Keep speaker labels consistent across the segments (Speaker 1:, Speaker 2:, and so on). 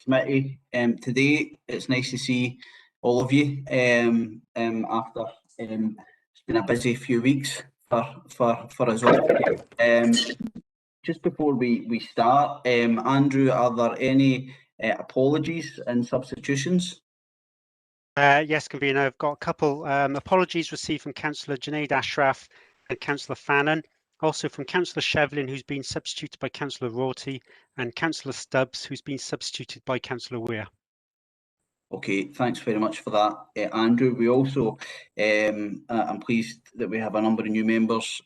Speaker 1: committee today. It's nice to see all of you after it's been a busy few weeks for us all. Just before we start, Andrew, are there any apologies and substitutions?
Speaker 2: Yes, Convener, I've got a couple. Apologies received from Councillor Junaid Ashraf and Councillor Fannin, also from Councillor Shevlin, who's been substituted by Councillor Rorty, and Councillor Stubbs, who's been substituted by Councillor Weir.
Speaker 1: Okay, thanks very much for that, Andrew. We also, I'm pleased that we have a number of new members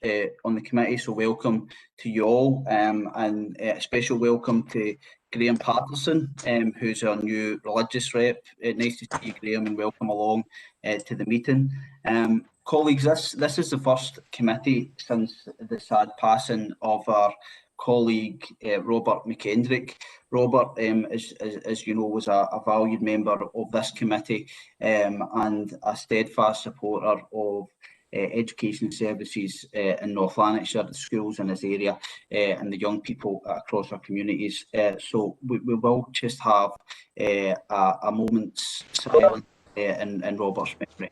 Speaker 1: on the committee, so welcome to you all, and a special welcome to Graham Patterson, who's our new religious rep. Nice to see you, Graham, and welcome along to the meeting. Colleagues, this is the first committee since the sad passing of our colleague Robert McKendrick. Robert, as you know, was a valued member of this committee and a steadfast supporter of education services in North Lanarkshire, the schools in this area and the young people across our communities. So we will just have a moment's silence in Robert's memory.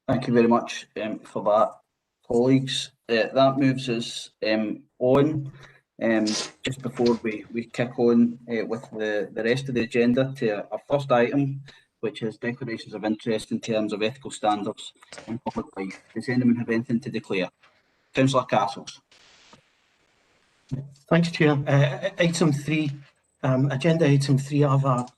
Speaker 1: Thank you very much for that, colleagues. That moves us on, just before we kick on with the rest of the agenda, to our first item, which is declarations of interest in terms of ethical standards in public life. Does anyone have anything to declare? Councillor Castles.
Speaker 3: Thanks, Chair. Item 3, agenda item 3, I have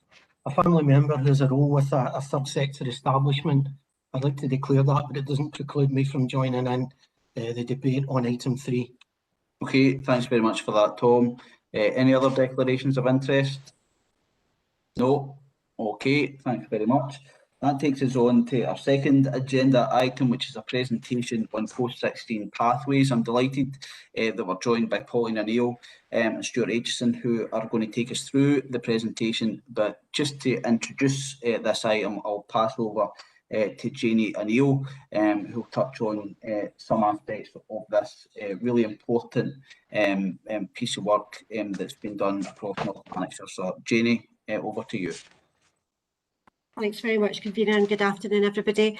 Speaker 3: a family member who has a role with a third sector establishment. I'd like to declare that, but it doesn't preclude me from joining in the debate on item 3.
Speaker 1: Okay, thanks very much for that, Tom. Any other declarations of interest? No? Okay, thanks very much. That takes us on to our second agenda item, which is a presentation on post-16 pathways. I'm delighted that we're joined by Pauline O'Neill and Stuart Aitchison, who are going to take us through the presentation. But just to introduce this item, I'll pass over to Janie O'Neill, who will touch on some aspects of this really important piece of work that's been done across North Lanarkshire. So, Janie, over to you.
Speaker 4: Thanks very much, Convener, and good afternoon, everybody.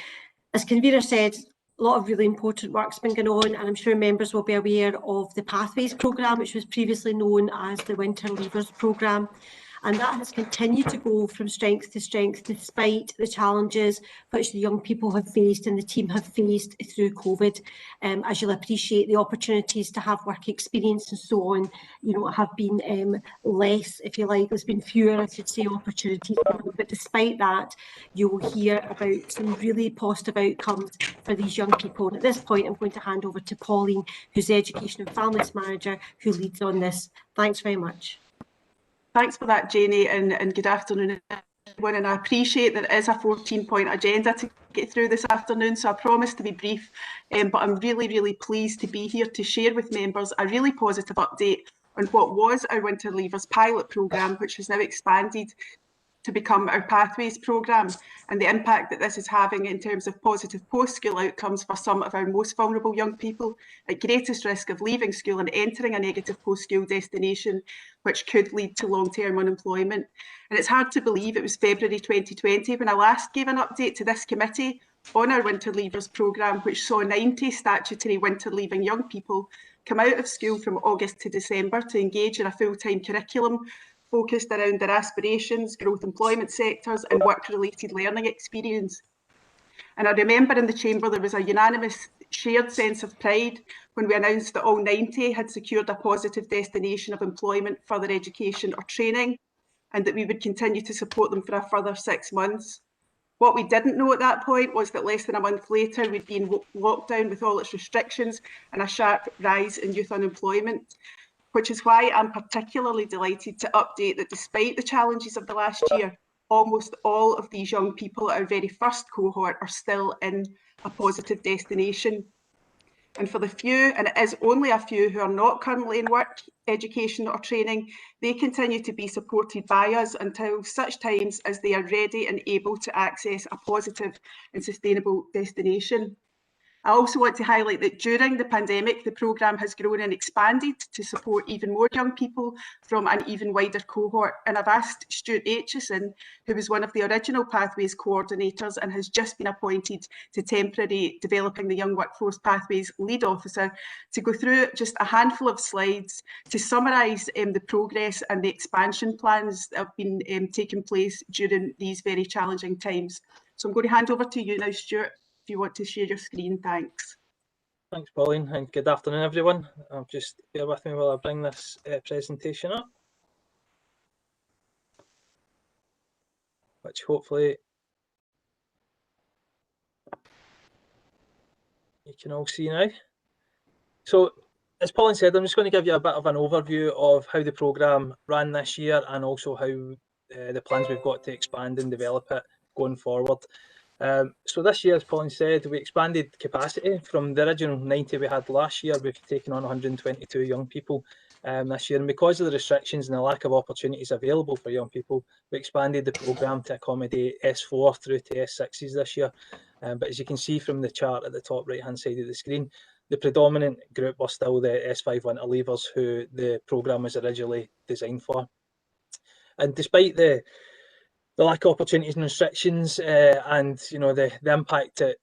Speaker 4: As Convener said, a lot of really important work's been going on, and I'm sure members will be aware of the Pathways programme, which was previously known as the Winter Leavers programme. And that has continued to go from strength to strength despite the challenges which the young people have faced and the team have faced through COVID. As you'll appreciate, the opportunities to have work experience and so on, you know, have been less, if you like. There's been fewer, I should say, opportunities. But despite that, you will hear about some really positive outcomes for these young people. And at this point, I'm going to hand over to Pauline, who's the Education and Families Manager, who leads on this. Thanks very much.
Speaker 5: Thanks for that, Janie, and good afternoon, everyone. And I appreciate that it is a 14-point agenda to get through this afternoon, so I promise to be brief. But I'm really, really pleased to be here to share with members a really positive update on what was our Winter Leavers pilot programme, which has now expanded to become our Pathways programme, and the impact that this is having in terms of positive post-school outcomes for some of our most vulnerable young people at greatest risk of leaving school and entering a negative post-school destination, which could lead to long-term unemployment. And it's hard to believe it was February 2020 when I last gave an update to this committee on our winter leavers programme, which saw 90 statutory winter leaving young people come out of school from August to December to engage in a full-time curriculum focused around their aspirations, growth employment sectors and work-related learning experience. And I remember in the Chamber there was a unanimous shared sense of pride when we announced that all 90 had secured a positive destination of employment, further education or training, and that we would continue to support them for a further 6 months. What we didn't know at that point was that less than a month later we'd be in lockdown with all its restrictions and a sharp rise in youth unemployment, which is why I'm particularly delighted to update that despite the challenges of the last year, almost all of these young people at our very first cohort are still in a positive destination. And for the few, and it is only a few, who are not currently in work, education or training, they continue to be supported by us until such times as they are ready and able to access a positive and sustainable destination. I also want to highlight that during the pandemic, the programme has grown and expanded to support even more young people from an even wider cohort. And I've asked Stuart Aitchison, who was one of the original Pathways coordinators and has just been appointed to temporary Developing the Young Workforce Pathways lead officer, to go through just a handful of slides to summarise the progress and the expansion plans that have been taking place during these very challenging times. So I'm going to hand over to you now, Stuart. If you want to share your screen, thanks.
Speaker 6: Thanks, Pauline, and good afternoon, everyone. Just bear with me while I bring this presentation up, which hopefully you can all see now. So, as Pauline said, I'm just going to give you a bit of an overview of how the programme ran this year and also how the plans we've got to expand and develop it going forward. So this year, as Pauline said, we expanded capacity from the original 90 we had last year. We've taken on 122 young people this year, and because of the restrictions and the lack of opportunities available for young people, we expanded the programme to accommodate S4 through to S6s this year. But as you can see from the chart at the top right hand side of the screen, the predominant group were still the S5 winter leavers who the programme was originally designed for. And despite the lack of opportunities and restrictions and the impact that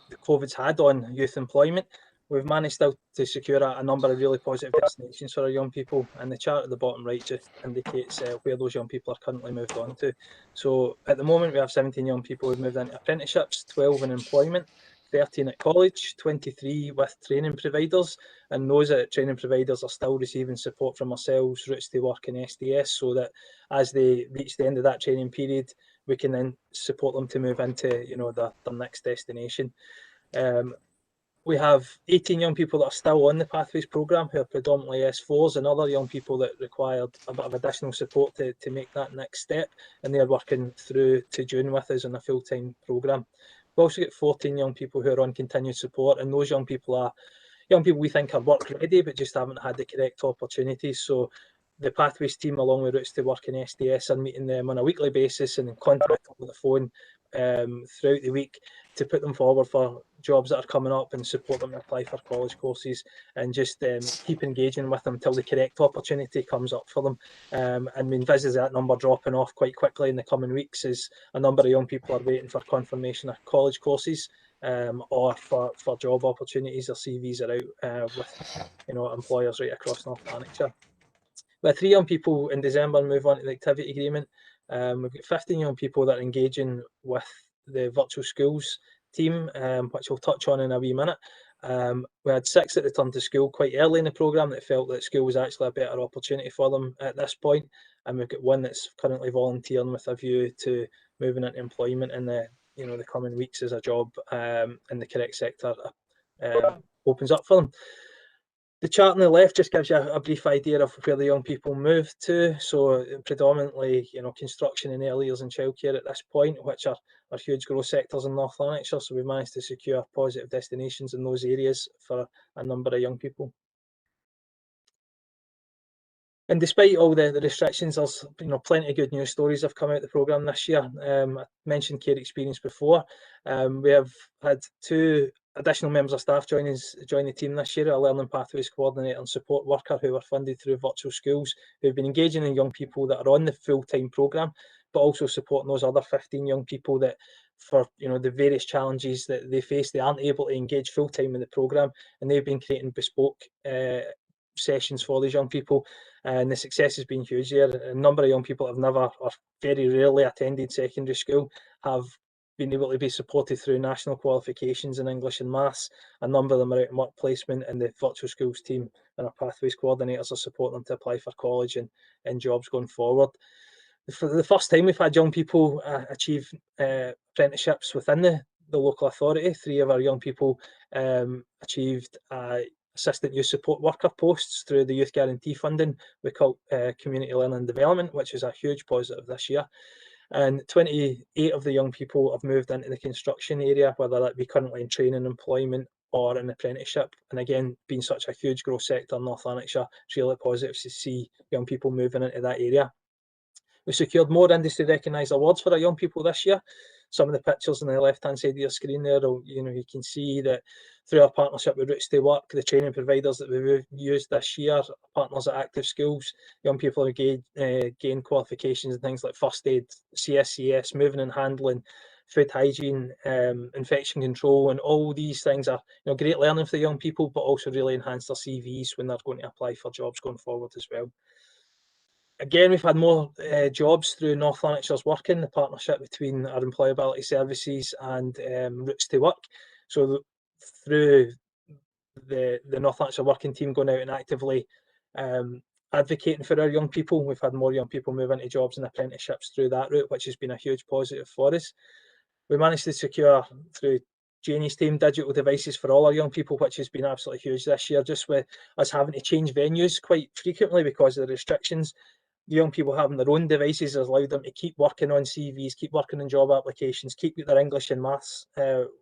Speaker 6: the COVID's had on youth employment, we've managed still to secure a number of really positive destinations for our young people, and the chart at the bottom right just indicates where those young people are currently moved on to. So at the moment we have 17 young people who've moved into apprenticeships, 12 in employment, 13 at college, 23 with training providers, and those at training providers are still receiving support from ourselves, Routes to Work and SDS, so that as they reach the end of that training period, we can then support them to move into their next destination. We have 18 young people that are still on the Pathways programme who are predominantly S4s, and other young people that required a bit of additional support to make that next step, and they're working through to June with us on a full-time programme. We've also got 14 young people who are on continued support, and those young people are young people we think are work ready but just haven't had the correct opportunities. So the Pathways team, along with Routes to Work and SDS, are meeting them on a weekly basis and in contact on the phone throughout the week to put them forward for jobs that are coming up and support them to apply for college courses, and just keep engaging with them until the correct opportunity comes up for them. And we envisage that number dropping off quite quickly in the coming weeks, as a number of young people are waiting for confirmation of college courses or for job opportunities. Their CVs are out with employers right across North Lanarkshire. We had 3 young people in December move on to the activity agreement. We've got 15 young people that are engaging with the virtual schools team, which we'll touch on in a wee minute. We had 6 that returned to school quite early in the programme that felt that school was actually a better opportunity for them at this point, and we've got 1 that's currently volunteering with a view to moving into employment in the coming weeks as a job in the correct sector opens up for them. The chart on the left just gives you a brief idea of where the young people moved to. So predominantly, construction and early years and childcare at this point, which are huge growth sectors in North Lanarkshire. So we've managed to secure positive destinations in those areas for a number of young people. And despite all the restrictions, there's plenty of good news stories have come out of the programme this year. I mentioned Care Experience before. We have had 2 additional members of staff join the team this year, a Learning Pathways coordinator and support worker who were funded through virtual schools, who've been engaging in young people that are on the full-time programme, but also supporting those other 15 young people that for the various challenges that they face. They aren't able to engage full time in the programme, and they've been creating bespoke sessions for these young people, and the success has been huge there. A number of young people have never or very rarely attended secondary school have been able to be supported through national qualifications in English and Maths. A number of them are out in work placement, and the virtual schools team and our pathways coordinators are supporting them to apply for college and jobs going forward. For the first time, we've had young people achieve apprenticeships within the local authority. 3 of our young people achieved assistant youth support worker posts through the Youth Guarantee funding we call Community Learning and Development, which is a huge positive this year. And 28 of the young people have moved into the construction area, whether that be currently in training, employment, or an apprenticeship. And again, being such a huge growth sector in North Lanarkshire, it's really positive to see young people moving into that area. We secured more industry recognised awards for our young people this year. Some of the pictures on the left-hand side of your screen there, you can see that through our partnership with Roots to Work, the training providers that we've used this year, partners at Active Schools, young people have gained qualifications in things like first aid, CSCS, moving and handling, food hygiene, infection control, and all these things are great learning for the young people, but also really enhance their CVs when they're going to apply for jobs going forward as well. Again, we've had more jobs through North Lanarkshire's Working, the partnership between our employability services and Roots to Work. So through the North Lanarkshire Working team going out and actively advocating for our young people, we've had more young people move into jobs and apprenticeships through that route, which has been a huge positive for us. We managed to secure through Janie's team digital devices for all our young people, which has been absolutely huge this year, just with us having to change venues quite frequently because of the restrictions. The young people having their own devices has allowed them to keep working on CVs, keep working on job applications, keep their English and Maths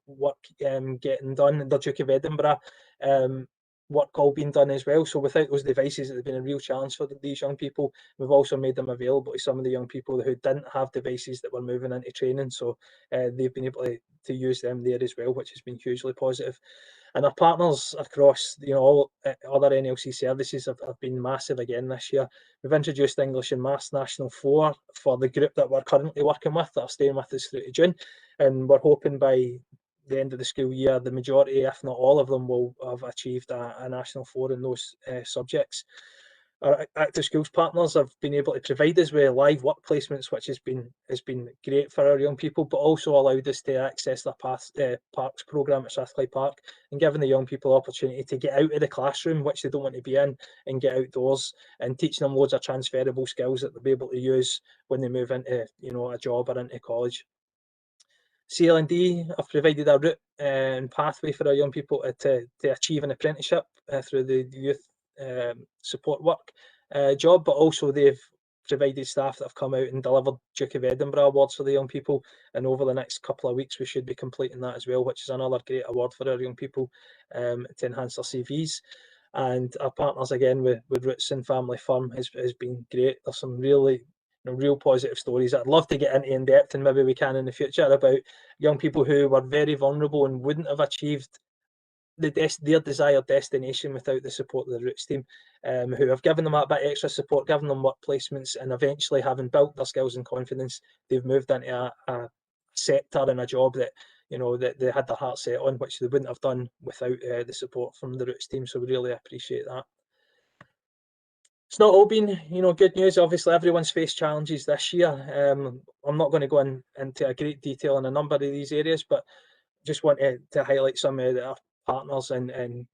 Speaker 6: work getting done, and the Duke of Edinburgh work all being done as well. So without those devices, it's been a real challenge for these young people. We've also made them available to some of the young people who didn't have devices that were moving into training. So they've been able to use them there as well, which has been hugely positive. And our partners across all other NLC services have been massive again this year. We've introduced English and Maths National 4 for the group that we're currently working with, that are staying with us through to June. And we're hoping by the end of the school year, the majority, if not all of them, will have achieved a National 4 in those subjects. Our Active Schools partners have been able to provide us with live work placements, which has been great for our young people, but also allowed us to access the Parks programme at Strathclyde Park and giving the young people opportunity to get out of the classroom, which they don't want to be in, and get outdoors, and teaching them loads of transferable skills that they'll be able to use when they move into a job or into college. CLND have provided a route and pathway for our young people to achieve an apprenticeship through the youth support work job, but also they've provided staff that have come out and delivered Duke of Edinburgh awards for the young people, and over the next couple of weeks we should be completing that as well, which is another great award for our young people to enhance their CVs. And our partners again with Roots and Family Firm has been great. There's some really real positive stories that I'd love to get into in depth, and maybe we can in the future, about young people who were very vulnerable and wouldn't have achieved their desired destination without the support of the Roots team, who have given them that bit extra support, given them work placements, and eventually, having built their skills and confidence, they've moved into a sector and a job that that they had their heart set on, which they wouldn't have done without the support from the Roots team. So we really appreciate that. It's not all been, good news. Obviously, everyone's faced challenges this year. I'm not going to go into a great detail in a number of these areas, but just want to highlight some of our partners and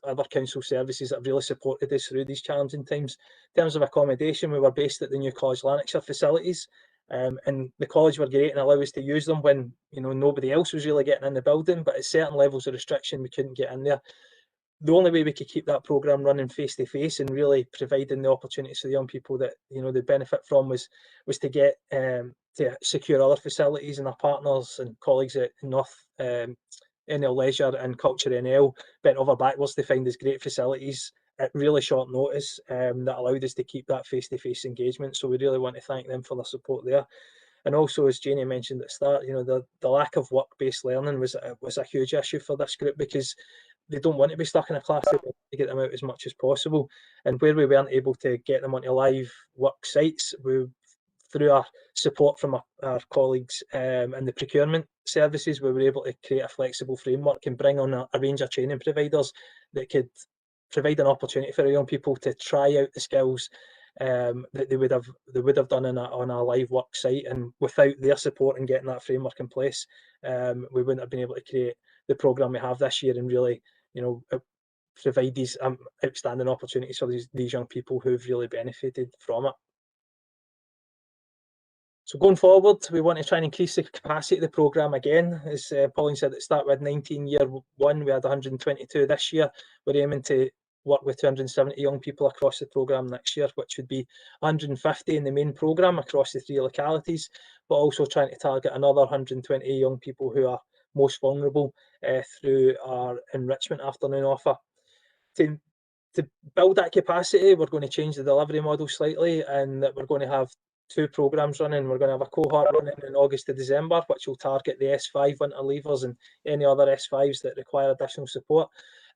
Speaker 6: other council services that have really supported us through these challenging times. In terms of accommodation, we were based at the new College Lanarkshire facilities, and the college were great and allowed us to use them when nobody else was really getting in the building, but at certain levels of restriction we couldn't get in there. The only way we could keep that programme running face to face and really providing the opportunities for the young people that they benefit from was to get to secure other facilities, and our partners and colleagues at North NL Leisure and Culture NL bent over backwards to find us great facilities at really short notice that allowed us to keep that face to face engagement. So we really want to thank them for their support there. And also, as Janie mentioned at the start, the lack of work-based learning was a huge issue for this group, because they don't want to be stuck in a classroom, to get them out as much as possible. And where we weren't able to get them onto live work sites, through our support from our colleagues in the procurement services, we were able to create a flexible framework and bring on a range of training providers that could provide an opportunity for our young people to try out the skills that they would have done on a live work site. And without their support and getting that framework in place, we wouldn't have been able to create the programme we have this year and really, provide these outstanding opportunities for these young people who've really benefited from it. So going forward, we want to try and increase the capacity of the programme again. As Pauline said, at the start with 19 year one, we had 122 this year. We're aiming to work with 270 young people across the programme next year, which would be 150 in the main programme across the 3 localities, but also trying to target another 120 young people who are most vulnerable through our enrichment afternoon offer. To build that capacity, we're going to change the delivery model slightly, and that we're going to have 2 programmes running. We're going to have a cohort running in August to December, which will target the S5 winter leavers and any other S5s that require additional support.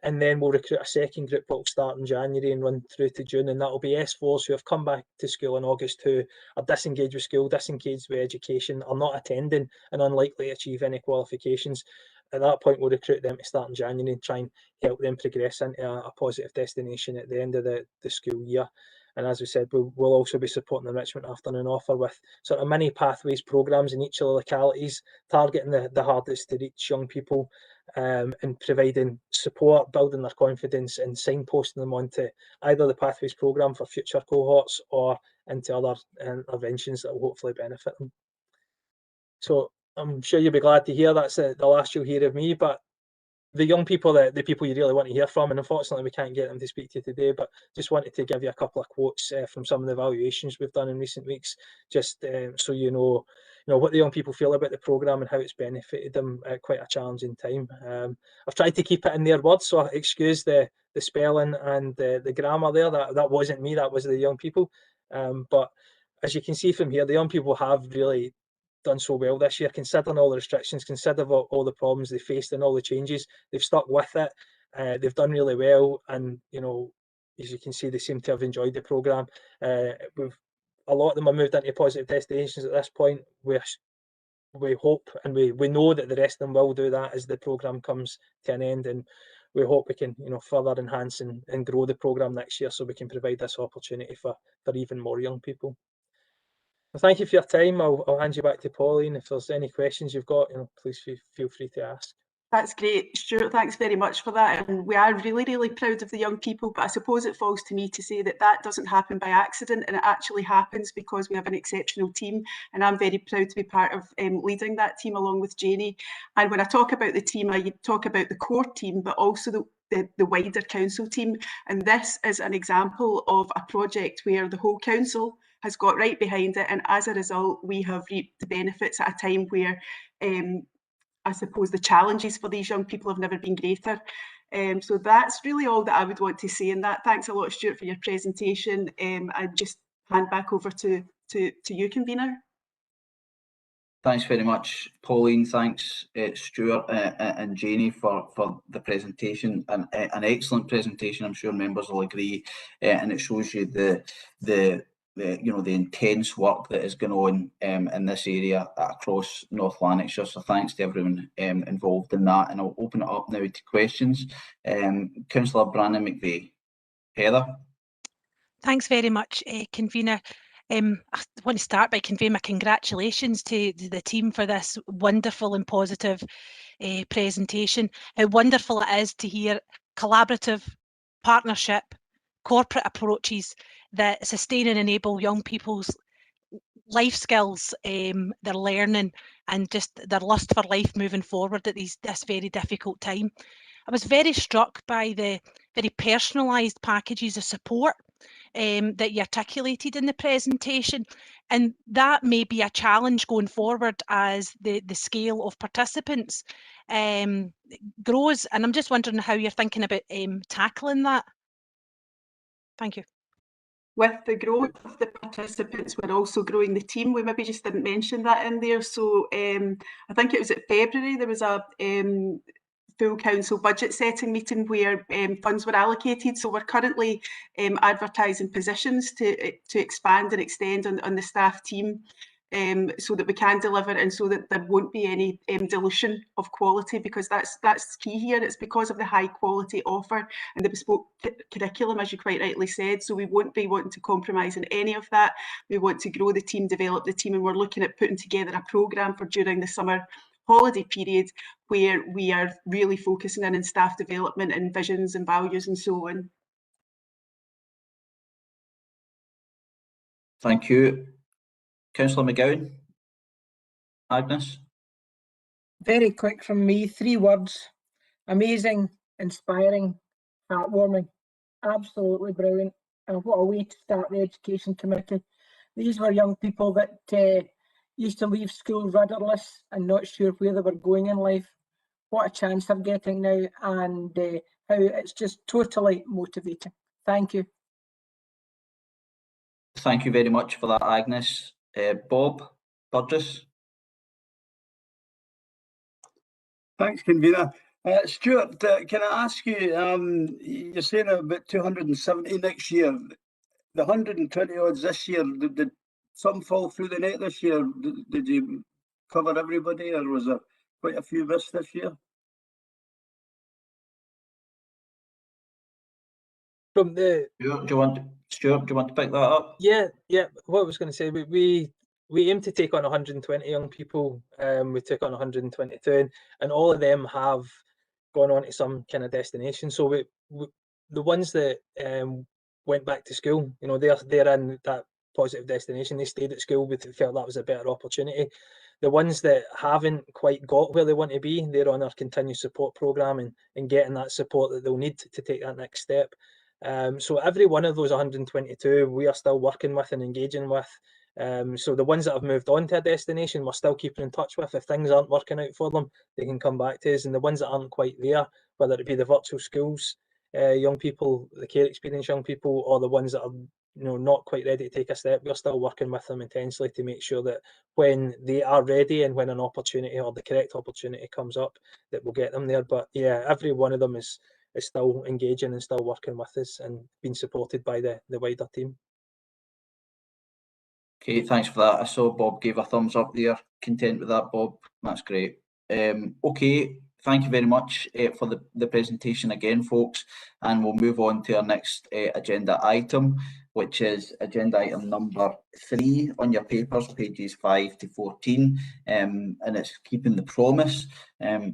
Speaker 6: And then we'll recruit a second group that will start in January and run through to June, and that will be S4s who have come back to school in August, who are disengaged with school, disengaged with education, are not attending and unlikely to achieve any qualifications. At that point, we'll recruit them to start in January and try and help them progress into a positive destination at the end of the school year. And as we said, we'll also be supporting the enrichment afternoon offer with sort of mini pathways programmes in each of the localities, targeting the hardest to reach young people, and providing support, building their confidence and signposting them onto either the pathways programme for future cohorts or into other interventions that will hopefully benefit them. So I'm sure you'll be glad to hear that's the last you'll hear of me, but the young people, the people you really want to hear from, and unfortunately we can't get them to speak to you today, but just wanted to give you a couple of quotes from some of the evaluations we've done in recent weeks, just so you know what the young people feel about the programme and how it's benefited them at quite a challenging time. I've tried to keep it in their words, so I excuse the spelling and the grammar there. That wasn't me, that was the young people. But as you can see from here, the young people have really done so well this year, considering all the restrictions, considering all the problems they faced and all the changes. They've stuck with it. They've done really well, and as you can see, they seem to have enjoyed the programme. A lot of them have moved into positive destinations at this point. We hope and we know that the rest of them will do that as the programme comes to an end, and we hope we can further enhance and grow the programme next year so we can provide this opportunity for even more young people. Well, thank you for your time. I'll hand you back to Pauline. If there's any questions you've got, please feel free to ask.
Speaker 5: That's great, Stuart. Thanks very much for that. And we are really, really proud of the young people, but I suppose it falls to me to say that doesn't happen by accident, and it actually happens because we have an exceptional team. And I'm very proud to be part of leading that team along with Janie. And when I talk about the team, I talk about the core team, but also the wider council team. And this is an example of a project where the whole council has got right behind it, and as a result we have reaped the benefits at a time where I suppose the challenges for these young people have never been greater. So that's really all that I would want to say in that. Thanks a lot, Stuart, for your presentation. I just hand back over to you, convener.
Speaker 1: Thanks very much, Pauline. Thanks, Stuart and Janie for the presentation. An excellent presentation, I'm sure members will agree, and it shows you the intense work that is going on in this area across North Lanarkshire. So thanks to everyone involved in that, and I'll open it up now to questions. Councillor Brandon McVeigh. Heather.
Speaker 7: Thanks very much, convener. I want to start by conveying my congratulations to the team for this wonderful and positive presentation. How wonderful it is to hear collaborative, partnership, corporate approaches that sustain and enable young people's life skills, their learning and just their lust for life moving forward at this very difficult time. I was very struck by the very personalised packages of support that you articulated in the presentation, and that may be a challenge going forward as the scale of participants grows, and I'm just wondering how you're thinking about tackling that. Thank you.
Speaker 5: With the growth of the participants, we're also growing the team. We maybe just didn't mention that in there. So I think it was at February, there was a full council budget setting meeting where funds were allocated. So we're currently advertising positions to expand and extend on the staff team, so that we can deliver and so that there won't be any dilution of quality, because that's key here. It's because of the high quality offer and the bespoke curriculum, as you quite rightly said. So we won't be wanting to compromise on any of that. We want to grow the team, develop the team, and we're looking at putting together a programme for during the summer holiday period where we are really focusing in on staff development and visions and values and so on.
Speaker 1: Thank you. Councillor McGowan. Agnes.
Speaker 8: Very quick from me, 3 words: amazing, inspiring, heartwarming. Absolutely brilliant. And what a way to start the Education Committee. These were young people that used to leave school rudderless and not sure where they were going in life. What a chance they're getting now, and how it's just totally motivating. Thank you.
Speaker 1: Thank you very much for that, Agnes. Bob Burgess.
Speaker 9: Thanks, convener. Stuart, can I ask you, you're saying about 270 next year. The 120 odds this year, did some fall through the net this year? Did you cover everybody, or was there quite a few missed this year?
Speaker 6: From the
Speaker 1: Stuart, do you want to pick that up?
Speaker 6: Yeah. What I was going to say, we aim to take on 120 young people. We took on 122, and all of them have gone on to some kind of destination. So we the ones that went back to school, you know, they're in that positive destination. They stayed at school. We felt that was a better opportunity. The ones that haven't quite got where they want to be, they're on our continuous support programme and getting that support that they'll need to take that next step. So every one of those 122 we are still working with and engaging with. So the ones that have moved on to a destination, we're still keeping in touch with. If things aren't working out for them, they can come back to us. And the ones that aren't quite there, whether it be the virtual schools, young people, the care experience young people, or the ones that are, you know, not quite ready to take a step, we're still working with them intensely to make sure that when they are ready and when an opportunity or the correct opportunity comes up, that we'll get them there. But yeah, every one of them is still engaging and still working with us and being supported by the wider team.
Speaker 1: Okay, thanks for that. I saw Bob gave a thumbs up there. Content with that, Bob? That's great. Okay, thank you very much for the presentation again, folks. And we'll move on to our next agenda item, which is agenda item number 3 on your papers, pages 5 to 14. And it's keeping the promise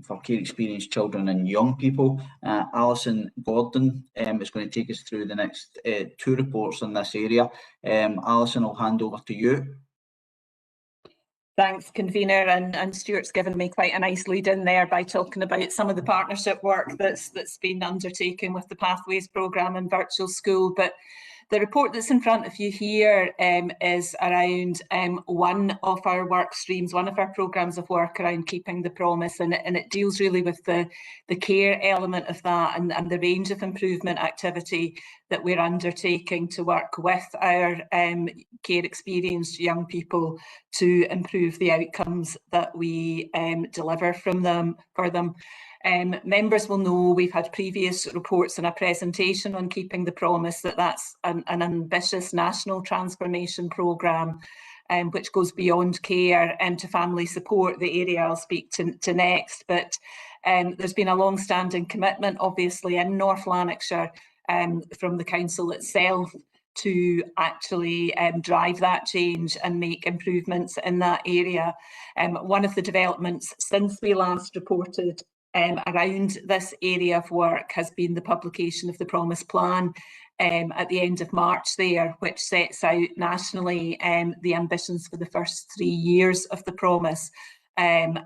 Speaker 1: for care experienced children and young people. Alison Gordon is going to take us through the next 2 reports in this area. Alison, I'll hand over to you.
Speaker 10: Thanks, convener, and Stuart's given me quite a nice lead in there by talking about some of the partnership work that's been undertaken with the Pathways programme and Virtual School. But the report that's in front of you here is around one of our work streams, one of our programmes of work around keeping the promise, and it deals really with the care element of that and the range of improvement activity that we're undertaking to work with our care experienced young people to improve the outcomes that we deliver for them. Members will know we've had previous reports and a presentation on keeping the promise, that's an ambitious national transformation programme which goes beyond care to family support, the area I'll speak to next. But there's been a long-standing commitment, obviously, in North Lanarkshire from the council itself to actually drive that change and make improvements in that area. One of the developments since we last reported around this area of work has been the publication of the Promise Plan at the end of March there, which sets out nationally the ambitions for the first 3 years of the Promise, and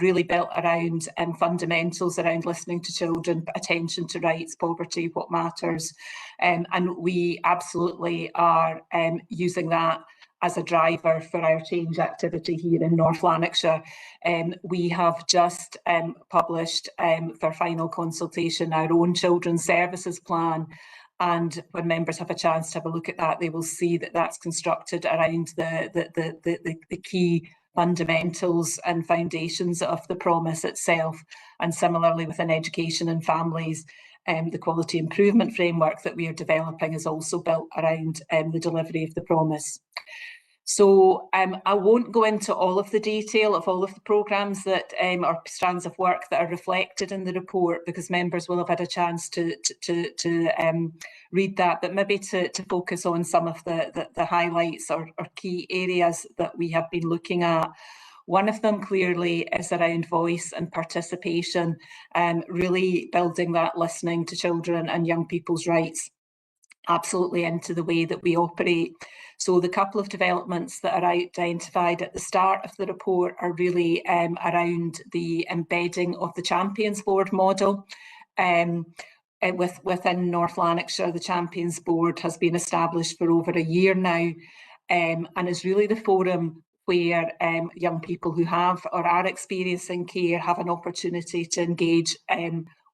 Speaker 10: really built around fundamentals around listening to children, attention to rights, poverty, what matters. And we absolutely are using that as a driver for our change activity here in North Lanarkshire. We have just published for final consultation our own children's services plan, and when members have a chance to have a look at that, they will see that that's constructed around the key fundamentals and foundations of the promise itself. And similarly within education and families, the quality improvement framework that we are developing is also built around the delivery of the promise. So I won't go into all of the detail of all of the programmes that or strands of work that are reflected in the report, because members will have had a chance to read that, but maybe to focus on some of the highlights or key areas that we have been looking at. One of them clearly is around voice and participation, really building that listening to children and young people's rights absolutely into the way that we operate. So the couple of developments that are identified at the start of the report are really around the embedding of the Champions Board model. Within North Lanarkshire, the Champions Board has been established for over a year now, and is really the forum where young people who have or are experiencing care have an opportunity to engage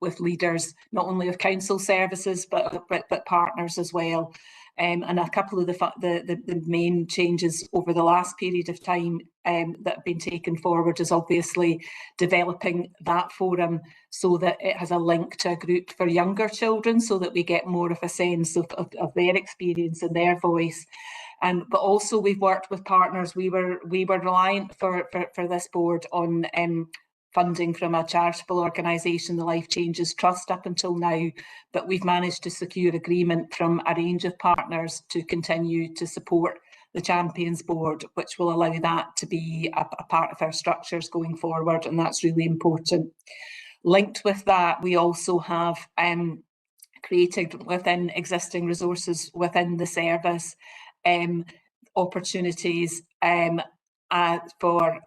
Speaker 10: with leaders, not only of council services, but partners as well. And a couple of the main changes over the last period of time that have been taken forward is obviously developing that forum so that it has a link to a group for younger children, so that we get more of a sense of their experience and their voice. But also we've worked with partners. We were reliant for this board on funding from a charitable organisation, the Life Changes Trust, up until now, but we've managed to secure agreement from a range of partners to continue to support the Champions Board, which will allow that to be a part of our structures going forward, and that's really important. Linked with that, we also have created within existing resources within the service opportunities for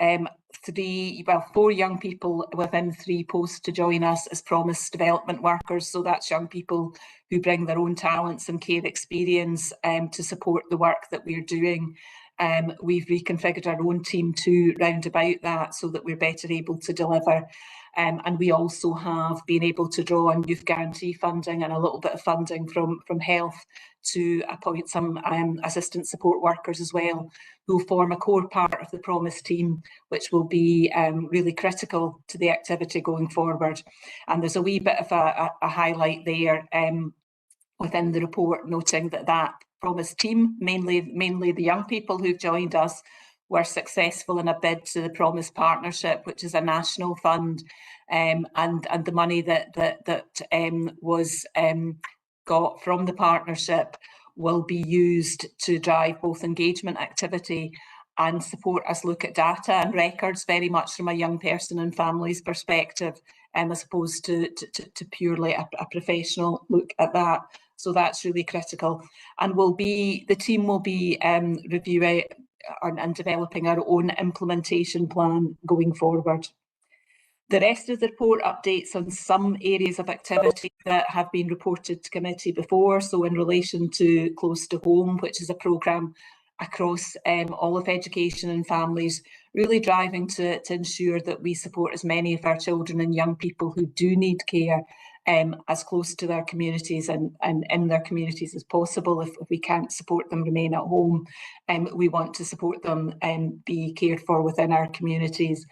Speaker 10: 4 young people within 3 posts to join us as Promise development workers. So that's young people who bring their own talents and care experience to support the work that we're doing. We've reconfigured our own team to round about that so that we're better able to deliver. And we also have been able to draw on Youth Guarantee funding and a little bit of funding from health to appoint some assistant support workers as well, who form a core part of the Promise team, which will be really critical to the activity going forward. And there's a wee bit of a highlight there within the report, noting that Promise team, mainly the young people who've joined us, were successful in a bid to the Promise Partnership, which is a national fund, and the money that was got from the partnership will be used to drive both engagement activity and support us look at data and records very much from a young person and family's perspective, as opposed to purely a professional look at that. So that's really critical, and the team will be reviewing and developing our own implementation plan going forward. The rest of the report updates on some areas of activity that have been reported to committee before. So in relation to Close to Home, which is a programme across all of education and families, really driving to ensure that we support as many of our children and young people who do need care as close to their communities and in their communities as possible. If we can't support them remain at home, we want to support them be cared for within our communities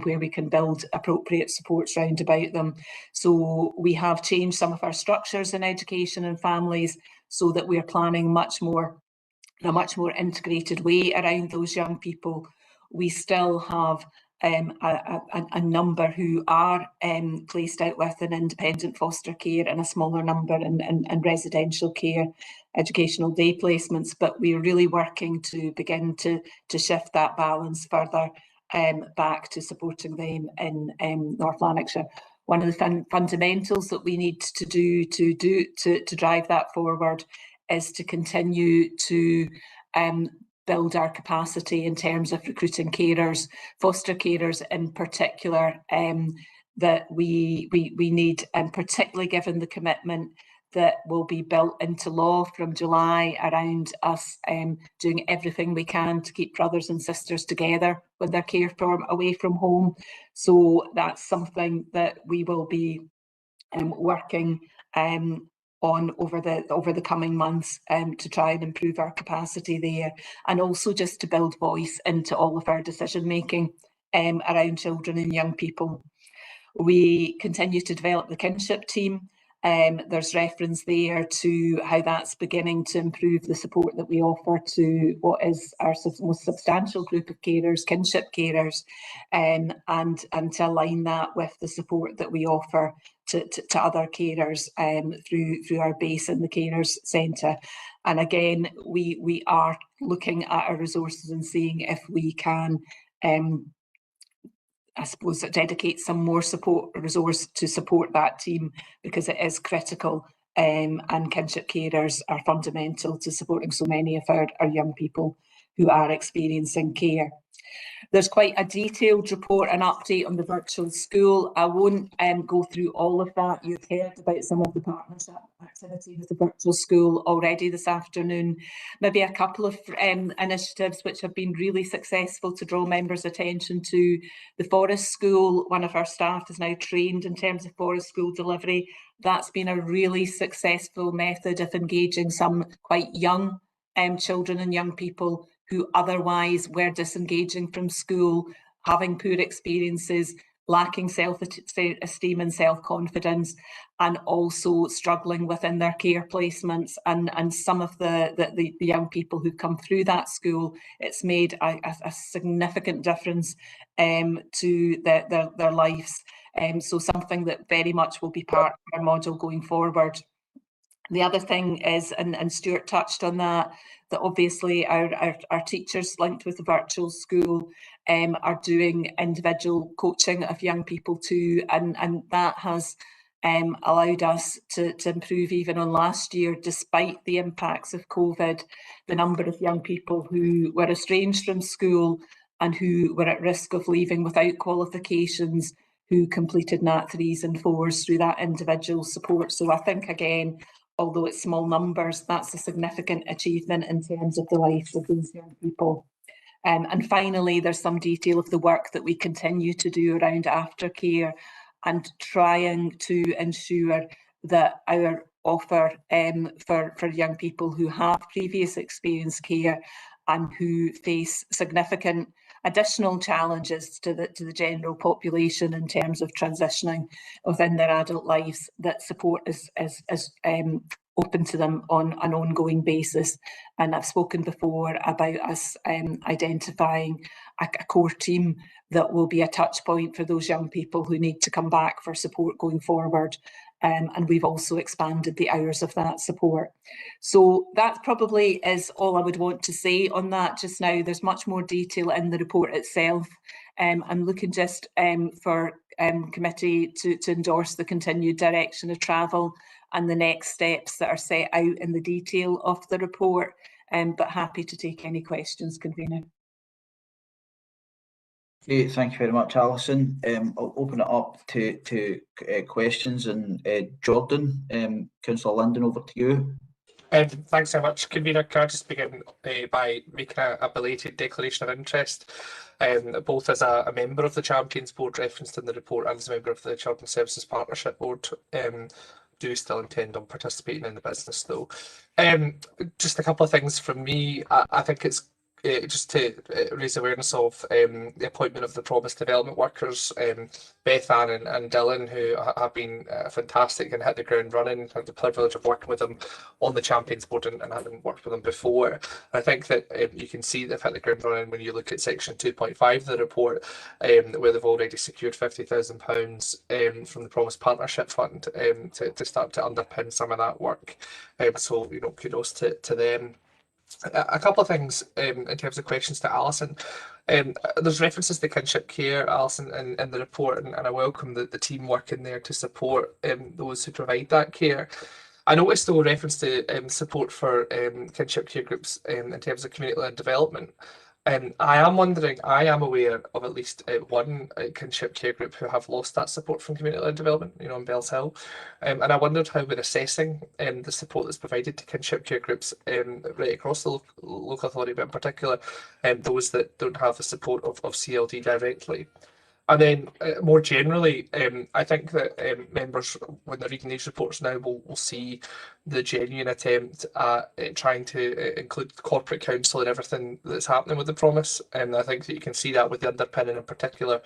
Speaker 10: where we can build appropriate supports round about them. So we have changed some of our structures in education and families so that we're planning in a much more integrated way around those young people. We still have a number who are placed out with in independent foster care and a smaller number in residential care, educational day placements, but we're really working to begin to shift that balance further back to supporting them in North Lanarkshire. One of the fundamentals that we need to do to drive that forward is to continue to build our capacity in terms of recruiting carers, foster carers in particular, that we need, and particularly given the commitment that will be built into law from July around us doing everything we can to keep brothers and sisters together when they're cared for away from home. So that's something that we will be working on over the coming months to try and improve our capacity there, and also just to build voice into all of our decision making around children and young people. We continue to develop the kinship team. There's reference there to how that's beginning to improve the support that we offer to what is our most substantial group of carers, kinship carers, and to align that with the support that we offer to other carers through our base in the Carers Centre. And again, we are looking at our resources and seeing if we can I suppose dedicate some more resource to support that team, because it is critical, and kinship carers are fundamental to supporting so many of our young people who are experiencing care. There's quite a detailed report and update on the virtual school. I won't go through all of that. You've heard about some of the partnership activity with the virtual school already this afternoon. Maybe a couple of initiatives which have been really successful to draw members' attention to. The Forest School, one of our staff is now trained in terms of Forest School delivery. That's been a really successful method of engaging some quite young children and young people who otherwise were disengaging from school, having poor experiences, lacking self-esteem and self-confidence, and also struggling within their care placements. And some of the young people who come through that school, it's made a significant difference to their lives. So something that very much will be part of our module going forward. The other thing is, and Stuart touched on that obviously our teachers linked with the virtual school are doing individual coaching of young people too, and that has allowed us to improve even on last year, despite the impacts of COVID, the number of young people who were estranged from school and who were at risk of leaving without qualifications, who completed Nat 3s and 4s through that individual support. So I think, again, although it's small numbers, that's a significant achievement in terms of the lives of these young people. And finally, there's some detail of the work that we continue to do around aftercare and trying to ensure that our offer for young people who have previous experience care and who face significant additional challenges to the general population in terms of transitioning within their adult lives, that support is open to them on an ongoing basis. And I've spoken before about us identifying a core team that will be a touch point for those young people who need to come back for support going forward. And we've also expanded the hours of that support. So that probably is all I would want to say on that just now. There's much more detail in the report itself. I'm looking just for committee to endorse the continued direction of travel and the next steps that are set out in the detail of the report, but happy to take any questions, convener.
Speaker 1: Okay, thank you very much, Alison. I'll open it up to questions, and Jordan, Councillor Linden, over to you.
Speaker 11: Thanks so much, convener. Can I just begin by making a belated declaration of interest, both as a member of the Champions Board referenced in the report and as a member of the Children's Services Partnership Board. Do still intend on participating in the business though. Just a couple of things from me. I think it's just to raise awareness of the appointment of the Promise Development Workers, Beth Ann and Dylan, who have been fantastic and hit the ground running. I had the privilege of working with them on the Champions Board and having worked with them before. And I think that you can see they've hit the ground running when you look at section 2.5 of the report, where they've already secured £50,000 from the Promise Partnership Fund to start to underpin some of that work. So, you know, kudos to them. A couple of things in terms of questions to Alison. There's references to kinship care, Alison, in the report, and I welcome the team working there to support those who provide that care. I noticed though reference to support for kinship care groups in terms of community-led development. I am wondering, I am aware of at least one kinship care group who have lost that support from community-led development, you know, in Bells Hill. And I wondered how we're assessing the support that's provided to kinship care groups right across the local authority, but in particular those that don't have the support of CLD directly. And then more generally, I think that members, when they're reading these reports now, will see the genuine attempt at trying to include corporate council and everything that's happening with the promise. And I think that you can see that with the underpinning in particular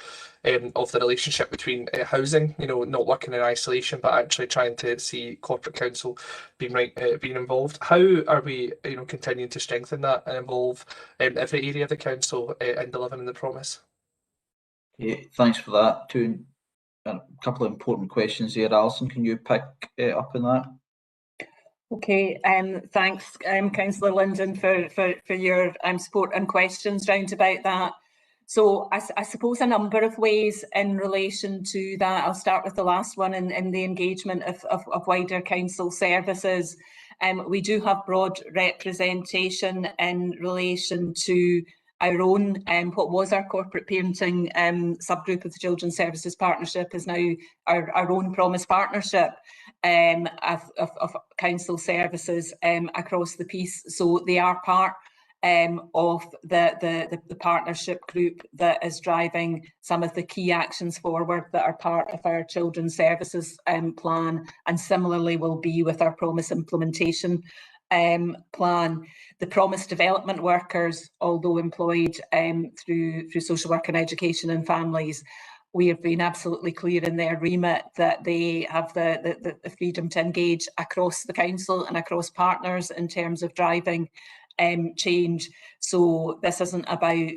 Speaker 11: of the relationship between housing, not working in isolation, but actually trying to see corporate council being involved. How are we, continuing to strengthen that and involve every area of the council in delivering the promise?
Speaker 1: Yeah, thanks for that. A couple of important questions there. Alison, can you pick up on that?
Speaker 10: Okay, thanks, Councillor Linden, for your support and questions round about that. So I suppose a number of ways in relation to that. I'll start with the last one in the engagement of wider council services. We do have broad representation in relation to our own, what was our corporate parenting subgroup of the Children's Services Partnership is now our own Promise Partnership of council services across the piece. So they are part of the partnership group that is driving some of the key actions forward that are part of our children's services plan, and similarly will be with our Promise implementation plan. The Promise development workers, although employed through social work and education and families, we have been absolutely clear in their remit that they have the freedom to engage across the council and across partners in terms of driving change. So this isn't about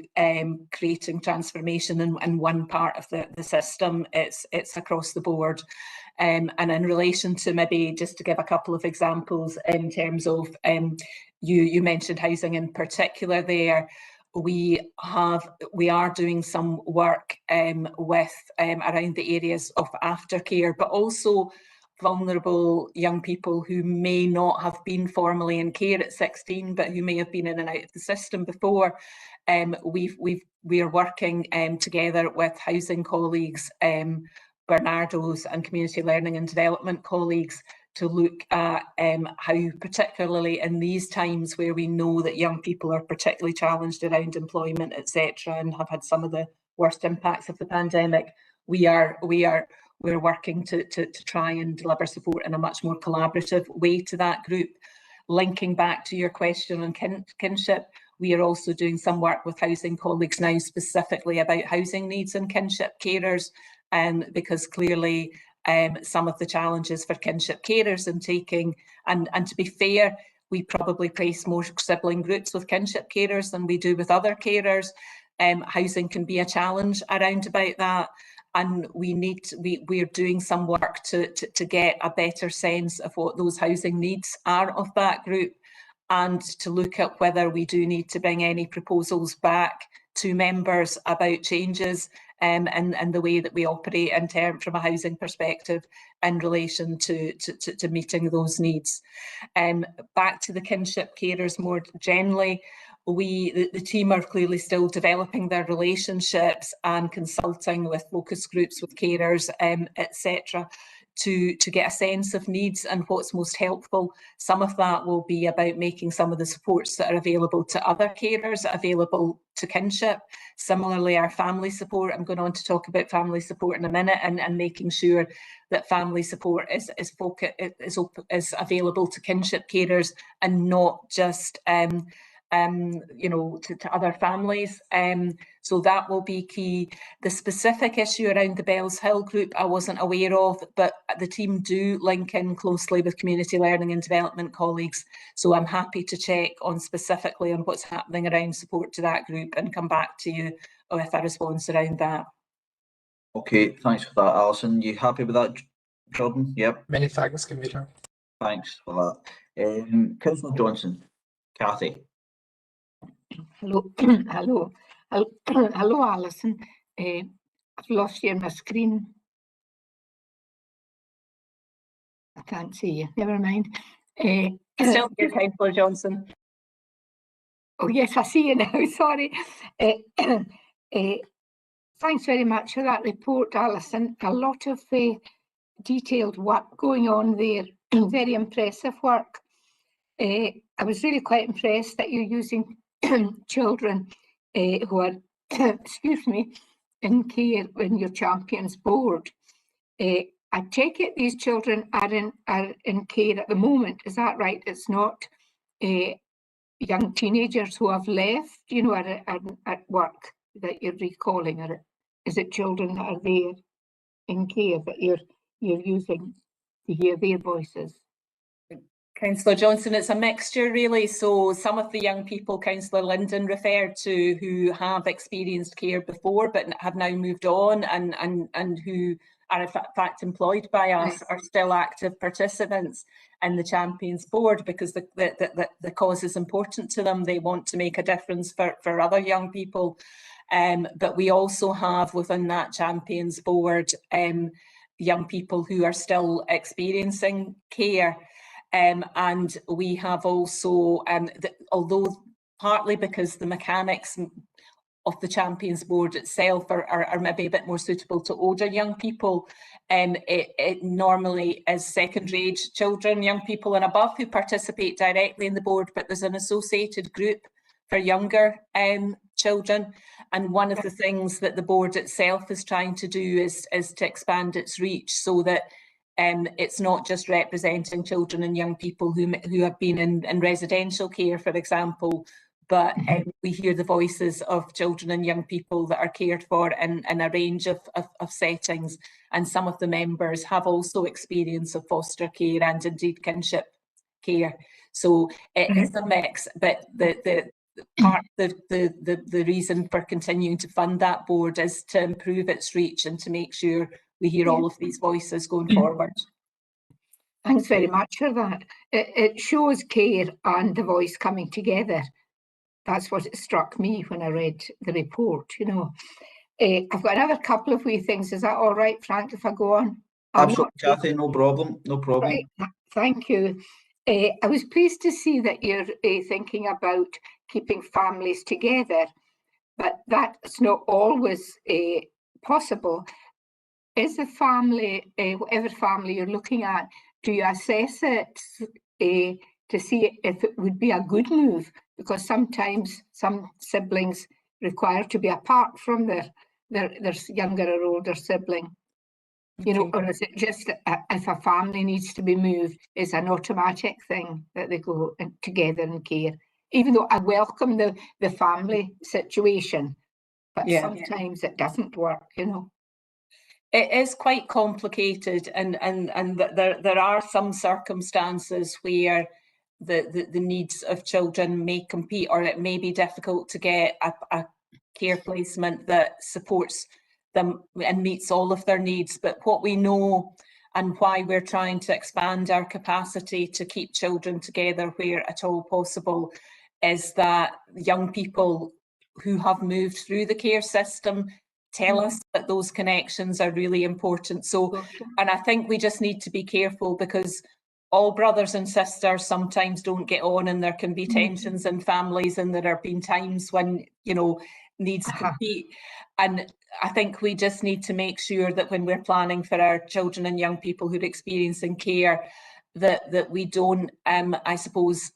Speaker 10: creating transformation in one part of the system, it's across the board. And in relation to, maybe just to give a couple of examples in terms of, you mentioned housing in particular there, we are doing some work with around the areas of aftercare, but also vulnerable young people who may not have been formally in care at 16, but who may have been in and out of the system before. We are working together with housing colleagues, Bernardo's and community learning and development colleagues, to look at how, particularly in these times where we know that young people are particularly challenged around employment, etc., and have had some of the worst impacts of the pandemic, we're working to try and deliver support in a much more collaborative way to that group. Linking back to your question on kinship, we are also doing some work with housing colleagues now specifically about housing needs and kinship carers, because clearly some of the challenges for kinship carers in taking, and to be fair, we probably place more sibling groups with kinship carers than we do with other carers. Housing can be a challenge around about that, and we're doing some work to get a better sense of what those housing needs are of that group, and to look at whether we do need to bring any proposals back to members about changes and the way that we operate from a housing perspective in relation to meeting those needs. Back to the kinship carers more generally, the team are clearly still developing their relationships and consulting with focus groups, with carers, etc., to get a sense of needs and what's most helpful. Some of that will be about making some of the supports that are available to other carers available to kinship. Similarly, our family support, I'm going on to talk about family support in a minute, and making sure that family support is available to kinship carers and not just to other families. So that will be key. The specific issue around the Bells Hill group I wasn't aware of, but the team do link in closely with community learning and development colleagues. So I'm happy to check on specifically on what's happening around support to that group and come back to you with a response around that.
Speaker 1: Okay, thanks for that, Alison. You happy with that, Jordan? Yep.
Speaker 11: Many thanks, Convener.
Speaker 1: Thanks for that. Councillor Johnson, Cathy.
Speaker 8: Hello, hello, Alison. I've lost you on my screen. I can't see you. Never mind.
Speaker 10: Still here, Councillor Johnson.
Speaker 8: Oh yes, I see you now. Sorry. Thanks very much for that report, Alison. A lot of detailed work going on there. Very impressive work. I was really quite impressed that you're using children who are, excuse me,
Speaker 12: in care in your Champions board. I take it these children are in care at the moment. Is that right? It's not young teenagers who have left, you know, at work that you're recalling, or is it children that are there in care that you're using to hear their voices?
Speaker 10: Councillor Johnson, it's a mixture really. So some of the young people Councillor Linden referred to who have experienced care before but have now moved on and who are in fact employed by us are still active participants in the Champions board because the cause is important to them. They want to make a difference for other young people. But we also have within that Champions board young people who are still experiencing care. And we have also, although partly because the mechanics of the Champions board itself are maybe a bit more suitable to older young people, it normally is secondary age children, young people and above who participate directly in the board, but there's an associated group for younger children. And one of the things that the board itself is trying to do is to expand its reach so that it's not just representing children and young people who have been in residential care, for example, but we hear the voices of children and young people that are cared for in a range of settings. And some of the members have also experience of foster care and indeed kinship care. So it is a mix, but the reason for continuing to fund that board is to improve its reach and to make sure we hear all of these voices going forward.
Speaker 12: Thanks very much for that. It shows care and the voice coming together. That's what it struck me when I read the report, you know. I've got another couple of wee things. Is that all right, Frank, if I go on?
Speaker 1: Absolutely, Cathy, no problem, no problem.
Speaker 12: Right. Thank you. I was pleased to see that you're thinking about keeping families together, but that's not always possible. Is the family, whatever family you're looking at, do you assess it to see if it would be a good move? Because sometimes some siblings require to be apart from their younger or older sibling. You know, or is it just if a family needs to be moved, it's an automatic thing that they go together in care? Even though I welcome the family situation, but sometimes it doesn't work, you know.
Speaker 10: It is quite complicated, and there are some circumstances where the needs of children may compete, or it may be difficult to get a care placement that supports them and meets all of their needs. But what we know and why we're trying to expand our capacity to keep children together where at all possible is that young people who have moved through the care system tell us that those connections are really important. So, and I think we just need to be careful because all brothers and sisters sometimes don't get on, and there can be tensions in families, and there have been times when, you know, needs compete. And I think we just need to make sure that when we're planning for our children and young people who are experiencing care, that we don't, I suppose,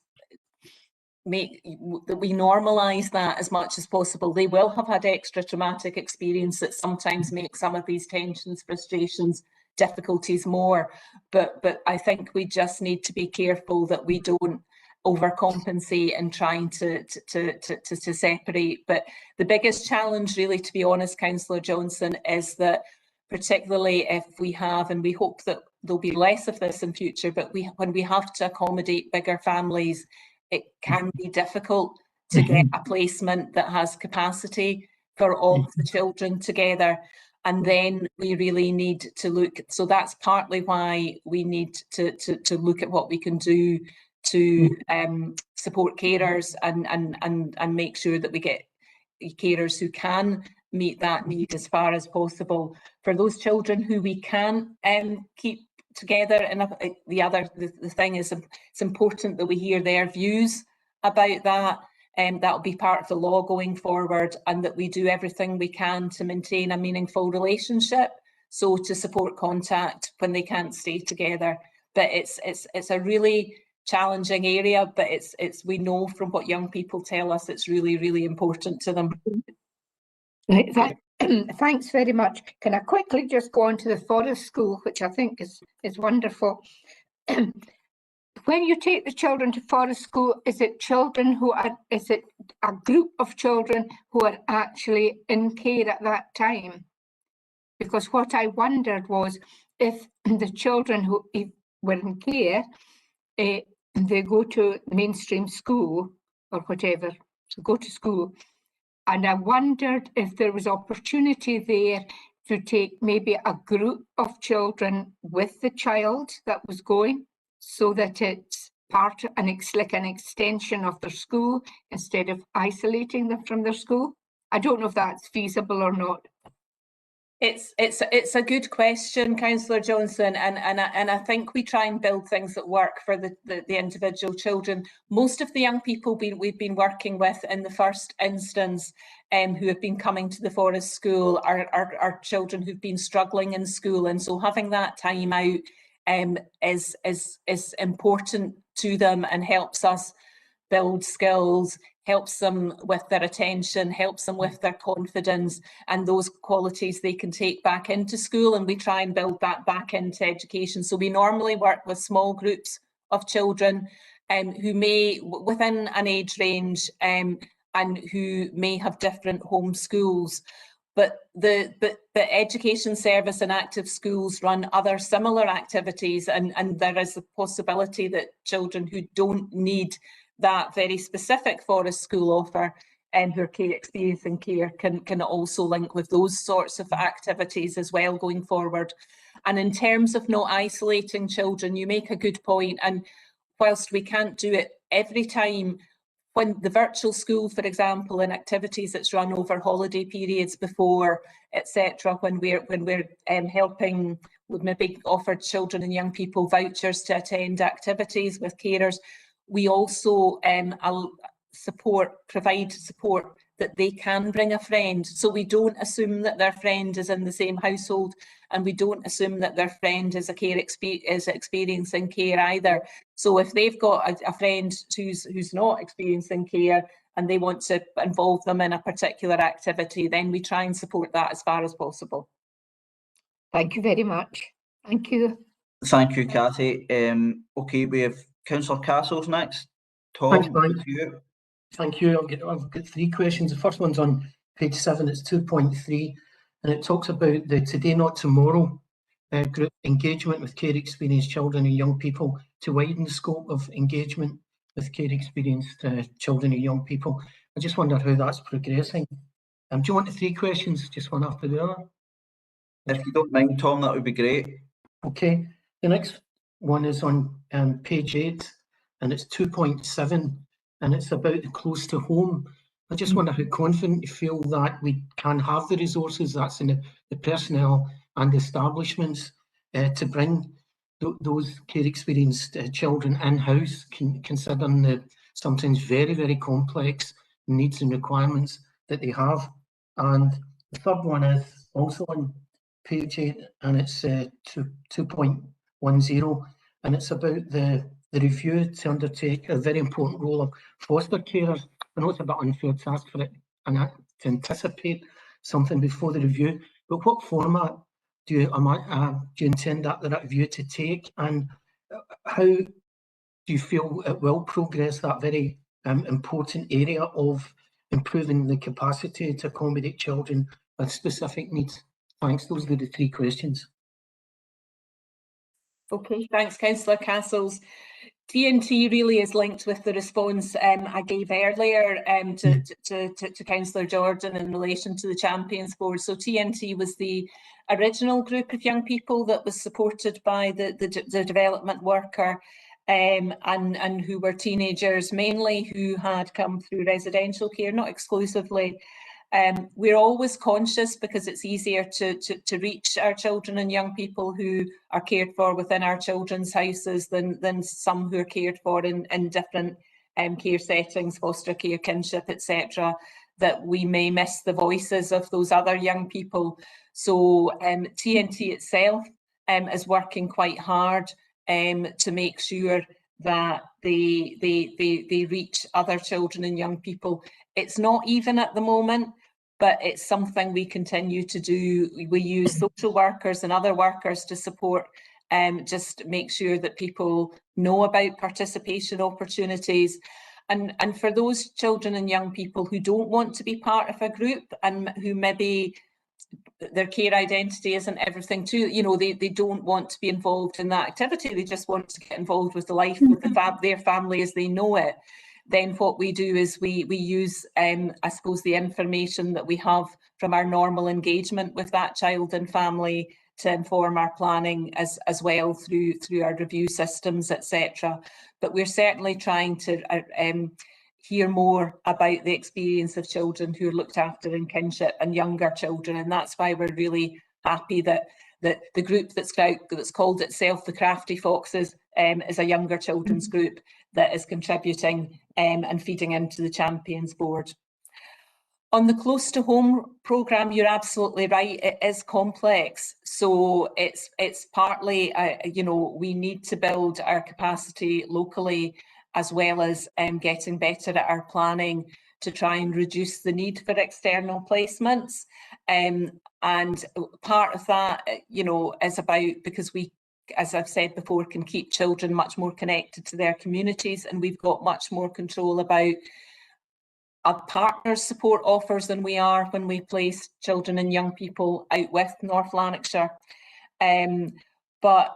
Speaker 10: that we normalise that as much as possible. They will have had extra traumatic experience that sometimes make some of these tensions, frustrations, difficulties more. But I think we just need to be careful that we don't overcompensate in trying to separate. But the biggest challenge, really, to be honest, Councillor Johnson, is that particularly if we have, and we hope that there'll be less of this in future, but when we have to accommodate bigger families, it can be difficult to get a placement that has capacity for all of the children together. And then we really need to look, so that's partly why we need to look at what we can do to support carers and make sure that we get carers who can meet that need as far as possible. For those children who we can keep together, and the thing is, it's important that we hear their views about that, and that'll be part of the law going forward, and that we do everything we can to maintain a meaningful relationship, so to support contact when they can't stay together. But it's a really challenging area, but it's we know from what young people tell us, it's really, really important to them.
Speaker 12: Right, Thanks very much. Can I quickly just go on to the Forest School, which I think is wonderful. When you take the children to Forest School, is it a group of children who are actually in care at that time? Because what I wondered was if the children who were in care, they go to mainstream school or whatever, so go to school. And I wondered if there was opportunity there to take maybe a group of children with the child that was going, so that it's like an extension of their school instead of isolating them from their school. I don't know if that's feasible or not.
Speaker 10: It's a good question, Councillor Johnson, and I think we try and build things that work for the individual children. Most of the young people we've been working with in the first instance, who have been coming to the Forest School, are children who've been struggling in school, and so having that time out is important to them and helps us build skills, helps them with their attention, helps them with their confidence, and those qualities they can take back into school, and we try and build that back into education. So we normally work with small groups of children who may, within an age range, and who may have different home schools. But the Education Service and Active Schools run other similar activities, and there is a possibility that children who don't need that very specific Forest School offer who are experiencing care can also link with those sorts of activities as well going forward. And in terms of not isolating children, you make a good point, and whilst we can't do it every time, when the virtual school, for example, and activities that's run over holiday periods before, etc., when we're helping, we've maybe offered children and young people vouchers to attend activities with carers, we also provide support that they can bring a friend. So we don't assume that their friend is in the same household, and we don't assume that their friend is experiencing care either. So if they've got a friend who's not experiencing care and they want to involve them in a particular activity, then we try and support that as far as possible.
Speaker 12: Thank you very much. Thank you.
Speaker 1: Thank you, Cathy. Okay, we have Councillor Castles next. Tom,
Speaker 3: Thanks, Mike.
Speaker 1: you.
Speaker 3: Thank you. I've got 3 questions. The first one's on page 7. It's 2.3, and it talks about the Today Not Tomorrow group engagement with care experienced children and young people to widen the scope of engagement with care experienced children and young people. I just wonder how that's progressing. Do you want the 3 questions, just one after the other?
Speaker 1: If you don't mind, Tom, that would be great.
Speaker 3: Okay. The next one is on page 8, and it's 2.7, and it's about the close to home. I just wonder how confident you feel that we can have the resources, that's in the personnel and establishments, to bring those care experienced children in-house, considering the sometimes very, very complex needs and requirements that they have. And the third one is also on page 8, and it's 2.10, and it's about the review to undertake a very important role of foster carers. I know it's a bit unfair to ask for it and to anticipate something before the review, but what format do you intend that review to take, and how do you feel it will progress that very important area of improving the capacity to accommodate children with specific needs? Thanks. Those are the 3 questions.
Speaker 10: Okay, thanks, Councillor Castles. TNT really is linked with the response I gave earlier to Councillor Jordan in relation to the Champions Board. So TNT was the original group of young people that was supported by the development worker and who were teenagers mainly, who had come through residential care, not exclusively. We're always conscious, because it's easier to reach our children and young people who are cared for within our children's houses than some who are cared for in different care settings, foster care, kinship, etc., that we may miss the voices of those other young people. So TNT itself is working quite hard to make sure that they reach other children and young people. It's not even at the moment, but it's something we continue to do. We use social workers and other workers to support just make sure that people know about participation opportunities. And for those children and young people who don't want to be part of a group and who maybe their care identity isn't everything to, you know, they don't want to be involved in that activity, they just want to get involved with the life with their family as they know it, then what we do is we use, I suppose, the information that we have from our normal engagement with that child and family to inform our planning as well through our review systems, etc. But we're certainly trying to hear more about the experience of children who are looked after in kinship and younger children, and that's why we're really happy that the group that's called itself the Crafty Foxes is a younger children's group that is contributing and feeding into the Champions Board. On the Close to Home programme, you're absolutely right, it is complex. So it's partly, you know, we need to build our capacity locally, as well as getting better at our planning to try and reduce the need for external placements. And part of that, you know, is about, because we, as I've said before, can keep children much more connected to their communities, and we've got much more control about our partners' support offers than we are when we place children and young people out with North Lanarkshire. But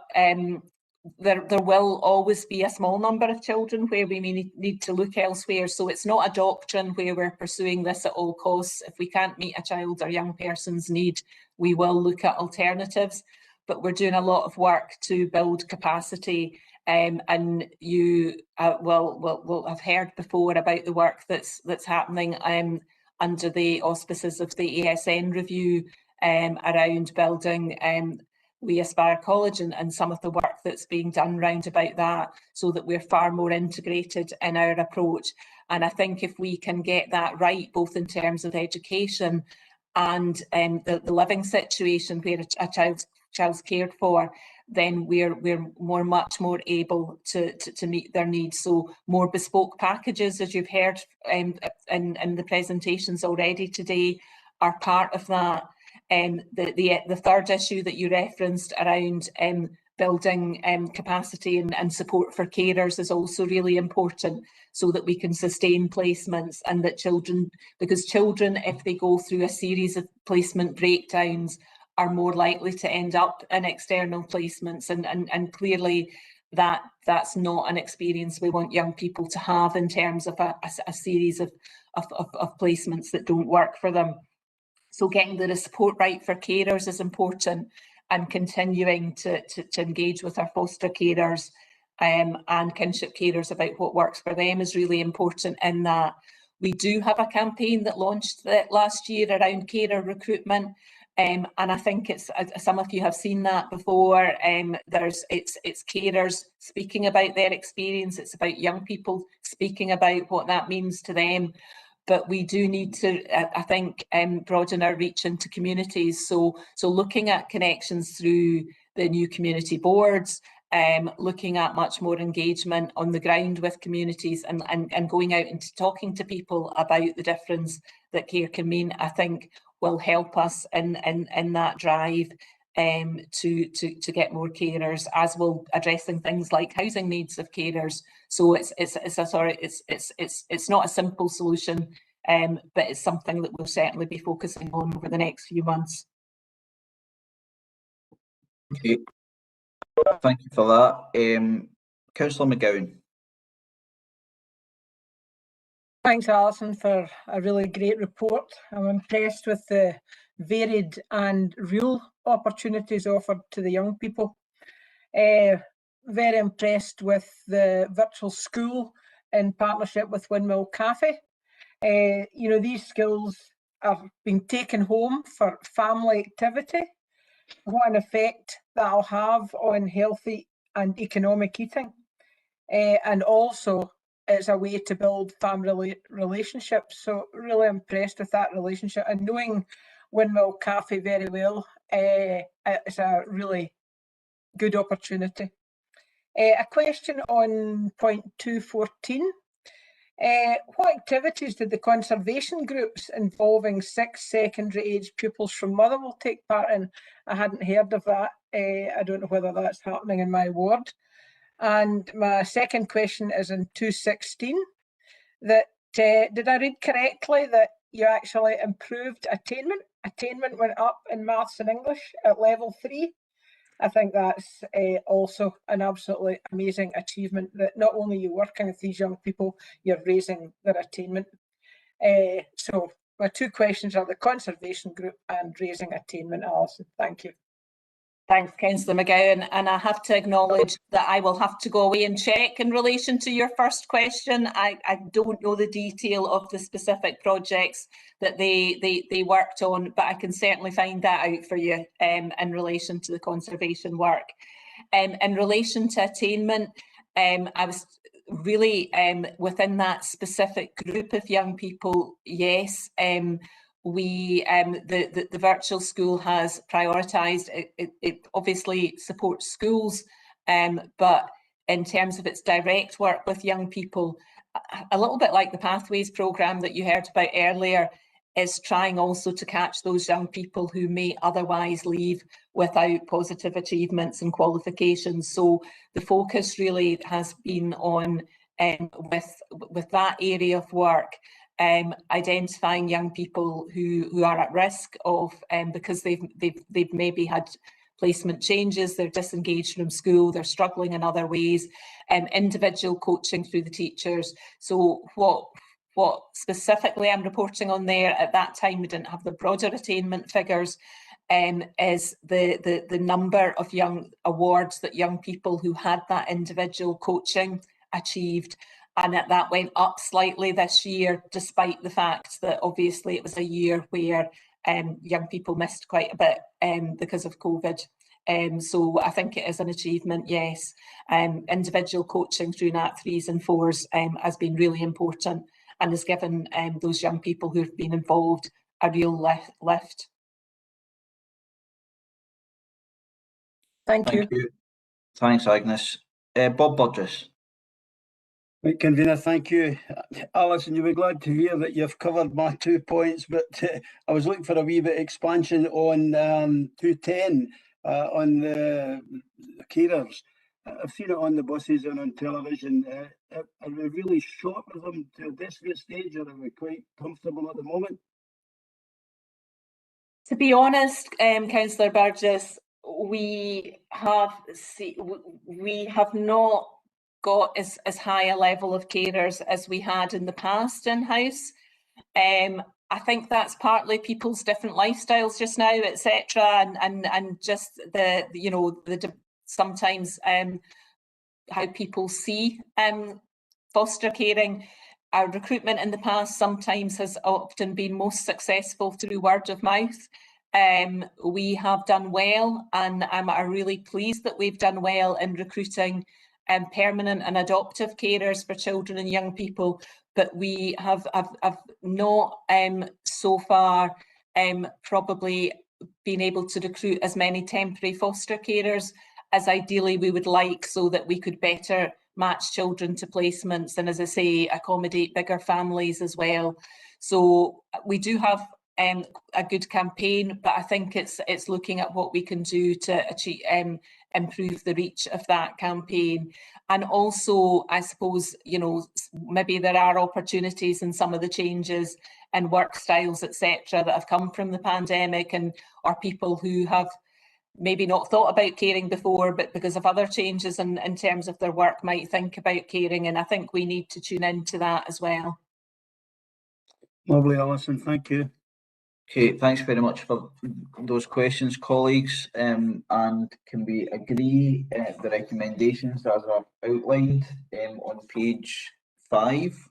Speaker 10: there will always be a small number of children where we may need to look elsewhere. So it's not a doctrine where we're pursuing this at all costs. If we can't meet a child or young person's need, we will look at alternatives. But we're doing a lot of work to build capacity. And you will have heard before about the work that's happening under the auspices of the ASN review around building We Aspire College and some of the work that's being done round about that, so that we're far more integrated in our approach. And I think if we can get that right, both in terms of education and the living situation where a child's cared for, then we're much more able to meet their needs. So more bespoke packages, as you've heard in the presentations already today, are part of that. The third issue that you referenced around building capacity and support for carers is also really important, so that we can sustain placements, and that children, because children, if they go through a series of placement breakdowns, are more likely to end up in external placements, and clearly that's not an experience we want young people to have in terms of a series of placements that don't work for them. So getting the support right for carers is important, and continuing to engage with our foster carers and kinship carers about what works for them is really important. In that we do have a campaign that launched last year around carer recruitment. And I think it's, some of you have seen that before. It's carers speaking about their experience. It's about young people speaking about what that means to them. But we do need to, I think, broaden our reach into communities. So looking at connections through the new community boards, looking at much more engagement on the ground with communities, and going out and talking to people about the difference that care can mean, I think will help us in that drive to get more carers, as will addressing things like housing needs of carers. So it's not a simple solution, but it's something that we'll certainly be focusing on over the next few months.
Speaker 1: Okay, thank you for that. Councillor McGowan.
Speaker 8: Thanks, Alison, for a really great report. I'm impressed with the varied and real opportunities offered to the young people. Very impressed with the virtual school in partnership with Windmill Cafe. You know, these skills are being taken home for family activity. What an effect that'll have on healthy and economic eating. And also, it's a way to build family relationships. So really impressed with that relationship, and knowing Windmill Cafe very well, it's a really good opportunity. A question on point 214. What activities did the conservation groups involving 6 secondary age pupils from Motherwell take part in? I hadn't heard of that. I don't know whether that's happening in my ward. And my second question is in 216, that did I read correctly that you actually improved attainment? Attainment went up in maths and English at level 3. I think that's also an absolutely amazing achievement, that not only are you working with these young people, you're raising their attainment. So my 2 questions are the conservation group and raising attainment, Alison. Thank you.
Speaker 10: Thanks, Councillor McGowan. And I have to acknowledge that I will have to go away and check in relation to your first question. I don't know the detail of the specific projects that they worked on, but I can certainly find that out for you in relation to the conservation work. In relation to attainment, I was really within that specific group of young people, yes. The virtual school has prioritised, it obviously supports schools, but in terms of its direct work with young people, a little bit like the Pathways programme that you heard about earlier, is trying also to catch those young people who may otherwise leave without positive achievements and qualifications. So the focus really has been on, with that area of work, identifying young people who are at risk of, because they've maybe had placement changes, they're disengaged from school, they're struggling in other ways, individual coaching through the teachers. So what specifically I'm reporting on there, at that time we didn't have the broader attainment figures, is the number of young awards that young people who had that individual coaching achieved. And that went up slightly this year, despite the fact that obviously it was a year where young people missed quite a bit because of COVID. So I think it is an achievement, yes. Individual coaching through Nat 3s and 4s has been really important and has given those young people who have been involved a real lift.
Speaker 8: Thank you.
Speaker 1: Thanks, Agnes. Bob Burgess.
Speaker 9: Right, Convener, thank you. Alison, you'll be glad to hear that you've covered my 2 points, but I was looking for a wee bit of expansion on 210, on the carers. I've seen it on the buses and on television. Are we really short with them to this stage, or are we quite comfortable at the moment?
Speaker 10: To be honest, Councillor Burgess, we have not got as high a level of carers as we had in the past in-house. I think that's partly people's different lifestyles just now, etc., and just the sometimes how people see foster caring. Our recruitment in the past sometimes has often been most successful through word of mouth. We have done well, and I'm really pleased that we've done well in recruiting permanent and adoptive carers for children and young people, but we have not so far probably been able to recruit as many temporary foster carers as ideally we would like, so that we could better match children to placements and, as I say, accommodate bigger families as well. So we do have a good campaign, but I think it's looking at what we can do to achieve, improve the reach of that campaign. And also, I suppose, maybe there are opportunities in some of the changes and work styles, etc., that have come from the pandemic, and or people who have maybe not thought about caring before, but because of other changes in terms of their work might think about caring. And I think we need to tune into that as well.
Speaker 9: Lovely, Alison, thank you.
Speaker 1: Okay, thanks very much for those questions, colleagues. And can we agree the recommendations as are outlined on page 5?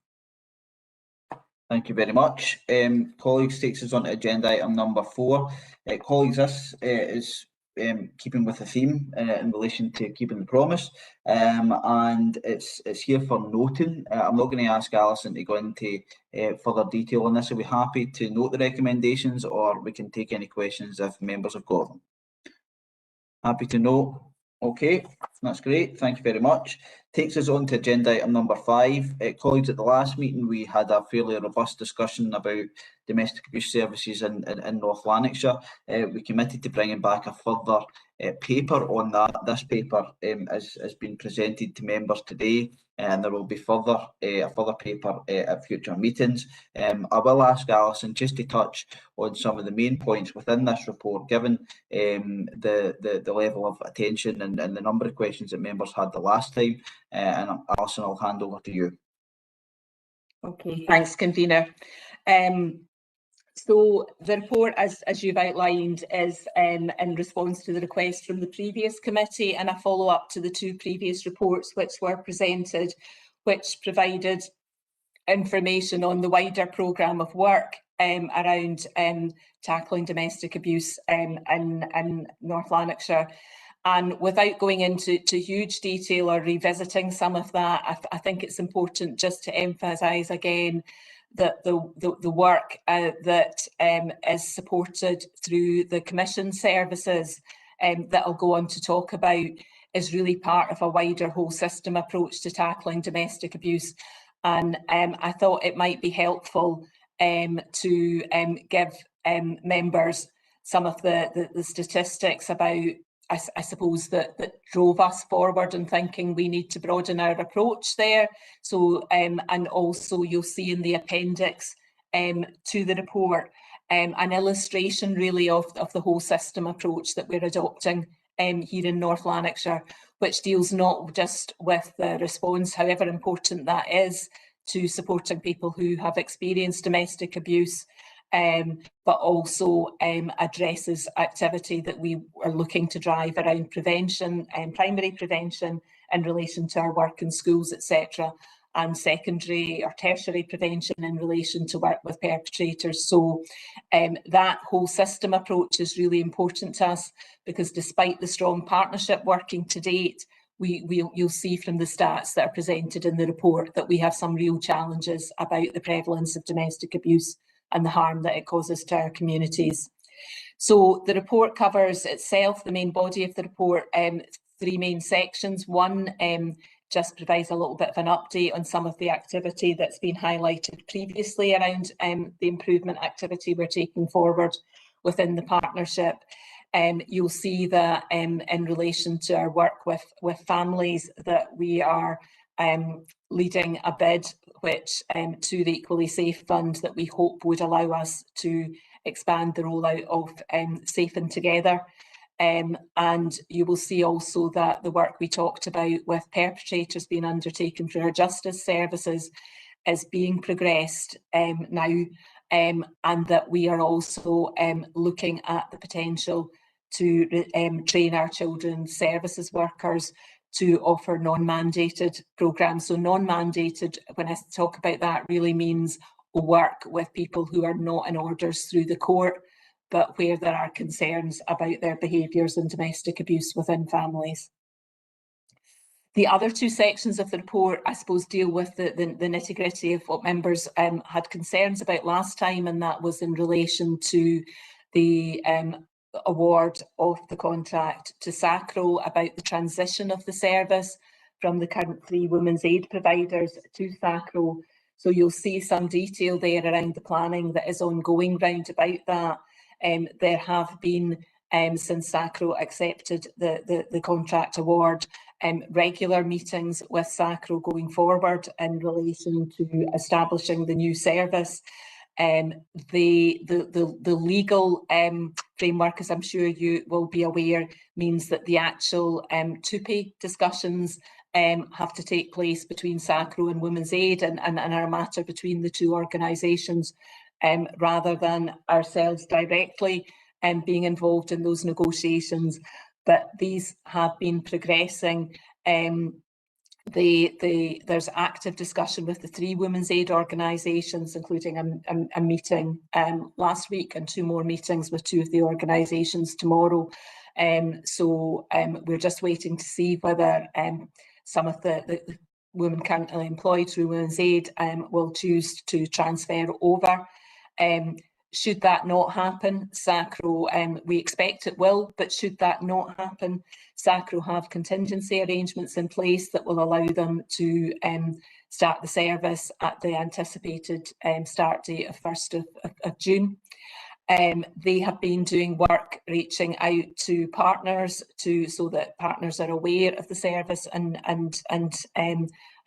Speaker 1: Thank you very much. Colleagues, takes us on to agenda item number 4. Colleagues, this is keeping with the theme in relation to keeping the promise, and it's here for noting. I'm not going to ask Alison to go into further detail on this. Are we happy to note the recommendations, or we can take any questions if members have got them? Happy to note. Okay, That's great, thank you very much. Takes us on to agenda item number 5. Colleagues, at the last meeting we had a fairly robust discussion about domestic abuse services in North Lanarkshire. We committed to bringing back a further paper on that. This paper has been presented to members today, and there will be a further paper at future meetings. I will ask Alison just to touch on some of the main points within this report, given the level of attention and the number of questions that members had the last time. And Alison, I'll hand over to you.
Speaker 10: Okay, thanks, convener. So the report, as you've outlined, is in response to the request from the previous committee and a follow-up to the 2 previous reports which were presented, which provided information on the wider programme of work around tackling domestic abuse in North Lanarkshire. And without going into huge detail or revisiting some of that, I think it's important just to emphasise again that the work that is supported through the Commission services that I'll go on to talk about is really part of a wider whole system approach to tackling domestic abuse. And I thought it might be helpful to give members some of the statistics about, I suppose, that drove us forward in thinking we need to broaden our approach there. So, and also you'll see in the appendix to the report an illustration really of the whole system approach that we're adopting here in North Lanarkshire, which deals not just with the response, however important that is, to supporting people who have experienced domestic abuse, but also addresses activity that we are looking to drive around prevention and primary prevention in relation to our work in schools, etc., and secondary or tertiary prevention in relation to work with perpetrators. So that whole system approach is really important to us, because despite the strong partnership working to date, you'll see from the stats that are presented in the report that we have some real challenges about the prevalence of domestic abuse and the harm that it causes to our communities. So the report covers itself, the main body of the report, 3 main sections. One just provides a little bit of an update on some of the activity that's been highlighted previously around the improvement activity we're taking forward within the partnership. You'll see that in relation to our work with families, that we are leading a bid which to the Equally Safe Fund that we hope would allow us to expand the rollout of Safe and Together. And you will see also that the work we talked about with perpetrators being undertaken through our justice services is being progressed now, and that we are also looking at the potential to train our children's services workers to offer non-mandated programmes. So non-mandated, when I talk about that, really means work with people who are not in orders through the court, but where there are concerns about their behaviours and domestic abuse within families. The other 2 sections of the report, I suppose, deal with the nitty-gritty of what members had concerns about last time, and that was in relation to the award of the contract to SACRO, about the transition of the service from the current 3 women's aid providers to SACRO. So you'll see some detail there around the planning that is ongoing round about that. There have been, since SACRO accepted the contract award, regular meetings with SACRO going forward in relation to establishing the new service. The legal framework, as I'm sure you will be aware, means that the actual TUPE discussions have to take place between SACRO and Women's Aid, and are a matter between the 2 organisations, rather than ourselves directly being involved in those negotiations. But these have been progressing. There's active discussion with the 3 Women's Aid organisations, including a meeting last week and 2 more meetings with 2 of the organisations tomorrow. So we're just waiting to see whether some of the women currently employed through Women's Aid will choose to transfer over. Should that not happen, SACRO, we expect it will, but should that not happen, SACRO have contingency arrangements in place that will allow them to start the service at the anticipated start date of 1st of June. They have been doing work reaching out to partners so that partners are aware of the service and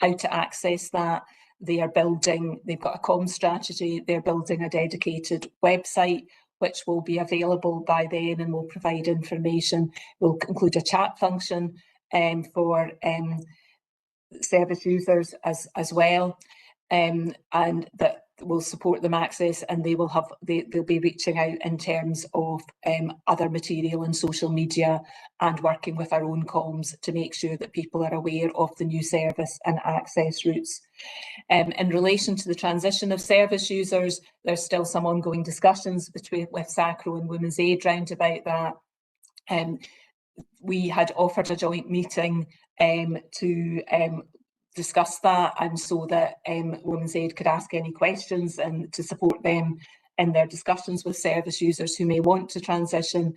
Speaker 10: how to access that. They are building, they've got a comm strategy, they're building a dedicated website which will be available by then and will provide information. Will include a chat function for service users as well, and that will support them access, and they will have they'll be reaching out in terms of other material and social media and working with our own comms to make sure that people are aware of the new service and access routes. In relation to the transition of service users, there's still some ongoing discussions with SACRO and Women's Aid round about that. We had offered a joint meeting to discuss that, and so that Women's Aid could ask any questions and to support them in their discussions with service users who may want to transition.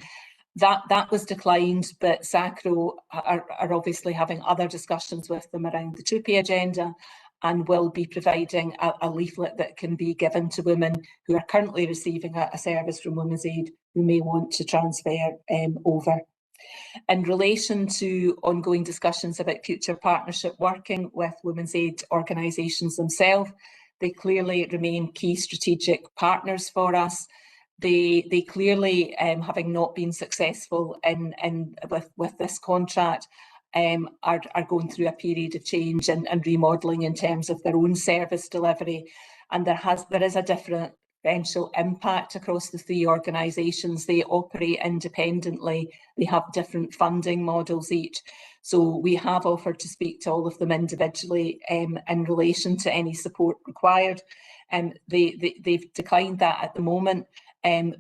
Speaker 10: That was declined, but SACRO are obviously having other discussions with them around the TUPE agenda, and will be providing a leaflet that can be given to women who are currently receiving a service from Women's Aid who may want to transfer over. In relation to ongoing discussions about future partnership working with Women's Aid organisations themselves, they clearly remain key strategic partners for us. They clearly, having not been successful with this contract, are going through a period of change and remodelling in terms of their own service delivery, and there is a differential impact across the three organisations. They operate independently, they have different funding models each, so we have offered to speak to all of them individually in relation to any support required. They've declined that at the moment,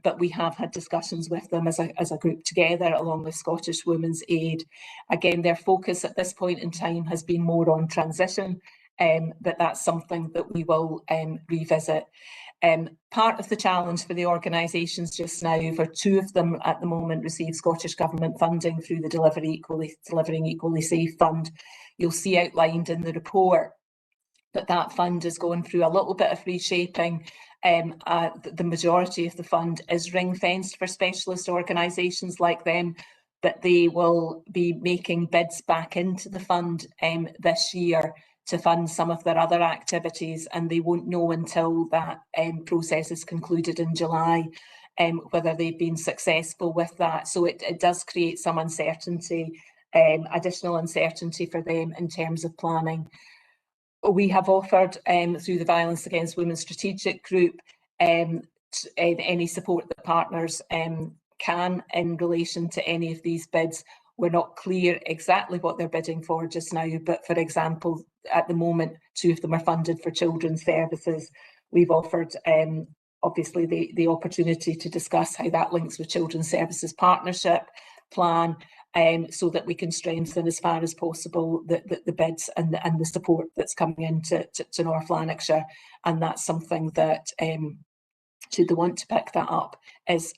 Speaker 10: but we have had discussions with them as a group together along with Scottish Women's Aid. Again, their focus at this point in time has been more on transition, but that's something that we will revisit. Part of the challenge for the organisations just now, for two of them at the moment receive Scottish Government funding through the Delivering Equally Safe Fund. You'll see outlined in the report that fund is going through a little bit of reshaping. The majority of the fund is ring-fenced for specialist organisations like them, but they will be making bids back into the fund this year to fund some of their other activities, and they won't know until that process is concluded in July whether they've been successful with that. So it does create some uncertainty, additional uncertainty for them in terms of planning. We have offered through the Violence Against Women Strategic Group any support that partners can in relation to any of these bids. We're not clear exactly what they're bidding for just now, but for example, at the moment, two of them are funded for children's services. We've offered obviously the opportunity to discuss how that links with Children's Services Partnership Plan, so that we can strengthen as far as possible the bids and the support that's coming into North Lanarkshire, and that's something that should they want to pick that up is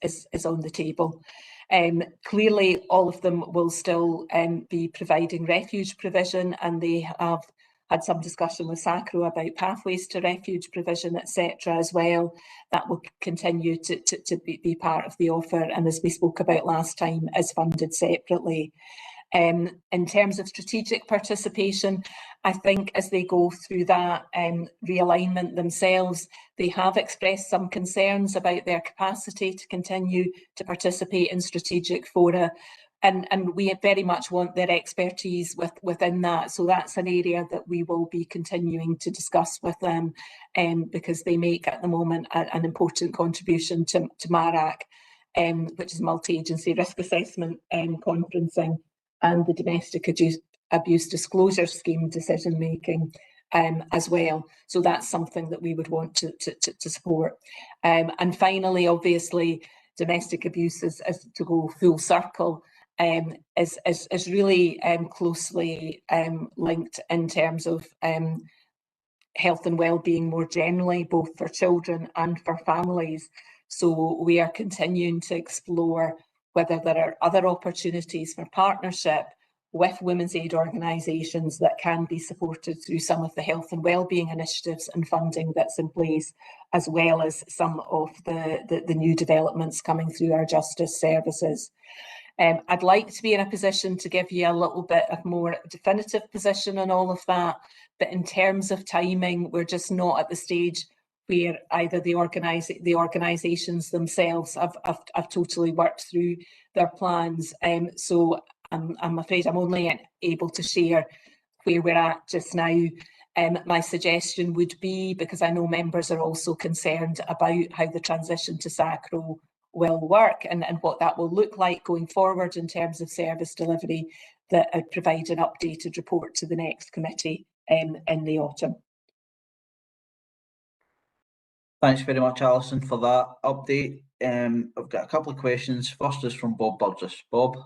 Speaker 10: on the table. Clearly all of them will still be providing refuge provision, and they have had some discussion with SACRO about pathways to refuge provision, etc. as well. That will continue to be part of the offer, and as we spoke about last time, is funded separately. In terms of strategic participation, I think as they go through that realignment themselves, they have expressed some concerns about their capacity to continue to participate in strategic fora. And we very much want their expertise within that. So that's an area that we will be continuing to discuss with them, because they make at the moment an important contribution to MARAC, which is Multi-Agency Risk Assessment Conferencing, and the Domestic Abuse Disclosure Scheme decision making as well. So that's something that we would want to support. And finally, obviously, domestic abuse is to go full circle. Is really closely linked in terms of health and well-being more generally, both for children and for families. So we are continuing to explore whether there are other opportunities for partnership with women's aid organisations that can be supported through some of the health and wellbeing initiatives and funding that's in place, as well as some of the new developments coming through our justice services. I'd like to be in a position to give you a little bit of more definitive position on all of that, but in terms of timing, we're just not at the stage where either the organisations themselves have totally worked through their plans. So I'm afraid I'm only able to share where we're at just now. My suggestion would be, because I know members are also concerned about how the transition to SACRO will work and what that will look like going forward in terms of service delivery, that I'd provide an updated report to the next committee in the autumn.
Speaker 1: Thanks very much, Alison, for that update. I've got a couple of questions. First is from Bob Burgess. Bob.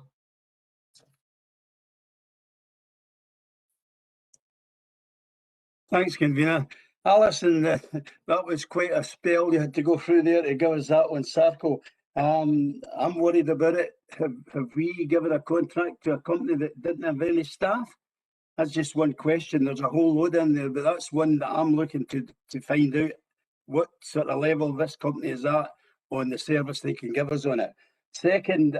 Speaker 9: Thanks, convener. Alison, that was quite a spell you had to go through there to give us that on SACRO. I'm worried about it. Have we given a contract to a company that didn't have any staff? That's just one question. There's a whole load in there, but that's one that I'm looking to find out what sort of level this company is at on the service they can give us on it. Second,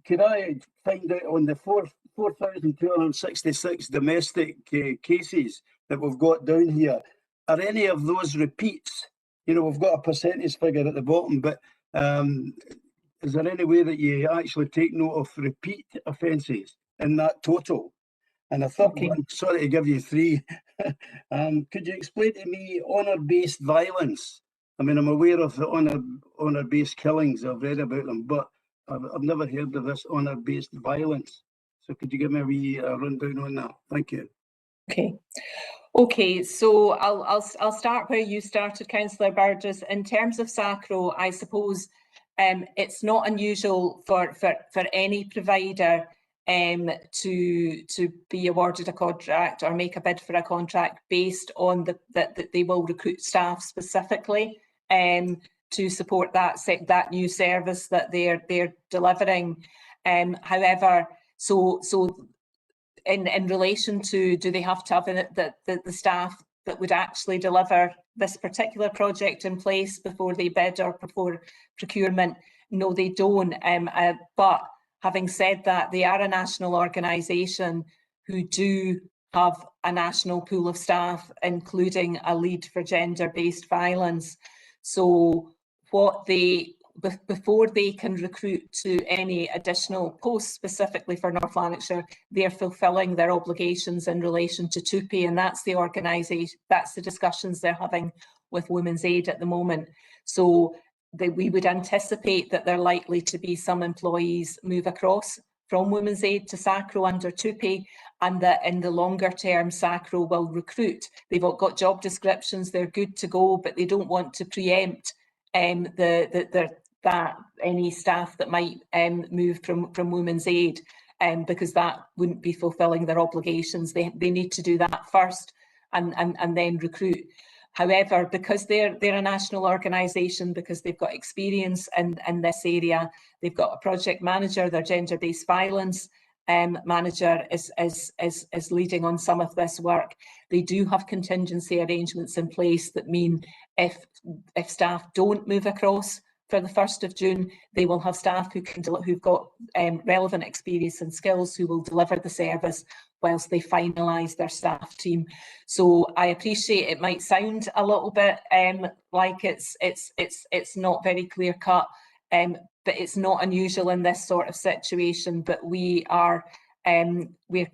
Speaker 9: could I find out on the 4,266 domestic cases that we've got down here, are any of those repeats? You know, we've got a percentage figure at the bottom, but is there any way that you actually take note of repeat offences in that total? And a third one, sorry to give you three, could you explain to me honour-based violence? I mean, I'm aware of the honour-based killings, I've read about them, but I've never heard of this honour-based violence. So could you give me a wee rundown on that? Thank you.
Speaker 10: Okay, so I'll start where you started, Councillor Burgess. In terms of SACRO, I suppose it's not unusual for any provider to be awarded a contract or make a bid for a contract based on that they will recruit staff specifically to support that new service that they're delivering. However, so in relation to, do they have to have the staff that would actually deliver this particular project in place before they bid or before procurement? No, they don't. But having said that, they are a national organisation who do have a national pool of staff, including a lead for gender-based violence. So before they can recruit to any additional posts specifically for North Lanarkshire, they're fulfilling their obligations in relation to TUPE, and that's the organisation, that's the discussions they're having with Women's Aid at the moment. So we would anticipate that there are likely to be some employees move across from Women's Aid to SACRO under TUPE, and that in the longer term SACRO will recruit. They've all got job descriptions, they're good to go, but they don't want to preempt any staff that might move from Women's Aid, because that wouldn't be fulfilling their obligations. They need to do that first and then recruit. However, because they're a national organisation, because they've got experience in this area, they've got a project manager, their gender-based violence manager is leading on some of this work. They do have contingency arrangements in place that mean if staff don't move across for the 1st of June, they will have staff who've got relevant experience and skills who will deliver the service whilst they finalise their staff team. So I appreciate it might sound a little bit like it's not very clear cut, but it's not unusual in this sort of situation. But we're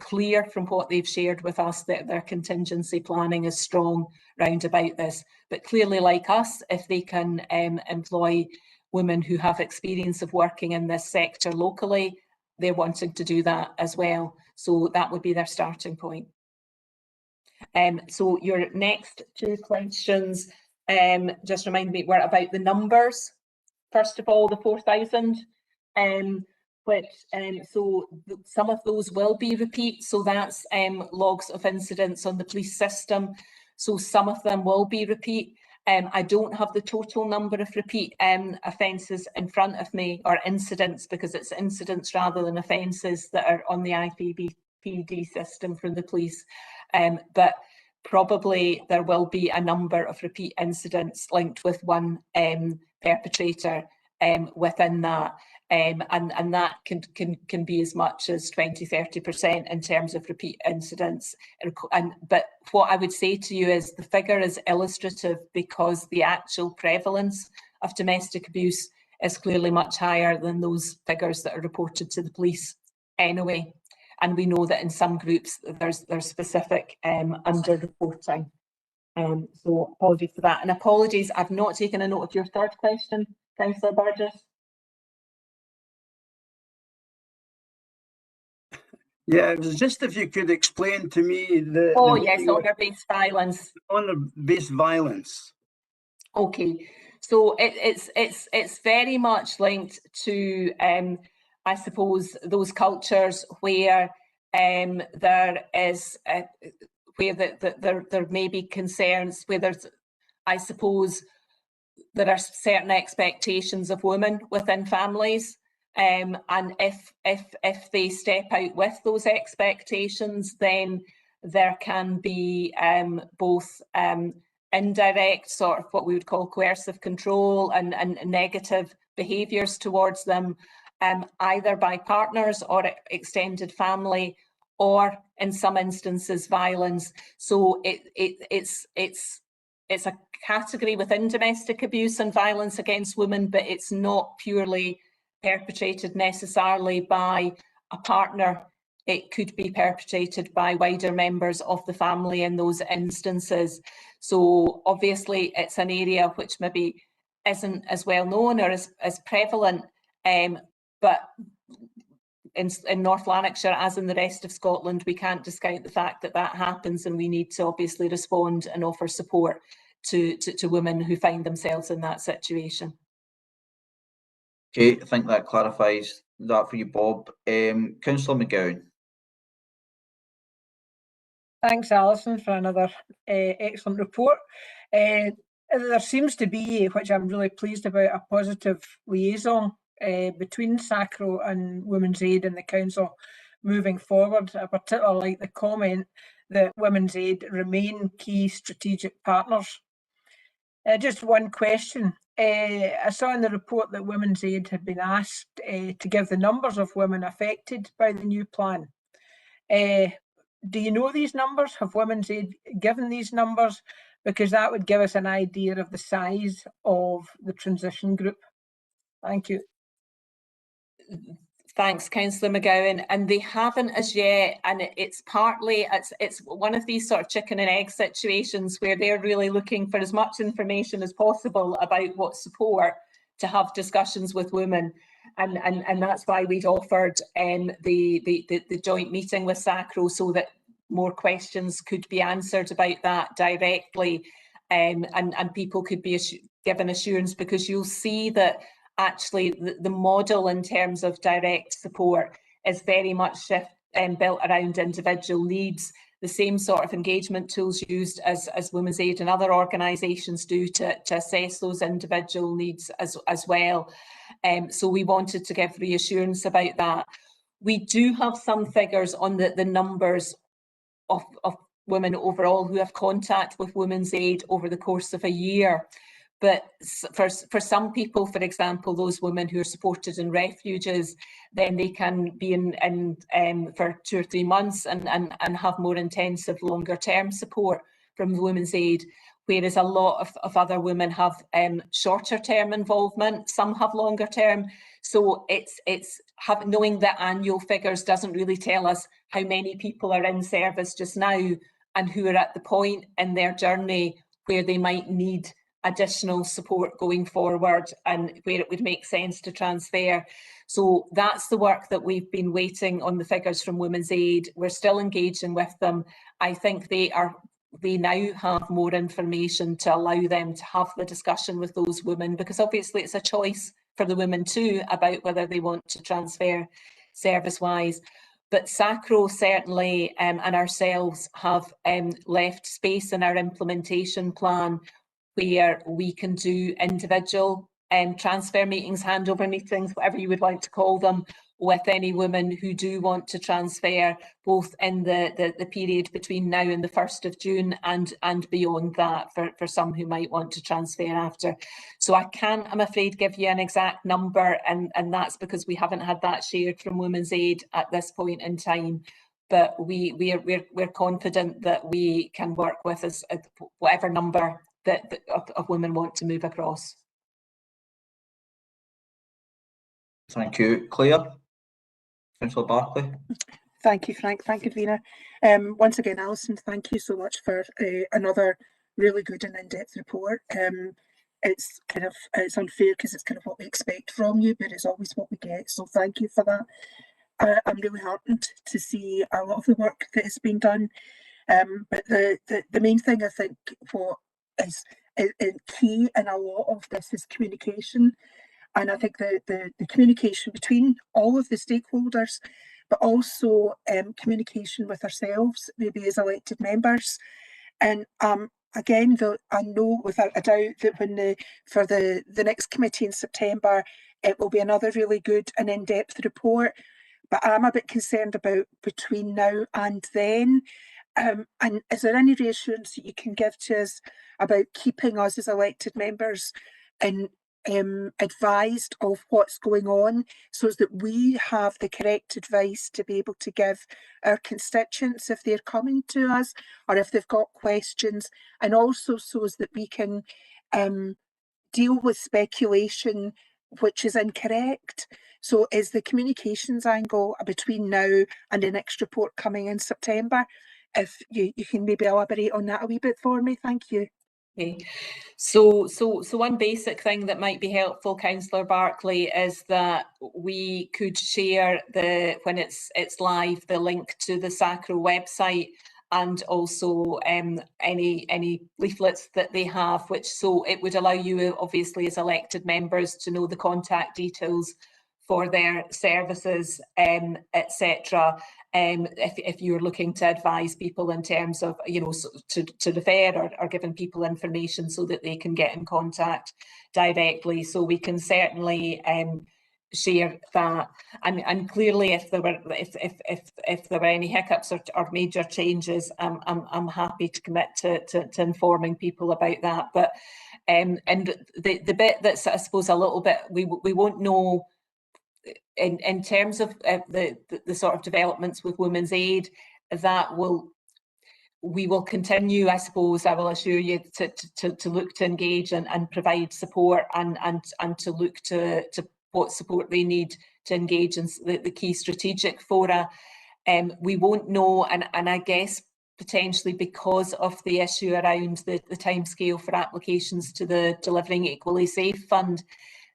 Speaker 10: clear from what they've shared with us that their contingency planning is strong round about this. But clearly, like us, if they can employ women who have experience of working in this sector locally, they're wanting to do that as well. So that would be their starting point. So your next two questions, just remind me, were about the numbers. First of all, the 4,000, which so some of those will be repeat. So that's logs of incidents on the police system. So some of them will be repeat. I don't have the total number of repeat offences in front of me, or incidents, because it's incidents rather than offences that are on the IPPD system from the police. But probably there will be a number of repeat incidents linked with one perpetrator within that. And that can be as much as 20–30% in terms of repeat incidents. But what I would say to you is the figure is illustrative, because the actual prevalence of domestic abuse is clearly much higher than those figures that are reported to the police anyway. And we know that in some groups there's specific under-reporting. So apologies for that. And apologies, I've not taken a note of your third question, Councillor Burgess.
Speaker 9: Yeah, it was just if you could explain to me the...
Speaker 10: Oh yes, honour-based violence.
Speaker 9: Honour-based violence.
Speaker 10: Okay, so it's very much linked to I suppose those cultures where there is where there may be concerns, where there's, I suppose, there are certain expectations of women within families. And if they step out with those expectations, then there can be both indirect, sort of what we would call coercive control, and negative behaviours towards them, either by partners or extended family, or in some instances violence. So it's a category within domestic abuse and violence against women, but it's not purely perpetrated necessarily by a partner. It could be perpetrated by wider members of the family in those instances. So obviously it's an area which maybe isn't as well known or as prevalent, but in North Lanarkshire, as in the rest of Scotland, we can't discount the fact that that happens, and we need to obviously respond and offer support to women who find themselves in that situation.
Speaker 1: Okay, I think that clarifies that for you, Bob. Councillor McGowan.
Speaker 8: Thanks, Alison, for another excellent report. There seems to be, which I'm really pleased about, a positive liaison between SACRO and Women's Aid and the Council moving forward. I particularly like the comment that Women's Aid remain key strategic partners. Just one question. I saw in the report that Women's Aid had been asked to give the numbers of women affected by the new plan. Do you know these numbers? Have Women's Aid given these numbers? Because that would give us an idea of the size of the transition group. Thank you.
Speaker 10: Thanks, Councillor McGowan. And they haven't as yet, and it's partly, it's one of these sort of chicken and egg situations where they're really looking for as much information as possible about what support to have discussions with women. And that's why we'd offered the joint meeting with SACRO, so that more questions could be answered about that directly, and people could be given assurance, because you'll see that actually the model in terms of direct support is very much built around individual needs. The same sort of engagement tools used as Women's Aid and other organisations do to assess those individual needs as well. So we wanted to give reassurance about that. We do have some figures on the numbers of women overall who have contact with Women's Aid over the course of a year. But for some people, for example, those women who are supported in refuges, then they can be in for 2 or 3 months and have more intensive, longer term support from Women's Aid, whereas a lot of other women have shorter term involvement. Some have longer term. So knowing the annual figures doesn't really tell us how many people are in service just now and who are at the point in their journey where they might need additional support going forward and where it would make sense to transfer. So that's the work that we've been waiting on, the figures from Women's Aid. We're still engaging with them. I think they now have more information to allow them to have the discussion with those women, because obviously it's a choice for the women too about whether they want to transfer service-wise. But SACRO certainly and ourselves have left space in our implementation plan where we can do individual transfer meetings, handover meetings, whatever you would like to call them, with any women who do want to transfer, both in the period between now and the 1st of June and beyond that, for some who might want to transfer after. So I can't, I'm afraid, give you an exact number, and that's because we haven't had that shared from Women's Aid at this point in time. But we're confident that we can work with us at whatever number that of women want to move across.
Speaker 1: Thank you. Claire? Councillor Barclay?
Speaker 8: Thank you, Frank. Thank you, Vina. Once again, Alison, thank you so much for another really good and in-depth report. It's unfair because it's kind of what we expect from you, but it's always what we get. So thank you for that. I'm really heartened to see a lot of the work that has been done. But the main thing I think what is key in a lot of this is communication. And I think the communication between all of the stakeholders, but also communication with ourselves, maybe as elected members. And again, I know without a doubt that for the next committee in September, it will be another really good and in-depth report. But I'm a bit concerned about between now and then. And is there any reassurance that you can give to us about keeping us as elected members and advised of what's going on, so that we have the correct advice to be able to give our constituents if they're coming to us or if they've got questions, and also so that we can deal with speculation which is incorrect. So is the communications angle between now and the next report coming in September? If you can maybe elaborate on that a wee bit for me, thank you.
Speaker 10: Okay, so one basic thing that might be helpful, Councillor Barclay, is that we could share when it's live, the link to the SACRO website, and also any leaflets that they have, so it would allow you, obviously, as elected members, to know the contact details for their services, etc. If you're looking to advise people in terms of, to refer or giving people information so that they can get in contact directly. So we can certainly share that. And clearly, if there were any hiccups or major changes, I'm happy to commit to informing people about that. But and the bit that's, I suppose, a little bit we won't know. In terms of the sort of developments with Women's Aid, we will continue, I suppose, I will assure you, to look to engage and provide support and to look to what support they need to engage in the key strategic fora. We won't know, and I guess potentially because of the issue around the timescale for applications to the Delivering Equally Safe Fund,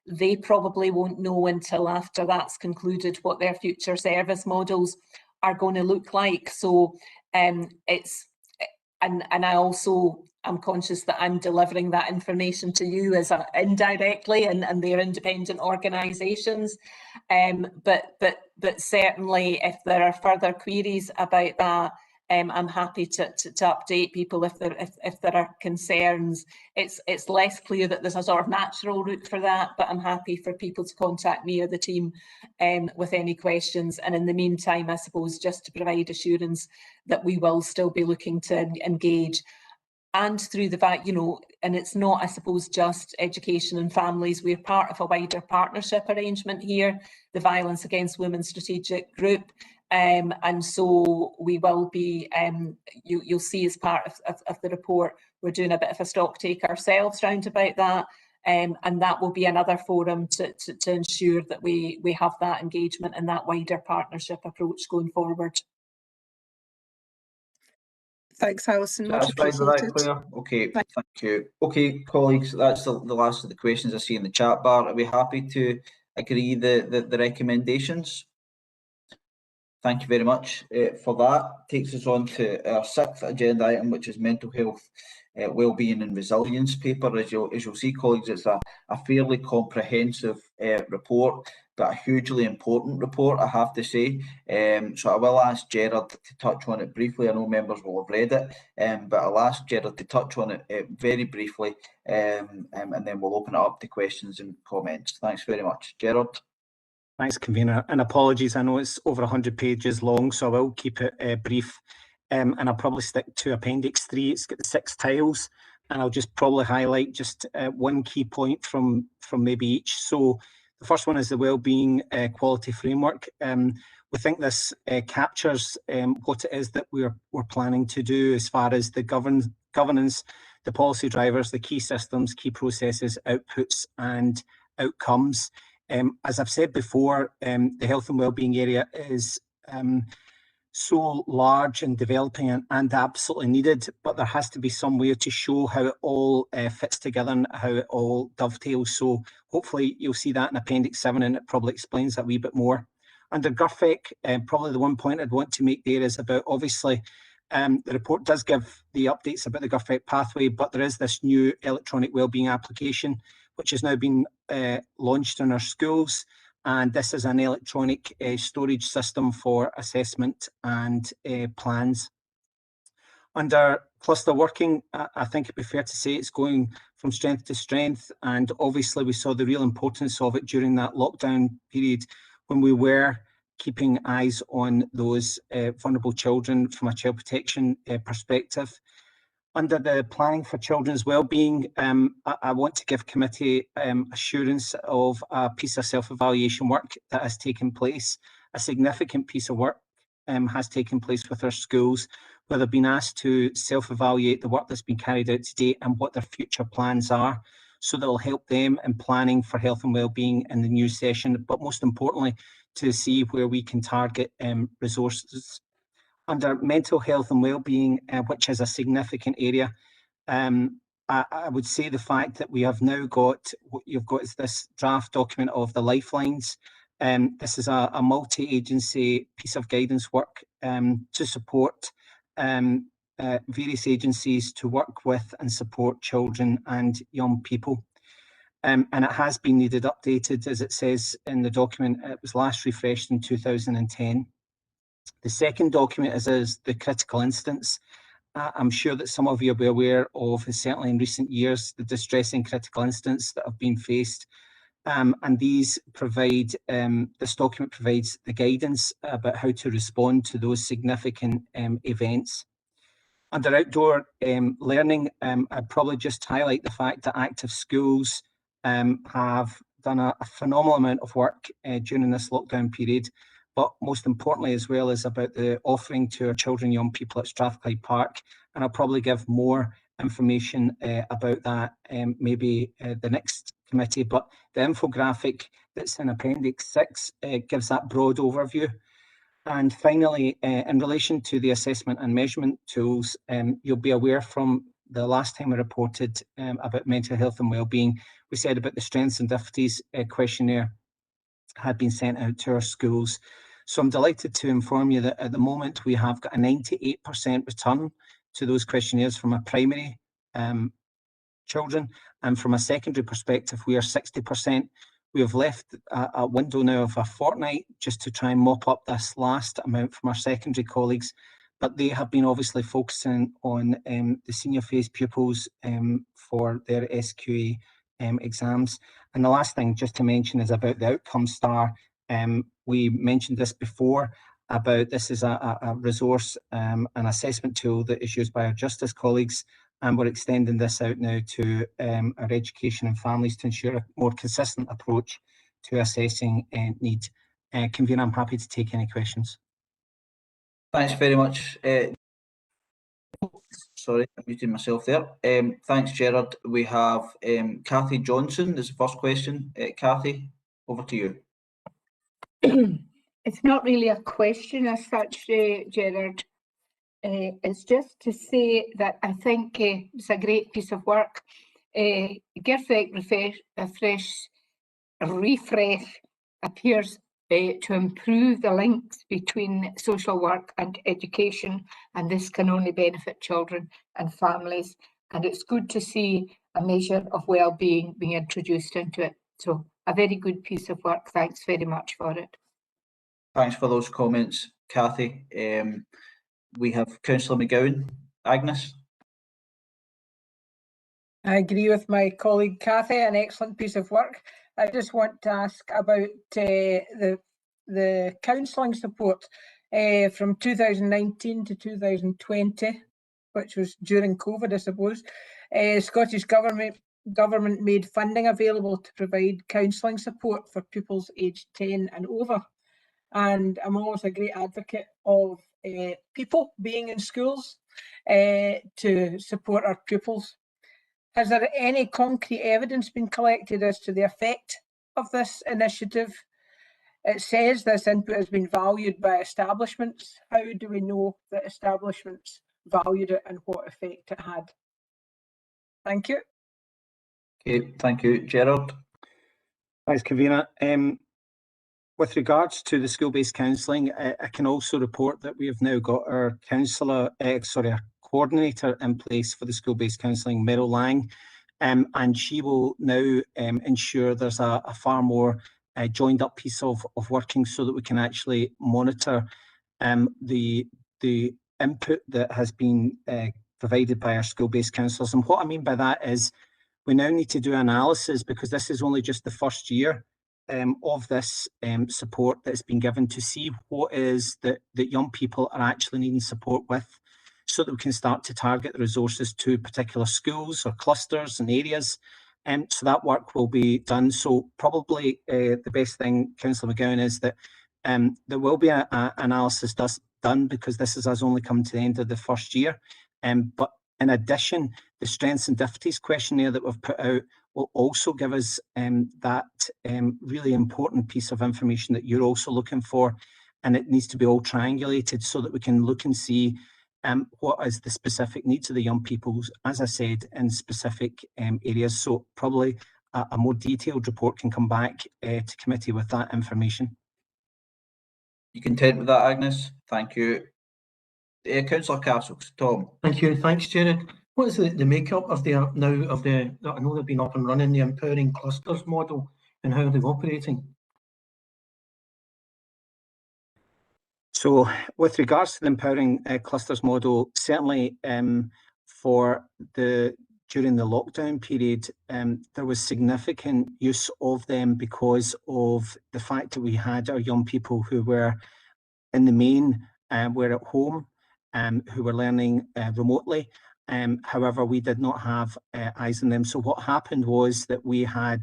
Speaker 10: they probably won't know until after that's concluded what their future service models are going to look like. So and I also am conscious that I'm delivering that information to you as indirectly, and they're independent organisations. But certainly, if there are further queries about that, I'm happy to update people if there are concerns. It's less clear that there's a sort of natural route for that, but I'm happy for people to contact me or the team with any questions. And in the meantime, I suppose, just to provide assurance that we will still be looking to engage. And through the fact, and it's not, I suppose, just education and families. We're part of a wider partnership arrangement here, the Violence Against Women Strategic Group. And so we will be, you'll see as part of the report, we're doing a bit of a stock take ourselves round about that. And that will be another forum to ensure that we have that engagement and that wider partnership approach going forward.
Speaker 8: Thanks, Alison. Much
Speaker 1: Satisfied with that,
Speaker 8: appreciated.
Speaker 1: Claire? Okay, thank you. Okay, colleagues, that's the last of the questions I see in the chat bar. Are we happy to agree the recommendations? Thank you very much for that. Takes us on to our 6th agenda item, which is mental health, wellbeing and resilience paper. As you'll see, colleagues, it's a fairly comprehensive report, but a hugely important report, I have to say. So I will ask Gerard to touch on it briefly. I know members will have read it, but I'll ask Gerard to touch on it very briefly, and then we'll open it up to questions and comments. Thanks very much. Gerard.
Speaker 13: Thanks, Convener, and apologies. I know it's over 100 pages long, so I will keep it brief. And I'll probably stick to Appendix 3. It's got the 6 tiles, and I'll just probably highlight just one key point from maybe each. So the first one is the Wellbeing Quality Framework. We think this captures what it is that we're planning to do as far as the governance, the policy drivers, the key systems, key processes, outputs and outcomes. As I've said before, the health and wellbeing area is so large and developing and absolutely needed, but there has to be some way to show how it all fits together and how it all dovetails. So hopefully you'll see that in Appendix 7, and it probably explains that a wee bit more. Under GovFEC, probably the one point I'd want to make there is about, obviously, the report does give the updates about the GovFEC pathway, but there is this new electronic wellbeing application, which has now been launched in our schools. And this is an electronic storage system for assessment and plans. Under cluster working, I think it'd be fair to say it's going from strength to strength. And obviously we saw the real importance of it during that lockdown period when we were keeping eyes on those vulnerable children from a child protection perspective. Under the Planning for Children's Wellbeing, I want to give committee assurance of a piece of self-evaluation work that has taken place. A significant piece of work has taken place with our schools, where they've been asked to self-evaluate the work that's been carried out to date and what their future plans are, so that will help them in planning for health and wellbeing in the new session, but most importantly, to see where we can target resources. Under mental health and wellbeing, which is a significant area, I would say the fact that we have now got, what you've got is this draft document of the lifelines. This is a multi-agency piece of guidance work to support various agencies to work with and support children and young people. And it has been needed updated, as it says in the document. It was last refreshed in 2010. The second document is the critical instance. I'm sure that some of you will be aware of, certainly in recent years, the distressing critical incidents that have been faced. And these provide, this document provides the guidance about how to respond to those significant events. Under outdoor learning, I'd probably just highlight the fact that Active Schools have done a phenomenal amount of work during this lockdown period. But most importantly as well is about the offering to our children and young people at Strathclyde Park. And I'll probably give more information about that maybe the next committee. But the infographic that's in Appendix 6 gives that broad overview. And finally, in relation to the assessment and measurement tools, you'll be aware from the last time I reported about mental health and wellbeing, we said about the strengths and difficulties questionnaire had been sent out to our schools. So I'm delighted to inform you that at the moment we have got a 98% return to those questionnaires from our primary children, and from a secondary perspective we are 60%. We have left a window now of a fortnight just to try and mop up this last amount from our secondary colleagues, but they have been obviously focusing on the senior phase pupils for their SQA exams. And the last thing just to mention is about the Outcome Star. We mentioned this before about this is a resource, an assessment tool that is used by our justice colleagues, and we're extending this out now to our education and families to ensure a more consistent approach to assessing need. Convener, I'm happy to take any questions.
Speaker 1: Thanks very much. Sorry, I'm muting myself there. Thanks, Gerard. We have Cathy Johnson is the first question. Cathy, over to you.
Speaker 12: It's not really a question as such, Gerard. It's just to say that I think it's a great piece of work. GovFEC refresh appears to improve the links between social work and education, and this can only benefit children and families. And it's good to see a measure of well-being being introduced into it. So a very good piece of work. Thanks very much for it.
Speaker 1: Thanks for those comments, Cathy. We have Councillor McGowan. Agnes?
Speaker 8: I agree with my colleague Cathy, an excellent piece of work. I just want to ask about the counselling support from 2019 to 2020, which was during COVID, I suppose. Scottish Government made funding available to provide counselling support for pupils aged 10 and over. And I'm always a great advocate of people being in schools to support our pupils. Has there any concrete evidence been collected as to the effect of this initiative? It says this input has been valued by establishments. How do we know that establishments valued it and what effect it had? Thank you.
Speaker 1: Okay, thank you. Gerard?
Speaker 13: Thanks, Convener. With regards to the school-based counselling, I can also report that we have now got our our coordinator in place for the school-based counselling, Meryl Lang, and she will now ensure there's a far more joined up piece of working so that we can actually monitor the input that has been provided by our school-based counsellors. And what I mean by that is we now need to do analysis, because this is only just the first year of this support that's been given, to see what is that young people are actually needing support with, so that we can start to target the resources to particular schools or clusters and areas. So that work will be done. So probably the best thing, Councillor McGowan, is that there will be an analysis done, because this has us only come to the end of the first year. But in addition, the strengths and difficulties questionnaire that we've put out will also give us that really important piece of information that you're also looking for, and it needs to be all triangulated so that we can look and see what is the specific needs of the young people, as I said, in specific areas. So probably a more detailed report can come back to committee with that information.
Speaker 1: You content with that, Agnes? Thank you. Councillor Castles, Tom.
Speaker 3: Thank you. Thanks, Jared. What is the makeup of I know they've been up and running, the empowering clusters model, and how they're operating?
Speaker 13: So with regards to the empowering clusters model, certainly for during the lockdown period, there was significant use of them because of the fact that we had our young people who were in the main were at home, who were learning remotely. However, we did not have eyes on them. So what happened was that we had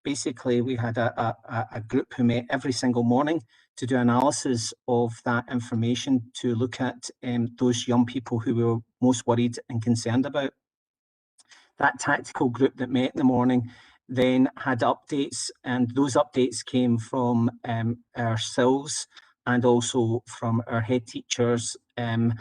Speaker 13: basically we had a group who met every single morning to do analysis of that information, to look at those young people who we were most worried and concerned about. That tactical group that met in the morning then had updates, and those updates came from ourselves and also from our head teachers, and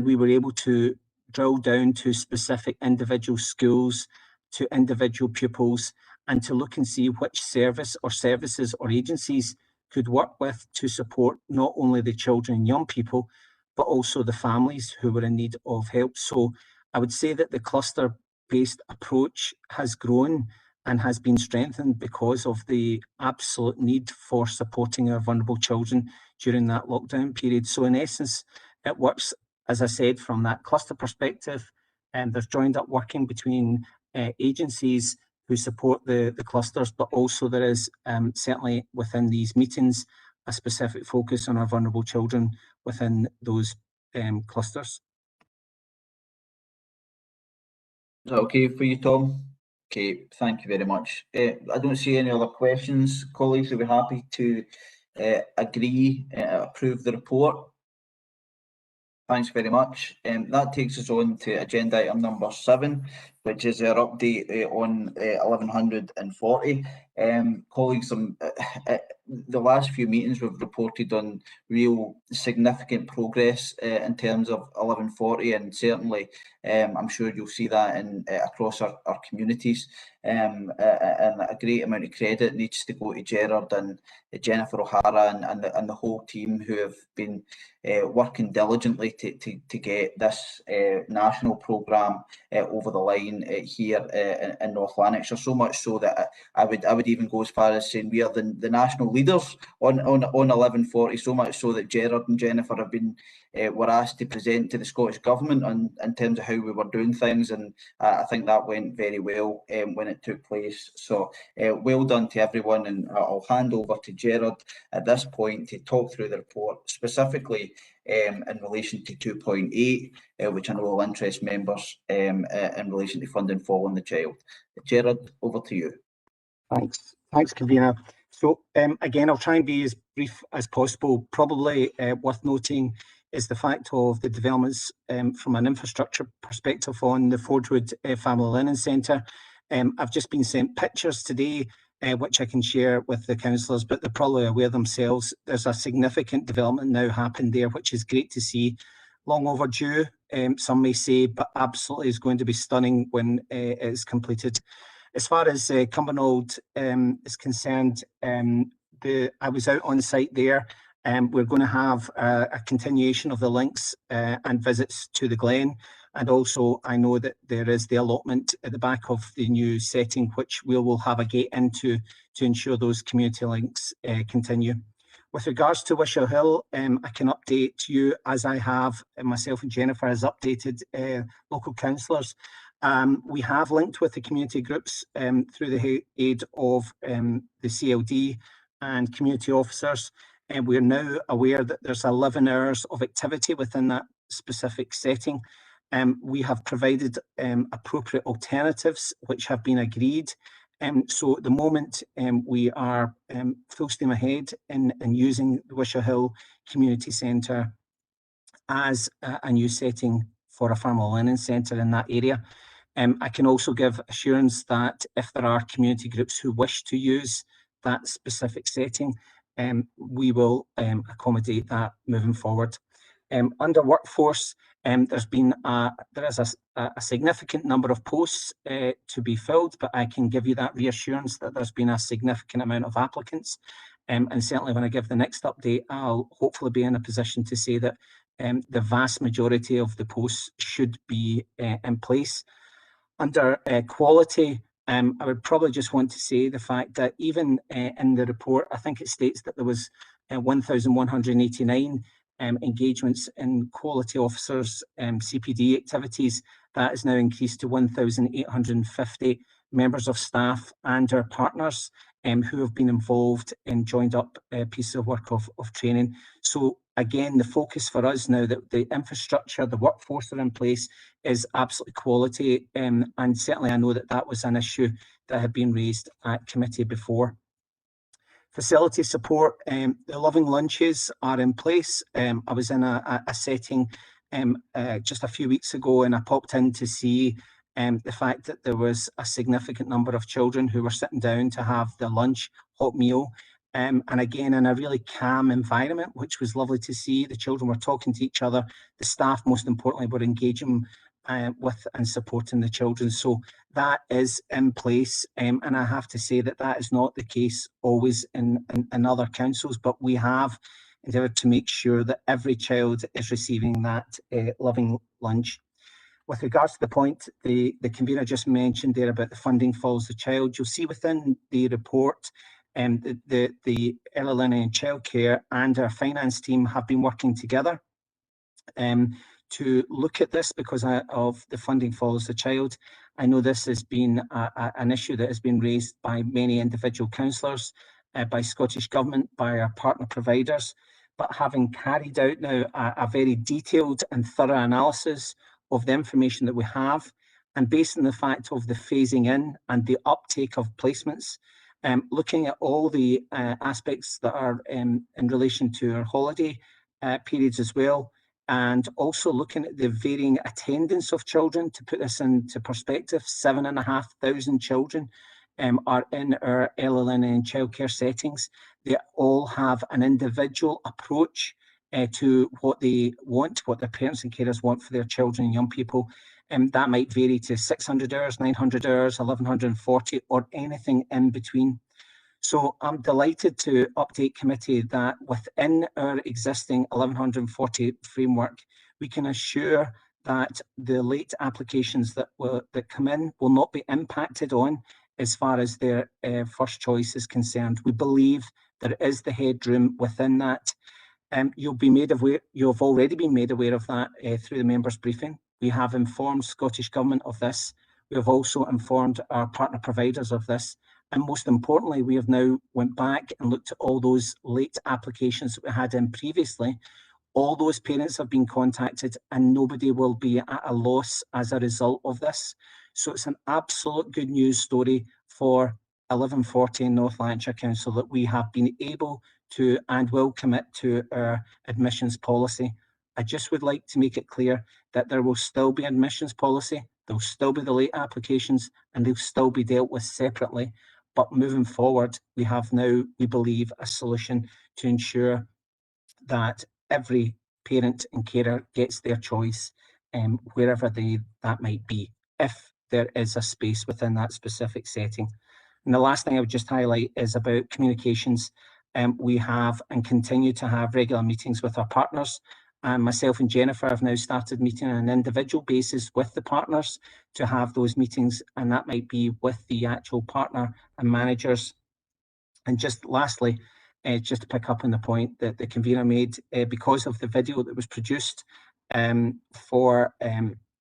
Speaker 13: we were able to drill down to specific individual schools, to individual pupils, and to look and see which service or services or agencies could work with to support not only the children and young people, but also the families who were in need of help. So I would say that the cluster-based approach has grown and has been strengthened because of the absolute need for supporting our vulnerable children during that lockdown period. So in essence, it works, as I said, from that cluster perspective, and there's joined up working between agencies who support the clusters, but also there is certainly within these meetings a specific focus on our vulnerable children within those clusters.
Speaker 1: Is that okay for you, Tom? Okay, thank you very much. I don't see any other questions. Colleagues, will be happy to approve the report. Thanks very much. That takes us on to agenda item number 7, which is our update on 1140. Colleagues, the last few meetings we've reported on real significant progress in terms of 1140, and certainly I'm sure you'll see that in across our communities. And a great amount of credit needs to go to Gerard and Jennifer O'Hara and the whole team who have been working diligently to get this national programme over the line here in North Lanarkshire. So much so that I would even go as far as saying we are the national leaders on 1140. So much so that Gerard and Jennifer have been were asked to present to the Scottish Government in terms of how we were doing things, and I think that went very well when it took place. So well done to everyone, and I'll hand over to Gerard at this point to talk through the report, specifically in relation to 2.8, which I know will interest members in relation to funding Fallen the Child. Gerard, over to you.
Speaker 13: Thanks, Convener. So again, I'll try and be as brief as possible. Probably worth noting is the fact of the developments from an infrastructure perspective on the Forgewood Family Learning Centre. I've just been sent pictures today, which I can share with the councillors, but they're probably aware themselves. There's a significant development now happened there, which is great to see. Long overdue, some may say, but absolutely is going to be stunning when it is completed. As far as Cumbernauld is concerned, I was out on site there. We're going to have a continuation of the links and visits to the Glen. And also, I know that there is the allotment at the back of the new setting, which we will have a gate into to ensure those community links continue. With regards to Wishaw Hill, I can update you, as I have, myself and Jennifer has updated local councillors. We have linked with the community groups through the aid of the CLD and community officers. And we're now aware that there's 11 hours of activity within that specific setting. We have provided appropriate alternatives which have been agreed. So at the moment we are full steam ahead in using the Wishaw Hill Community Centre as a new setting for a family learning centre in that area. I can also give assurance that if there are community groups who wish to use that specific setting, we will accommodate that moving forward. Under workforce, there is a significant number of posts to be filled, but I can give you that reassurance that there's been a significant amount of applicants. And certainly when I give the next update, I'll hopefully be in a position to say that the vast majority of the posts should be in place. Under quality, I would probably just want to say the fact that even in the report, I think it states that there was 1,189 engagements in quality officers CPD activities. That is now increased to 1,850 members of staff and our partners who have been involved in joined up pieces of work of training. So again, the focus for us now that the infrastructure, the workforce are in place is absolutely quality. And certainly I know that that was an issue that had been raised at committee before. Facility support, the loving lunches are in place. I was in a setting just a few weeks ago and I popped in to see the fact that there was a significant number of children who were sitting down to have their lunch, hot meal. And again, in a really calm environment, which was lovely to see. The children were talking to each other. The staff, most importantly, were engaging with and supporting the children. So that is in place. And I have to say that that is not the case always in other councils, but we have endeavoured to make sure that every child is receiving that loving lunch. With regards to the point the convener just mentioned there about the funding follows the child, you'll see within the report the early learning and childcare and our finance team have been working together to look at this because of the funding follows the child. I know this has been an issue that has been raised by many individual councillors, by Scottish Government, by our partner providers, but having carried out now a very detailed and thorough analysis of the information that we have, and based on the fact of the phasing in and the uptake of placements, looking at all the aspects that are in relation to our holiday periods as well, and also looking at the varying attendance of children. To put this into perspective, 7,500 children are in our early learning and childcare settings. They all have an individual approach to what they want, what their parents and carers want for their children and young people. That might vary to 600 hours, 900 hours, 1140, or anything in between. So I'm delighted to update committee that within our existing 1140 framework, we can assure that the late applications that come in will not be impacted on as far as their first choice is concerned. We believe there is the headroom within that. You'll be made aware, you've already been made aware of that through the members' briefing. We have informed Scottish Government of this. We have also informed our partner providers of this. And most importantly, we have now went back and looked at all those late applications that we had in previously. All those parents have been contacted and nobody will be at a loss as a result of this. So it's an absolute good news story for 1140 North Lanarkshire Council that we have been able to and will commit to our admissions policy. I just would like to make it clear that there will still be admissions policy, there'll still be the late applications, and they'll still be dealt with separately. But moving forward, we have now, we believe, a solution to ensure that every parent and carer gets their choice wherever that might be, if there is a space within that specific setting. And the last thing I would just highlight is about communications. We have and continue to have regular meetings with our partners. Myself and Jennifer have now started meeting on an individual basis with the partners to have those meetings, and that might be with the actual partner and managers. And just lastly, just to pick up on the point that the convener made, because of the video that was produced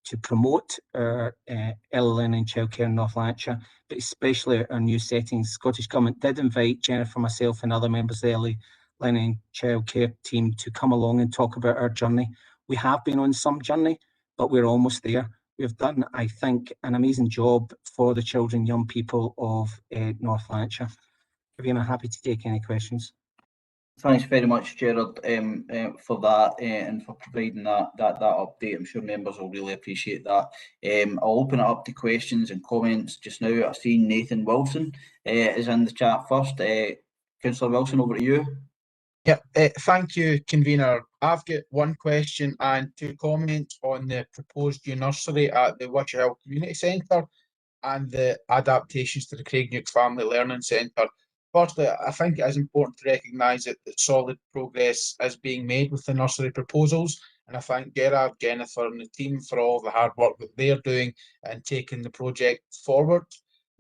Speaker 13: to promote our early learning and childcare in North Lanarkshire, but especially our new settings, Scottish Government did invite Jennifer, myself and other members of the early learning and childcare team to come along and talk about our journey. We have been on some journey, but we're almost there. We've done, I think, an amazing job for the children, young people of North Lanarkshire. I'm happy to take any questions.
Speaker 1: Thanks very much, Gerard, for that and for providing that update. I'm sure members will really appreciate that. I'll open it up to questions and comments just now. I see Nathan Wilson is in the chat first. Councillor Wilson, over to you.
Speaker 14: Yeah, thank you, convener. I've got one question and two comments on the proposed new nursery at the Wishaw Hill Community Centre and the adaptations to the Craigneuk Family Learning Centre. Firstly, I think it is important to recognise that solid progress is being made with the nursery proposals, and I thank Gerard, Jennifer and the team for all the hard work that they're doing and taking the project forward.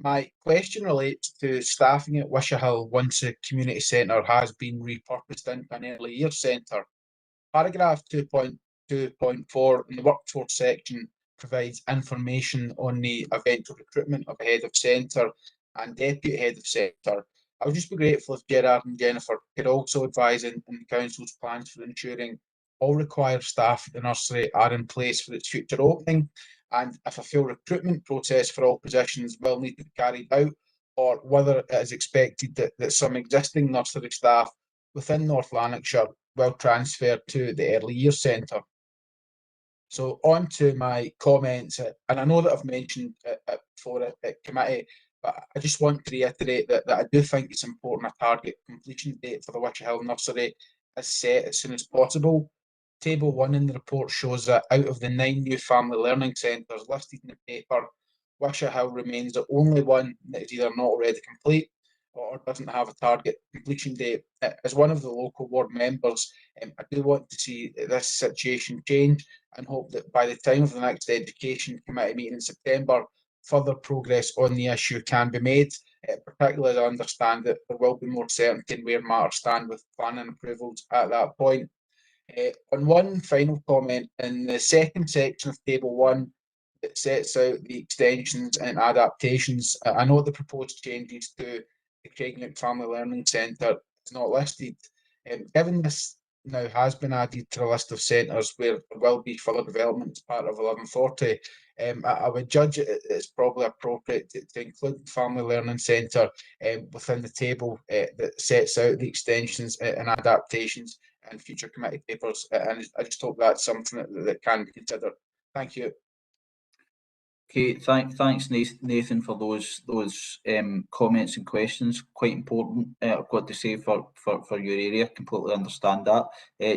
Speaker 14: My question relates to staffing at Wishaw Hill once the community centre has been repurposed into an early years centre. Paragraph 2.2.4 in the workforce section provides information on the eventual recruitment of a head of centre and deputy head of centre. I would just be grateful if Gerard and Jennifer could also advise in the Council's plans for ensuring all required staff at the nursery are in place for its future opening, and if a full recruitment process for all positions will need to be carried out, or whether it is expected that some existing nursery staff within North Lanarkshire will transfer to the early years centre. So on to my comments, and I know that I've mentioned it before at committee, but I just want to reiterate that I do think it's important a target completion date for the Wishaw Hill nursery is set as soon as possible. Table 1 in the report shows that out of the 9 new family learning centres listed in the paper, Wishaw Hill remains the only one that is either not already complete or doesn't have a target completion date. As one of the local ward members, I do want to see this situation change and hope that by the time of the next Education Committee meeting in September, further progress on the issue can be made, particularly as I understand that there will be more certainty in where matters stand with planning approvals at that point. On one final comment, in the second section of Table 1, it sets out the extensions and adaptations. I know the proposed changes to the Craigneuk Family Learning Centre is not listed. Given this now has been added to the list of centres where there will be further development as part of 1140, I would judge it's probably appropriate to include the Family Learning Centre within the table that sets out the extensions and adaptations and future committee papers, and I just hope that's something that can be considered. Thank you.
Speaker 1: Okay, thanks Nathan for those comments and questions. Quite important, I've got to say, for your area. Completely understand that.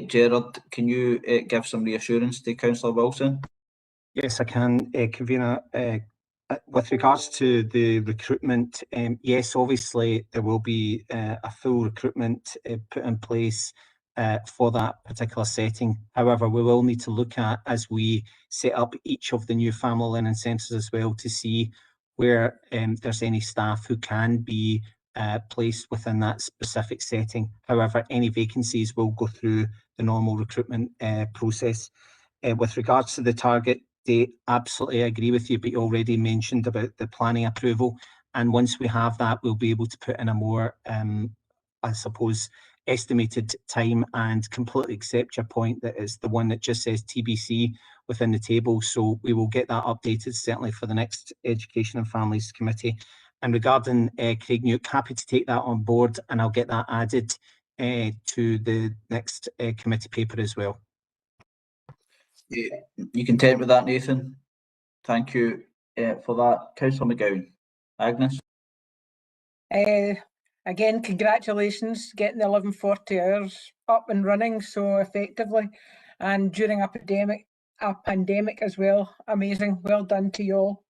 Speaker 1: Gerard, can you give some reassurance to Councillor Wilson?
Speaker 13: Yes, I can, Convener. With regards to the recruitment, yes, obviously there will be a full recruitment put in place for that particular setting. However, we will need to look at, as we set up each of the new family learning centres as well, to see where there's any staff who can be placed within that specific setting. However, any vacancies will go through the normal recruitment process. With regards to the target date, absolutely agree with you, but you already mentioned about the planning approval, and once we have that, we'll be able to put in a more, I suppose, estimated time, and completely accept your point that it's the one that just says TBC within the table. So we will get that updated certainly for the next Education and Families Committee. And regarding Craig Newk, happy to take that on board, and I'll get that added to the next committee paper as well.
Speaker 1: You content with that, Nathan? Thank you for that. Councillor McGowan. Agnes?
Speaker 8: Again, congratulations getting the 1140 hours up and running so effectively, and during a pandemic as well. Amazing. Well done to you all.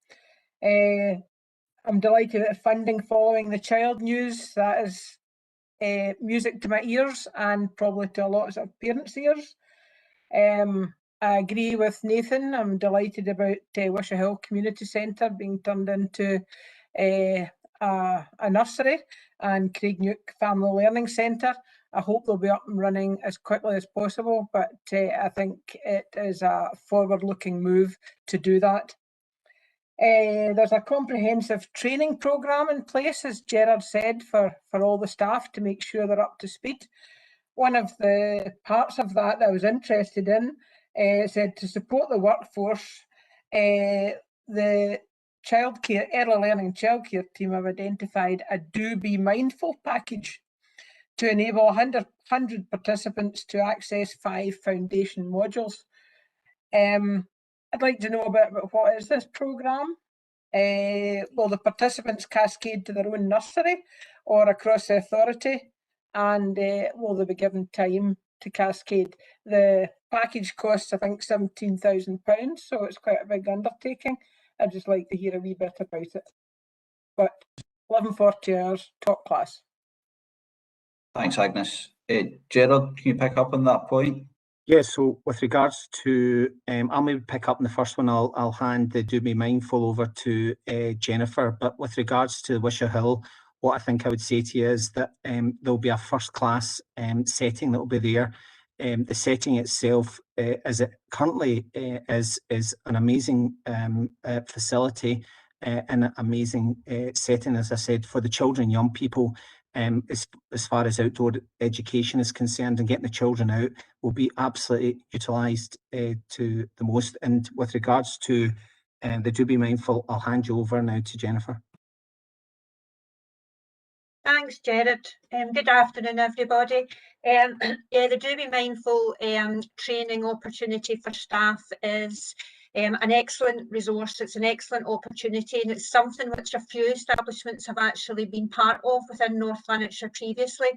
Speaker 8: I'm delighted at funding following the child news. That is music to my ears, and probably to a lot of parents' ears. I agree with Nathan. I'm delighted about Wishaw Hill Community Centre being turned into a nursery, and Craig Newk Family Learning Centre. I hope they'll be up and running as quickly as possible, but I think it is a forward-looking move to do that. There's a comprehensive training programme in place, as Gerard said, for all the staff to make sure they're up to speed. One of the parts of that I was interested in said to support the workforce, the childcare, early learning childcare team have identified a Do Be Mindful package to enable 100 participants to access 5 foundation modules. I'd like to know a bit about what is this programme. Will the participants cascade to their own nursery or across the authority? And will they be given time to cascade? The package costs, I think, £17,000, so it's quite a big undertaking. I'd just like to hear a wee bit about it. But 1140 hours, top class.
Speaker 1: Thanks, Agnes. Gerard, can you pick up on that point?
Speaker 13: Yeah, so with regards to, I'll maybe pick up on the first one. I'll hand the Do Be Mindful over to Jennifer. But with regards to Wishaw Hill, what I think I would say to you is that there'll be a first class setting that will be there. The setting itself, as it currently is an amazing facility and an amazing setting, as I said, for the children, young people. As far as outdoor education is concerned, and getting the children out will be absolutely utilised to the most. And with regards to the Do Be Mindful, I'll hand you over now to Jennifer.
Speaker 15: Thanks, Gerard. Good afternoon, everybody. Yeah, the Do Be Mindful training opportunity for staff is an excellent resource. It's an excellent opportunity, and it's something which a few establishments have actually been part of within North Lanarkshire previously.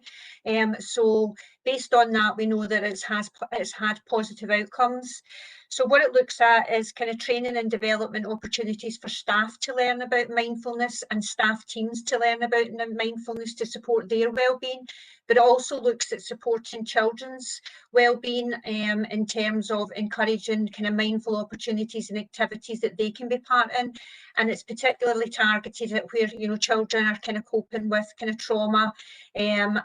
Speaker 15: So based on that, we know that it's had positive outcomes. So what it looks at is kind of training and development opportunities for staff to learn about mindfulness and staff teams to learn about mindfulness to support their well-being, but it also looks at supporting children's well-being in terms of encouraging kind of mindful opportunities and activities that they can be part in. And it's particularly targeted at where, you know, children are kind of coping with kind of trauma and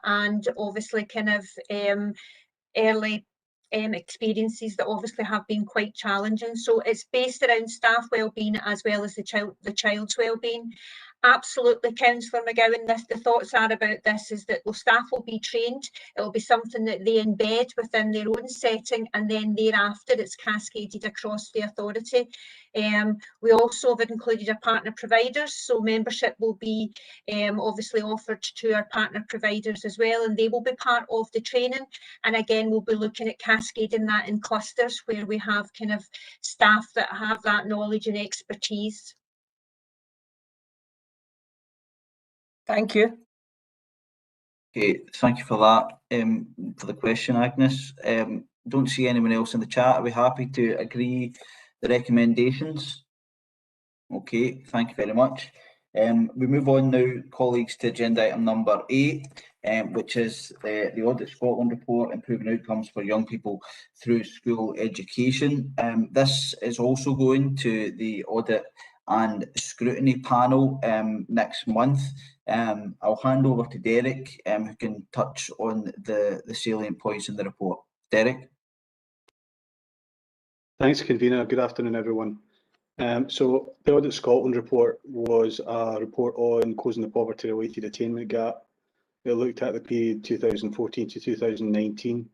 Speaker 15: obviously kind of early experiences that obviously have been quite challenging. So it's based around staff wellbeing as well as the child's wellbeing. Absolutely, Councillor McGowan. The thoughts are about this is that staff will be trained. It will be something that they embed within their own setting, and then thereafter it's cascaded across the authority. We also have included our partner providers, so membership will be obviously offered to our partner providers as well, and they will be part of the training. And again, we'll be looking at cascading that in clusters where we have kind of staff that have that knowledge and expertise.
Speaker 8: Thank you.
Speaker 1: Okay, thank you for that, for the question, Agnes. Don't see anyone else in the chat. Are we happy to agree the recommendations? Okay, thank you very much. We move on now, colleagues, to agenda item number 8, which is the Audit Scotland report, improving outcomes for young people through school education. This is also going to the Audit and Scrutiny panel next month. I'll hand over to Derek, who can touch on the salient points in the report. Derek?
Speaker 16: Thanks, Convener. Good afternoon, everyone. So the Audit Scotland report was a report on closing the poverty-related attainment gap. It looked at the period 2014 to 2019.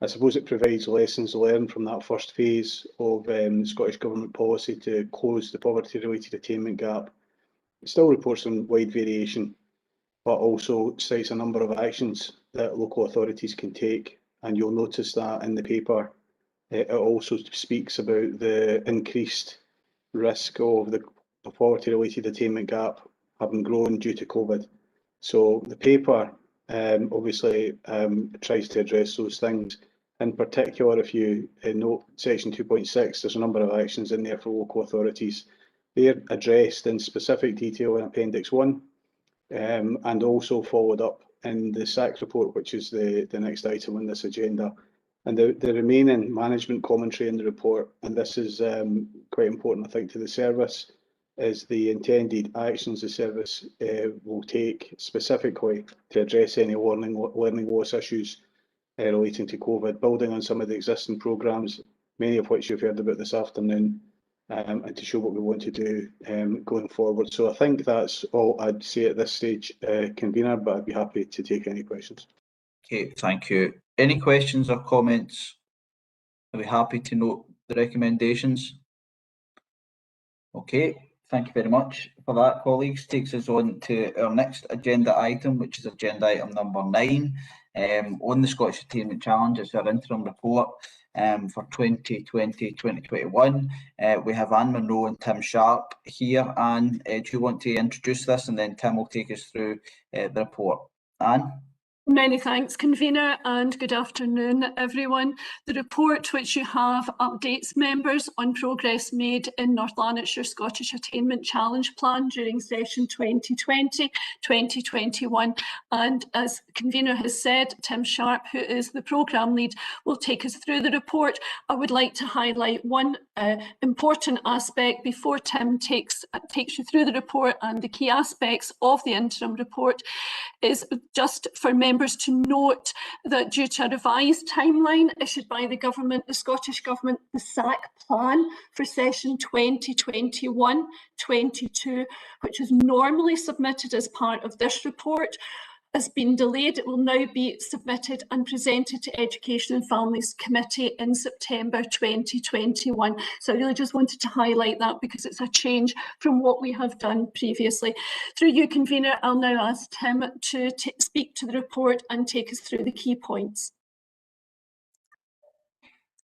Speaker 16: I suppose it provides lessons learned from that first phase of the Scottish Government policy to close the poverty-related attainment gap. It still reports on wide variation, but also cites a number of actions that local authorities can take, and you'll notice that in the paper. It also speaks about the increased risk of the poverty-related attainment gap having grown due to COVID. So the paper obviously tries to address those things. In particular, if you note section 2.6, there's a number of actions in there for local authorities. They're addressed in specific detail in Appendix 1 and also followed up in the SAC report, which is the next item on this agenda. And the remaining management commentary in the report, and this is quite important, I think, to the service, is the intended actions the service will take specifically to address any learning loss issues relating to COVID, building on some of the existing programmes, many of which you've heard about this afternoon, and to show what we want to do going forward. So I think that's all I'd say at this stage, Convener, but I'd be happy to take any questions.
Speaker 1: Okay, thank you. Any questions or comments? Are we happy to note the recommendations? Okay, thank you very much for that, colleagues. Takes us on to our next agenda item, which is agenda item number 9. On the Scottish Attainment Challenge, it's our interim report for 2020-2021. We have Anne Munro and Tim Sharp here. Anne, do you want to introduce this, and then Tim will take us through the report? Anne?
Speaker 17: Many thanks, Convener, and good afternoon, everyone. The report which you have updates members on progress made in North Lanarkshire Scottish Attainment Challenge Plan during session 2020-2021. And as Convener has said, Tim Sharp, who is the programme lead, will take us through the report. I would like to highlight one important aspect before Tim takes you through the report and the key aspects of the interim report, is just for members to note that due to a revised timeline issued by the Scottish Government, the SAC plan for session 2021-22, which is normally submitted as part of this report, has been delayed. It will now be submitted and presented to Education and Families Committee in September 2021. So I really just wanted to highlight that because it's a change from what we have done previously. Through you, Convener, I'll now ask Tim to speak to the report and take us through the key points.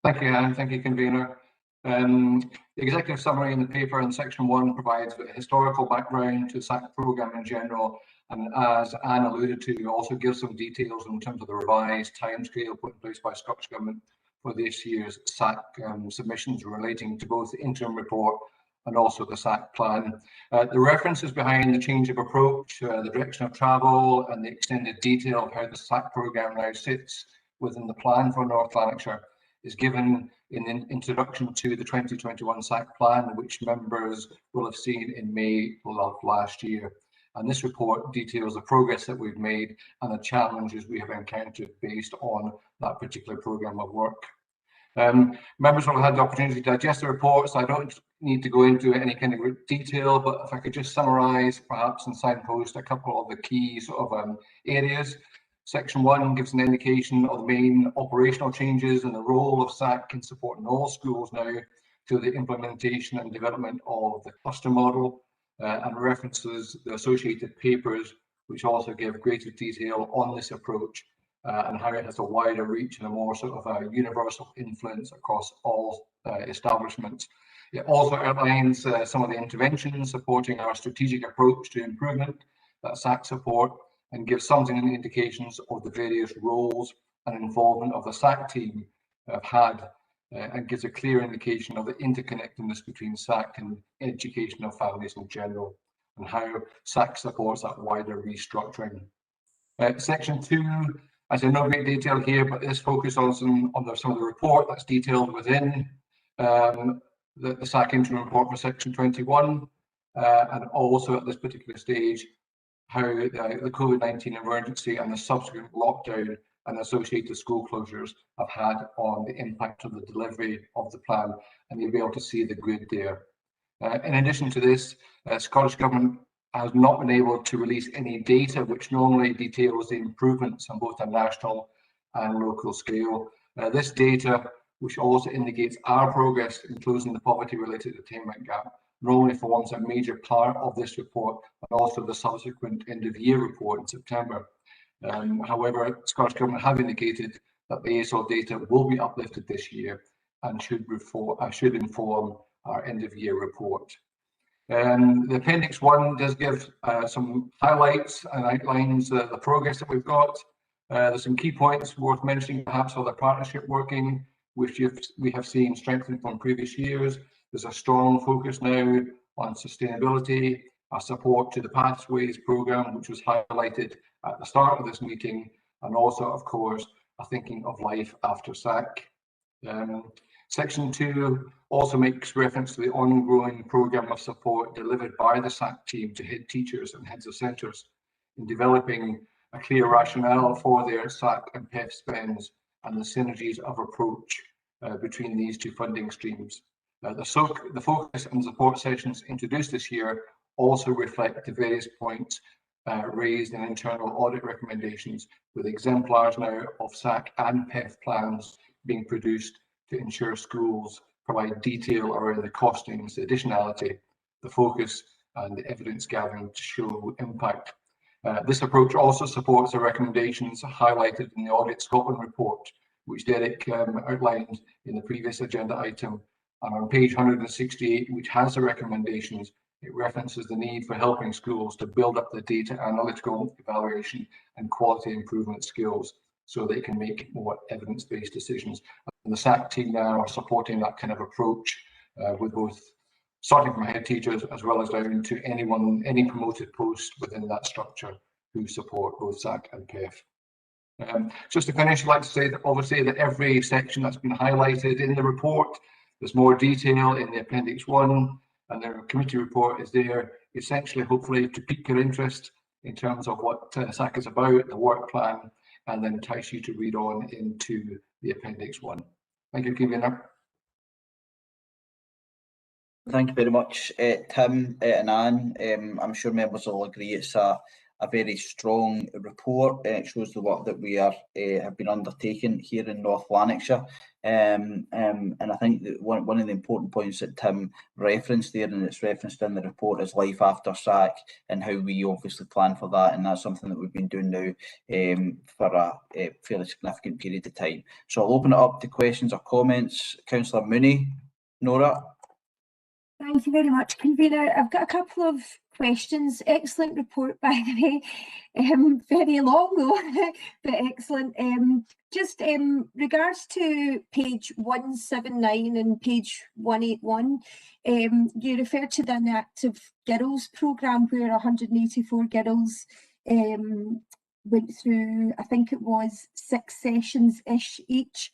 Speaker 18: Thank you, Anne. Thank you, Convener. The executive summary in the paper in section 1 provides a historical background to the SAC programme in general, and as Anne alluded to, also gives some details in terms of the revised timescale put in place by Scottish Government for this year's SAC submissions relating to both the interim report and also the SAC plan. The references behind the change of approach, the direction of travel, and the extended detail of how the SAC programme now sits within the plan for North Lanarkshire is given in the introduction to the 2021 SAC plan, which members will have seen in May of last year. And this report details the progress that we've made and the challenges we have encountered based on that particular programme of work. Members will have had the opportunity to digest the report, so I don't need to go into any kind of detail, but if I could just summarise perhaps and signpost a couple of the key sort of areas. Section 1 gives an indication of the main operational changes and the role of SAC in supporting all schools now to the implementation and development of the cluster model, and references the associated papers, which also give greater detail on this approach and how it has a wider reach and a more sort of a universal influence across all establishments. It also outlines some of the interventions supporting our strategic approach to improvement that SAC support, and gives some indications of the various roles and involvement of the SAC team have had, and gives a clear indication of the interconnectedness between SAC and education of families in general, and how SAC supports that wider restructuring. Section 2, as in no great detail here, but this focuses on some of the report that's detailed within the SAC interim report for section 21, and also at this particular stage, how the COVID-19 emergency and the subsequent lockdown and associated school closures have had on the impact of the delivery of the plan, and you'll be able to see the grid there. In addition to this, Scottish Government has not been able to release any data which normally details the improvements on both a national and local scale. This data, which also indicates our progress in closing the poverty-related attainment gap, normally forms a major part of this report and also the subsequent end-of-year report in September. However, Scottish Government have indicated that the ASOL data will be uplifted this year and should inform our end-of-year report. The Appendix 1 does give some highlights and outlines the progress that we've got. There's some key points worth mentioning, perhaps for the partnership working, which we have seen strengthened from previous years. There's a strong focus now on sustainability, our support to the Pathways programme, which was highlighted at the start of this meeting, and also, of course, a thinking of life after SAC. Section 2 also makes reference to the ongoing programme of support delivered by the SAC team to head teachers and heads of centres in developing a clear rationale for their SAC and PEF spends and the synergies of approach between these two funding streams. The focus and support sessions introduced this year also reflect the various points raised in internal audit recommendations, with exemplars now of SAC and PEF plans being produced to ensure schools provide detail around the costings, the additionality, the focus and the evidence gathering to show impact. This approach also supports the recommendations highlighted in the Audit Scotland report, which Derek outlined in the previous agenda item. And on page 168, which has the recommendations, it references the need for helping schools to build up the data analytical evaluation and quality improvement skills so they can make more evidence-based decisions. And the SAC team now are supporting that kind of approach with both starting from head teachers as well as down to any promoted post within that structure who support both SAC and PEF. Just to finish, I'd like to say that obviously that every section that's been highlighted in the report, there's more detail in the Appendix 1, and the committee report is there essentially, hopefully, to pique your interest in terms of what SAC is about, the work plan, and then entice you to read on into the Appendix 1. Thank you, Convener.
Speaker 1: Thank you very much, Tim and Anne. I'm sure members will agree it's a very strong report, and it shows the work that we have been undertaking here in North Lanarkshire. And I think that one of the important points that Tim referenced there, and it's referenced in the report, is life after SAC and how we obviously plan for that. And that's something that we've been doing now for a fairly significant period of time. So I'll open it up to questions or comments. Councillor Mooney, Nora.
Speaker 19: Thank you very much, Convener. I've got a couple of questions. Excellent report, by the way. Very long though, but excellent. Just regards to page 179 and page 181, you refer to the Inactive Girls programme where 184 girls went through, I think it was 6 sessions-ish each.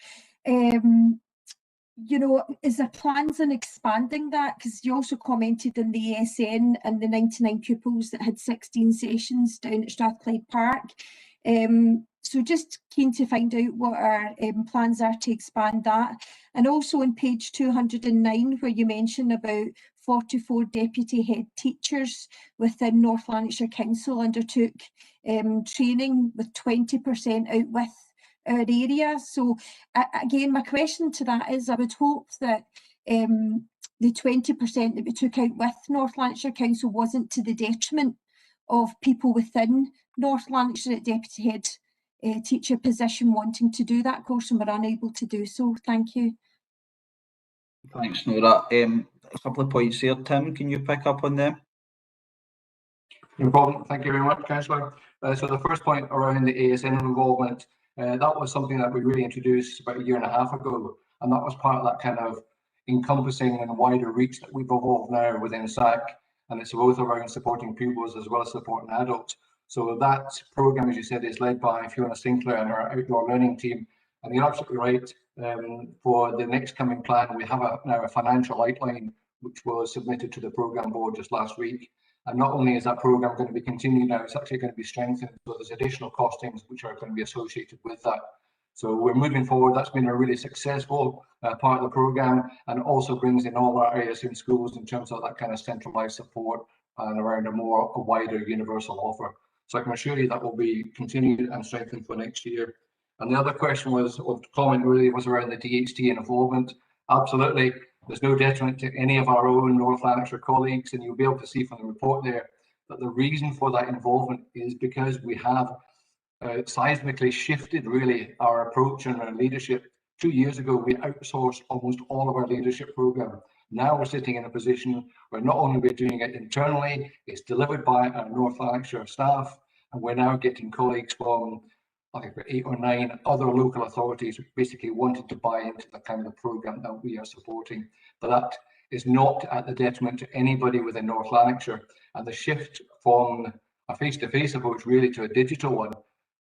Speaker 19: You know, is there plans on expanding that? Because you also commented on the ASN and the 99 pupils that had 16 sessions down at Strathclyde Park. So just keen to find out what our plans are to expand that. And also on page 209, where you mention about 44 deputy head teachers within North Lanarkshire Council undertook training with 20% out with our area. So again, my question to that is, I would hope that the 20% that we took out with North Lanarkshire Council wasn't to the detriment of people within North Lanarkshire at deputy head teacher position wanting to do that course and were unable to do so. Thank you.
Speaker 1: Thanks, Nora. A couple of points here. Tim, can you pick up on them?
Speaker 18: No problem. Thank you very much, Councillor. So the first point around the ASN involvement, that was something that we really introduced about 1.5 years ago, and that was part of that kind of encompassing and wider reach that we've evolved now within SAC, and it's both around supporting pupils as well as supporting adults. So that programme, as you said, is led by Fiona Sinclair and our outdoor learning team, and you're absolutely right. For the next coming plan, we have now a financial outline which was submitted to the programme board just last week. And not only is that programme going to be continued now, it's actually going to be strengthened. So there's additional costings which are going to be associated with that. So we're moving forward. That's been a really successful part of the programme, and also brings in all our areas in schools in terms of that kind of centralised support and around a wider universal offer. So I can assure you that will be continued and strengthened for next year. And the other question was, or comment really, was around the DHT involvement. Absolutely, there's no detriment to any of our own North Lanarkshire colleagues, and you'll be able to see from the report there that the reason for that involvement is because we have seismically shifted really our approach and our leadership. 2 years ago, we outsourced almost all of our leadership programme. Now we're sitting in a position where not only we're doing it internally, it's delivered by our North Lanarkshire staff, and we're now getting colleagues from, I think, 8 or 9 other local authorities who basically wanted to buy into the kind of programme that we are supporting. But that is not at the detriment to anybody within North Lanarkshire. And the shift from a face-to-face approach really to a digital one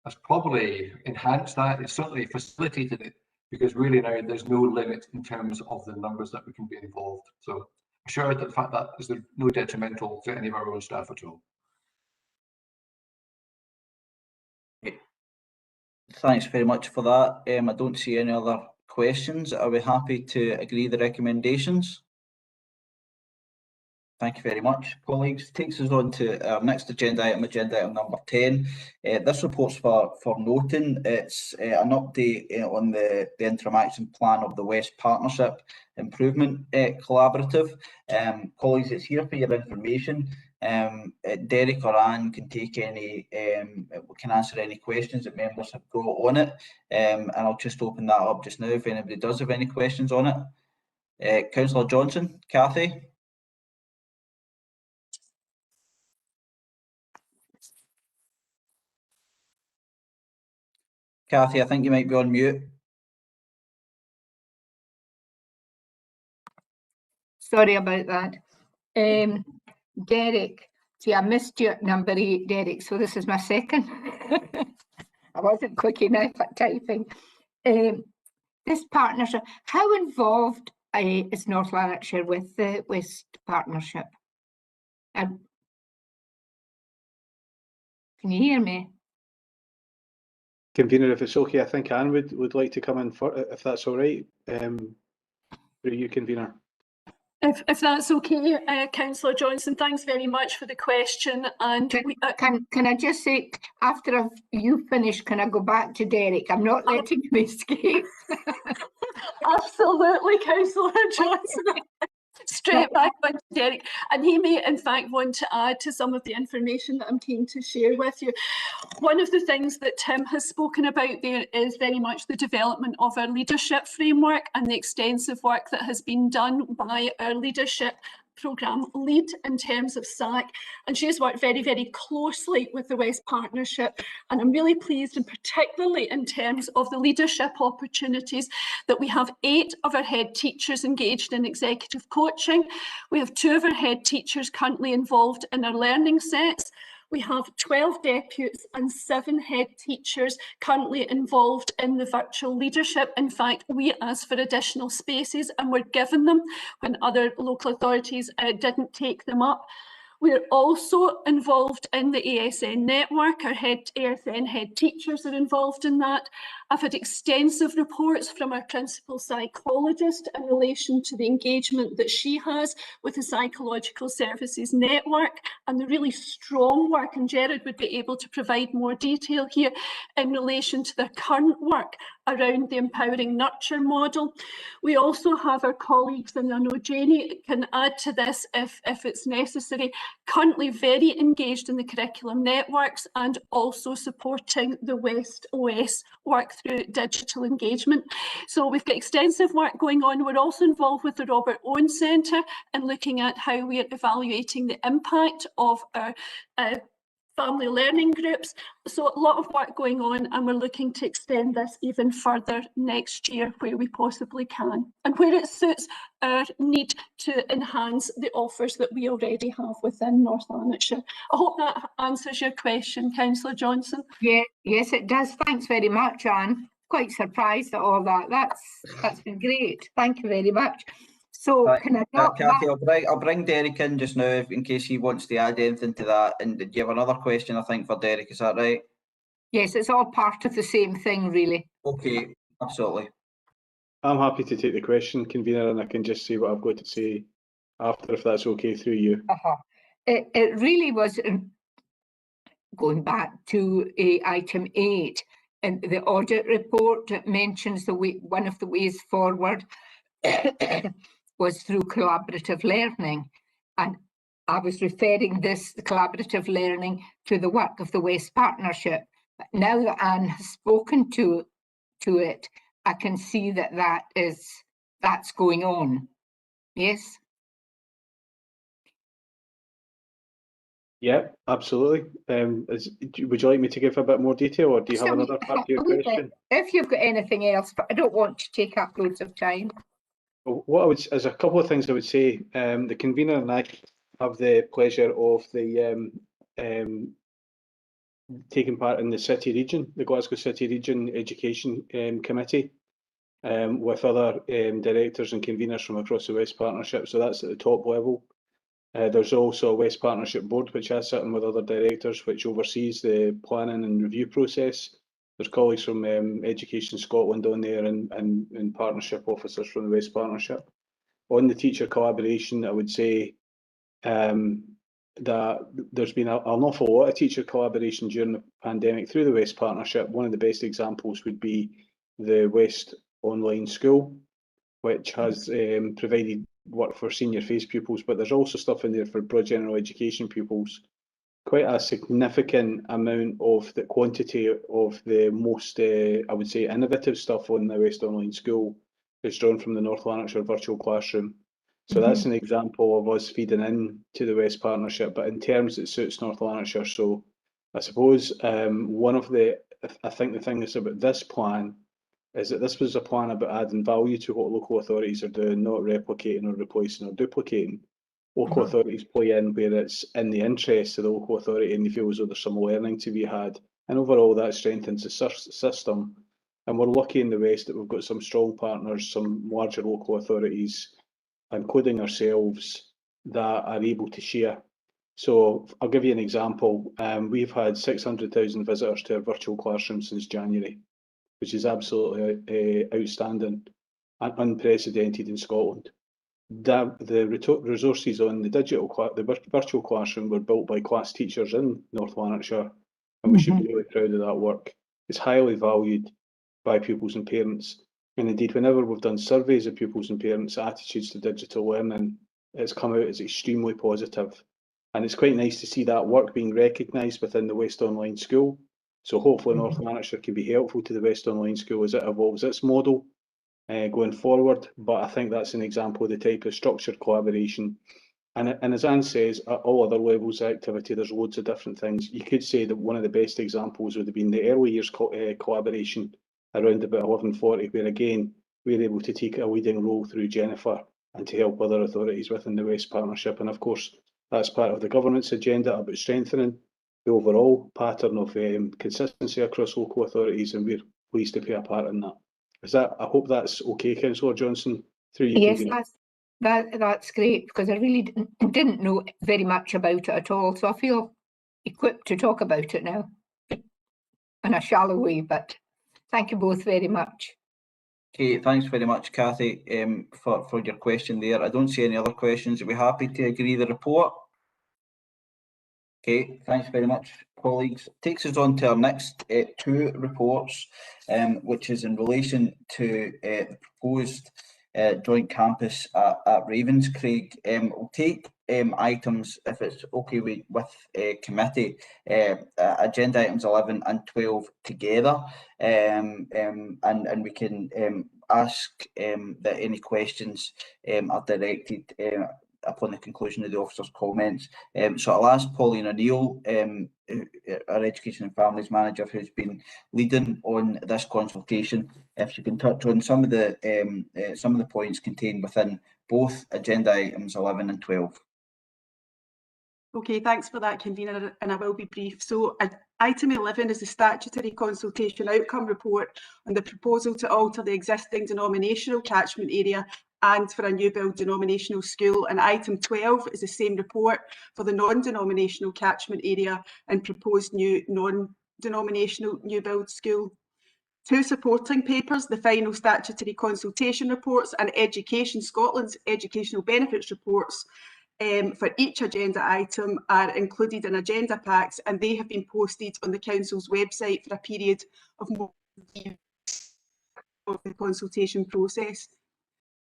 Speaker 18: has probably enhanced that. It's certainly facilitated it, because really now there's no limit in terms of the numbers that we can be involved. So assured that the fact that is no detrimental to any of our own staff at all.
Speaker 1: Thanks very much for that. I don't see any other questions. Are we happy to agree the recommendations? Thank you very much, colleagues. Takes us on to our next agenda item number 10. This report's for noting. It's an update on the interim action plan of the West Partnership Improvement Collaborative. Colleagues, it's here for your information. Derek or Anne can take any, can answer any questions that members have got on it. And I'll just open that up just now if anybody does have any questions on it. Councillor Johnson, Kathy. Kathy, I think you might be on mute.
Speaker 12: Sorry about that. Derek, see, I missed your number 8, Derek, so this is my second. I wasn't quick enough at typing. This partnership, how involved is North Lanarkshire with the West Partnership? Can you hear me?
Speaker 16: Convener, if it's okay, I think Anne would like to come in for, if that's all right. Through you, Convener.
Speaker 17: If that's okay, Councillor Johnson, thanks very much for the question. And
Speaker 12: can I just say, after you finish, can I go back to Derek? I'm not letting him escape.
Speaker 17: Absolutely, Councillor Johnson. Straight back on to Derek, and he may in fact want to add to some of the information that I'm keen to share with you. One of the things that Tim has spoken about there is very much the development of our leadership framework and the extensive work that has been done by our leadership programme lead in terms of SAC, and she has worked very, very closely with the West Partnership, and I'm really pleased, and particularly in terms of the leadership opportunities, that we have 8 of our head teachers engaged in executive coaching. We have 2 of our head teachers currently involved in our learning sets. We have 12 deputies and 7 head teachers currently involved in the virtual leadership. In fact, we asked for additional spaces and were given them when other local authorities didn't take them up. We're also involved in the ASN network. Our ASN head teachers are involved in that. I've had extensive reports from our principal psychologist in relation to the engagement that she has with the Psychological Services Network and the really strong work, and Gerard would be able to provide more detail here in relation to their current work around the Empowering Nurture model. We also have our colleagues, and I know Janie can add to this if it's necessary, currently very engaged in the curriculum networks and also supporting the West OS work through digital engagement. So we've got extensive work going on. We're also involved with the Robert Owen Centre and looking at how we are evaluating the impact of our family learning groups. So a lot of work going on, and we're looking to extend this even further next year where we possibly can and where it suits our need to enhance the offers that we already have within North Lanarkshire. I hope that answers your question, Councillor Johnson.
Speaker 12: Yeah, yes, it does. Thanks very much, Anne. Quite surprised at all that. That's been great. Thank you very much. So can I drop
Speaker 1: Cathy,
Speaker 12: that?
Speaker 1: I'll bring Derek in just now in case he wants to add anything to that. And do you have another question, I think, for Derek? Is that right?
Speaker 12: Yes, it's all part of the same thing, really.
Speaker 1: Okay, absolutely.
Speaker 16: I'm happy to take the question, convener, and I can just say what I've got to say after, if that's okay through you.
Speaker 12: It really was going back to item 8 and the audit report. It mentions one of the ways forward was through collaborative learning, and I was referring the collaborative learning to the work of the West Partnership. But now that Anne has spoken to it, I can see that's going on. Yes.
Speaker 16: Yeah, absolutely. Would you like me to give a bit more detail, or do you have another part to your question?
Speaker 12: If you've got anything else, but I don't want to take up loads of time.
Speaker 16: What I would, there's a couple of things I would say. The convener and I have the pleasure of taking part in the City Region, the Glasgow City Region Education Committee, with other directors and conveners from across the West Partnership. So that's at the top level. There's also a West Partnership Board, which I sit on with other directors, which oversees the planning and review process. There's colleagues from Education Scotland on there and partnership officers from the West Partnership. On the teacher collaboration, I would say that there's been an awful lot of teacher collaboration during the pandemic through the West Partnership. One of the best examples would be the West Online School, which has provided work for senior phase pupils, but there's also stuff in there for broad general education pupils. Quite a significant amount of the quantity of the most, I would say, innovative stuff on the West Online School is drawn from the North Lanarkshire Virtual Classroom. So that's an example of us feeding in to the West Partnership, but in terms that suits North Lanarkshire. So I suppose I think the thing is about this plan is that this was a plan about adding value to what local authorities are doing, not replicating or replacing or duplicating. Local authorities play in where it's in the interest of the local authority and they feel as though there's some learning to be had. And overall that strengthens the system. And we're lucky in the West that we've got some strong partners, some larger local authorities, including ourselves, that are able to share. So I'll give you an example. We've had 600,000 visitors to our virtual classroom since January, which is absolutely outstanding and unprecedented in Scotland. The resources on the virtual classroom were built by class teachers in North Lanarkshire, and we should be really proud of that work. It's highly valued by pupils and parents, and indeed whenever we've done surveys of pupils and parents' attitudes to digital learning, it's come out as extremely positive. And it's quite nice to see that work being recognised within the West Online School. So hopefully North Lanarkshire can be helpful to the West Online School as it evolves its model going forward. But I think that's an example of the type of structured collaboration. And as Anne says, at all other levels of activity, there's loads of different things. You could say that one of the best examples would have been the early years collaboration around about 1140, where again, we're able to take a leading role through Jennifer and to help other authorities within the West Partnership. And of course, that's part of the governance agenda about strengthening the overall pattern of consistency across local authorities, and we're pleased to play a part in that. I hope that's okay, Councillor Johnson, through you.
Speaker 12: Yes, That's great, because I really didn't know very much about it at all, so I feel equipped to talk about it now in a shallow way, but thank you both very much.
Speaker 1: Okay, thanks very much, Cathy, for your question there. I don't see any other questions. Are we happy to agree the report? Okay, thanks very much, colleagues. Takes us on to our next two reports, which is in relation to the proposed joint campus at Ravenscraig. We'll take items, if it's okay with committee, agenda items 11 and 12 together, and we can ask that any questions are directed upon the conclusion of the officer's comments. So I'll ask Pauline O'Neill, our Education and Families Manager, who's been leading on this consultation, if she can touch on some of the points contained within both agenda items 11 and 12.
Speaker 5: Okay, thanks for that, Convener, and I will be brief. So item 11 is the statutory consultation outcome report on the proposal to alter the existing denominational catchment area and for a new build denominational school. And item 12 is the same report for the non-denominational catchment area and proposed new non-denominational new build school. Two supporting papers, the final statutory consultation reports and Education Scotland's educational benefits reports for each agenda item are included in agenda packs, and they have been posted on the Council's website for a period of more than 3 years of the consultation process.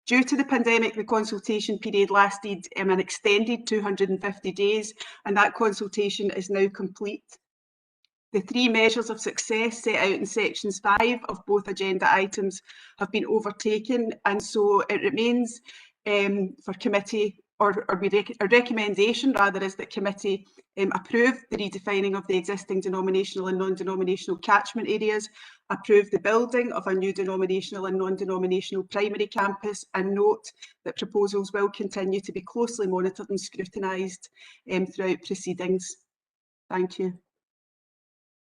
Speaker 5: Due to the pandemic, the consultation period lasted an extended 250 days, and that consultation is now complete. The 3 measures of success set out in sections 5 of both agenda items have been overtaken, and so it remains for committee, or a recommendation rather, is that committee approve the redefining of the existing denominational and non-denominational catchment areas, approve the building of a new denominational and non-denominational primary campus, and note that proposals will continue to be closely monitored and scrutinised throughout proceedings. Thank you.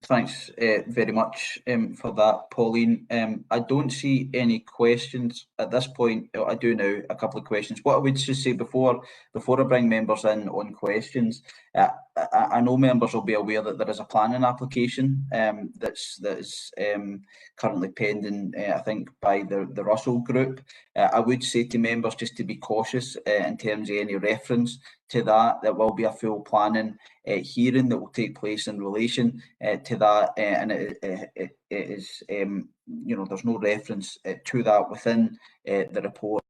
Speaker 1: Thanks very much for that, Pauline. I don't see any questions at this point. I do now, a couple of questions. What I would just say before I bring members in on questions, I know members will be aware that there is a planning application that is currently pending, I think, by the Russell Group. I would say to members just to be cautious in terms of any reference to that. There will be a full planning hearing that will take place in relation to that, and it is, you know, there's no reference to that within the report.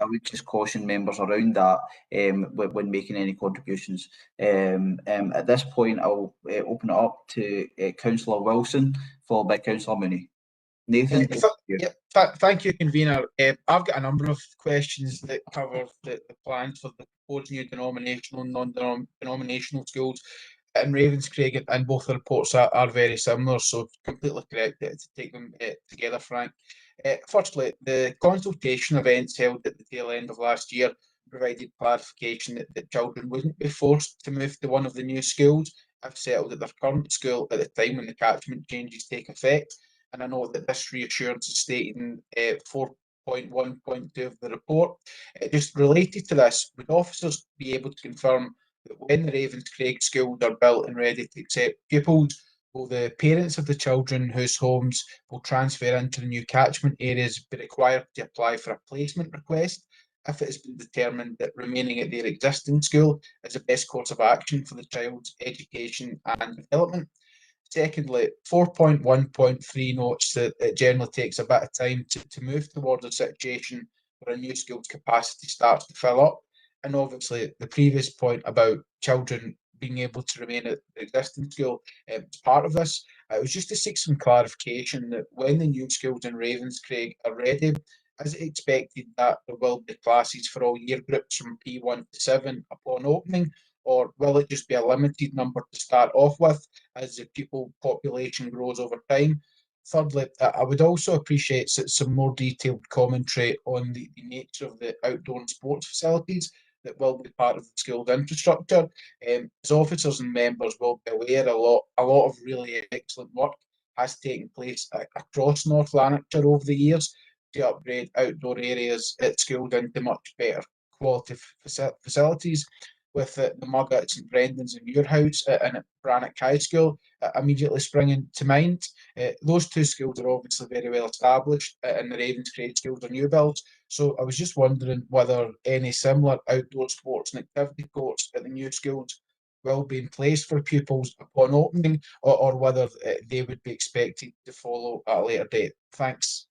Speaker 1: I would just caution members around that when making any contributions. At this point, I'll open it up to Councillor Wilson, followed by Councillor Mooney. Nathan?
Speaker 14: Thank you, Convener. I've got a number of questions that cover the plans for the proposed new denominational and non-denominational schools in Ravenscraig, and both the reports are very similar, so completely correct to take them together, Frank. Firstly, the consultation events held at the tail end of last year provided clarification that children wouldn't be forced to move to one of the new schools if settled at their current school at the time when the catchment changes take effect. And I know that this reassurance is stated in 4.1.2 of the report. Just related to this, would officers be able to confirm that when the Ravenscraig schools are built and ready to accept pupils, will the parents of the children whose homes will transfer into the new catchment areas be required to apply for a placement request if it has been determined that remaining at their existing school is the best course of action for the child's education and development? Secondly, 4.1.3 notes that it generally takes a bit of time to move towards a situation where a new school's capacity starts to fill up. And obviously, the previous point about children being able to remain at the existing school is part of this. It was just to seek some clarification that when the new schools in Ravenscraig are ready, is it expected that there will be classes for all year groups from P1 to 7 upon opening, or will it just be a limited number to start off with as the pupil population grows over time? Thirdly, I would also appreciate some more detailed commentary on the nature of the outdoor and sports facilities that will be part of the school's infrastructure. As officers and members will be aware, a lot of really excellent work has taken place across North Lanarkshire over the years, to upgrade outdoor areas at school into much better quality facilities, with the Mug at St Brendan's and Muirhouse and at Brannock High School immediately springing to mind. Those two schools are obviously very well established, and the Ravenscraig schools are new builds. So I was just wondering whether any similar outdoor sports and activity courts at the new schools will be in place for pupils upon opening, or whether they would be expected to follow at a later date. Thanks.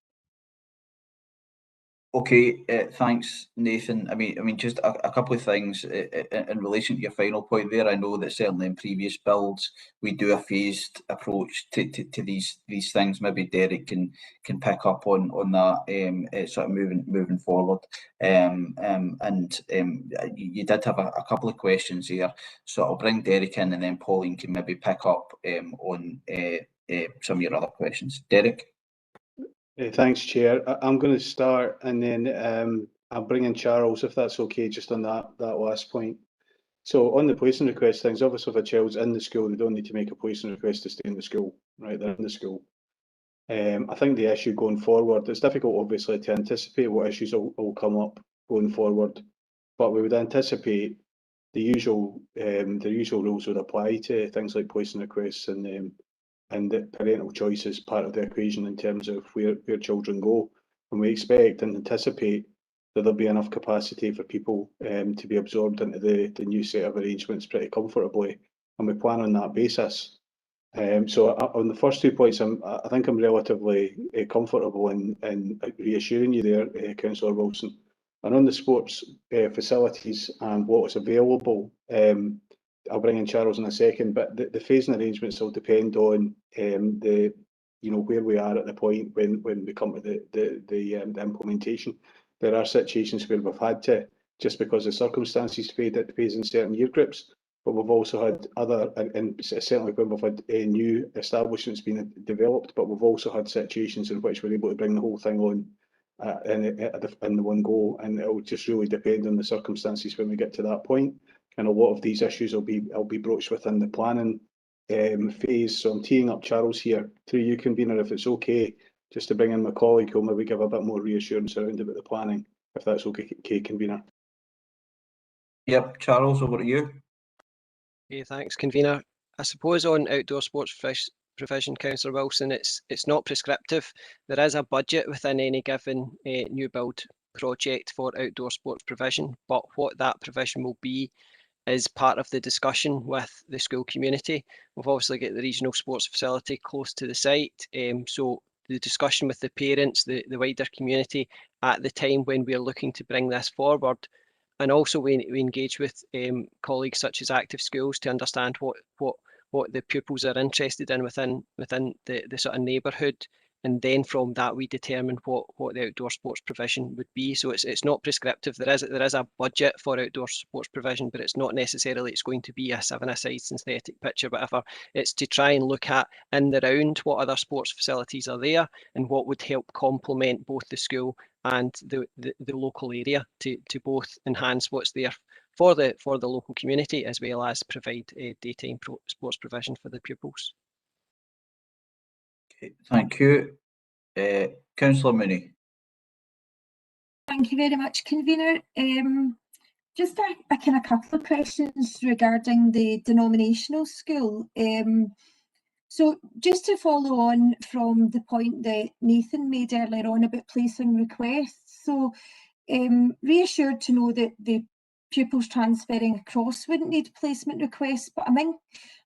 Speaker 1: Okay, thanks, Nathan. I mean, just a couple of things in relation to your final point there. I know that certainly in previous builds we do a phased approach to these things. Maybe Derek can pick up on that sort of moving forward. You did have a couple of questions here, so I'll bring Derek in, and then Pauline can maybe pick up on some of your other questions. Derek.
Speaker 16: Thanks, Chair. I'm going to start, and then I'll bring in Charles, if that's okay, just on that last point. So on the placing request things, obviously if a child's in the school, they don't need to make a placing request to stay in the school, right? They're in the school. I think the issue going forward, it's difficult obviously to anticipate what issues will come up going forward, but we would anticipate the usual rules would apply to things like placing requests, and that parental choice is part of the equation in terms of where children go. And we expect and anticipate that there'll be enough capacity for people to be absorbed into the new set of arrangements pretty comfortably, and we plan on that basis. So on the first 2 points, I think I'm relatively comfortable in reassuring you there, Councillor Wilson. And on the sports facilities and what is available, I'll bring in Charles in a second, but the phasing arrangements will depend on where we are at the point when we come to the implementation. There are situations where we've had to, just because of circumstances, phase in certain year groups, but we've also had other, and certainly when we've had new establishments being developed, but we've also had situations in which we're able to bring the whole thing on in the one go, and it will just really depend on the circumstances when we get to that point. And a lot of these issues will be broached within the planning phase. So I'm teeing up Charles here through you, convener, if it's okay, just to bring in my colleague who'll maybe give a bit more reassurance around about the planning, if that's okay, convener.
Speaker 1: Yep, Charles, over to you.
Speaker 20: Okay, thanks, convener. I suppose on outdoor sports provision, Councillor Wilson, it's not prescriptive. There is a budget within any given new build project for outdoor sports provision, but what that provision will be is part of the discussion with the school community. We've obviously got the regional sports facility close to the site, so the discussion with the parents, the wider community at the time when we're looking to bring this forward, and also we engage with colleagues such as Active Schools to understand what the pupils are interested in within the sort of neighbourhood, and then from that we determine what the outdoor sports provision would be. So it's not prescriptive. There is a budget for outdoor sports provision, but it's not necessarily it's going to be a 7-a-side synthetic pitch or whatever. It's to try and look at in the round what other sports facilities are there and what would help complement both the school and the local area to both enhance what's there for the local community, as well as provide daytime sports provision for the pupils.
Speaker 1: Okay, thank you. Councillor Mooney.
Speaker 19: Thank you very much, convener. Just a kind of couple of questions regarding the denominational school. So just to follow on from the point that Nathan made earlier on about placing requests, so reassured to know that the pupils transferring across wouldn't need placement requests, but I'm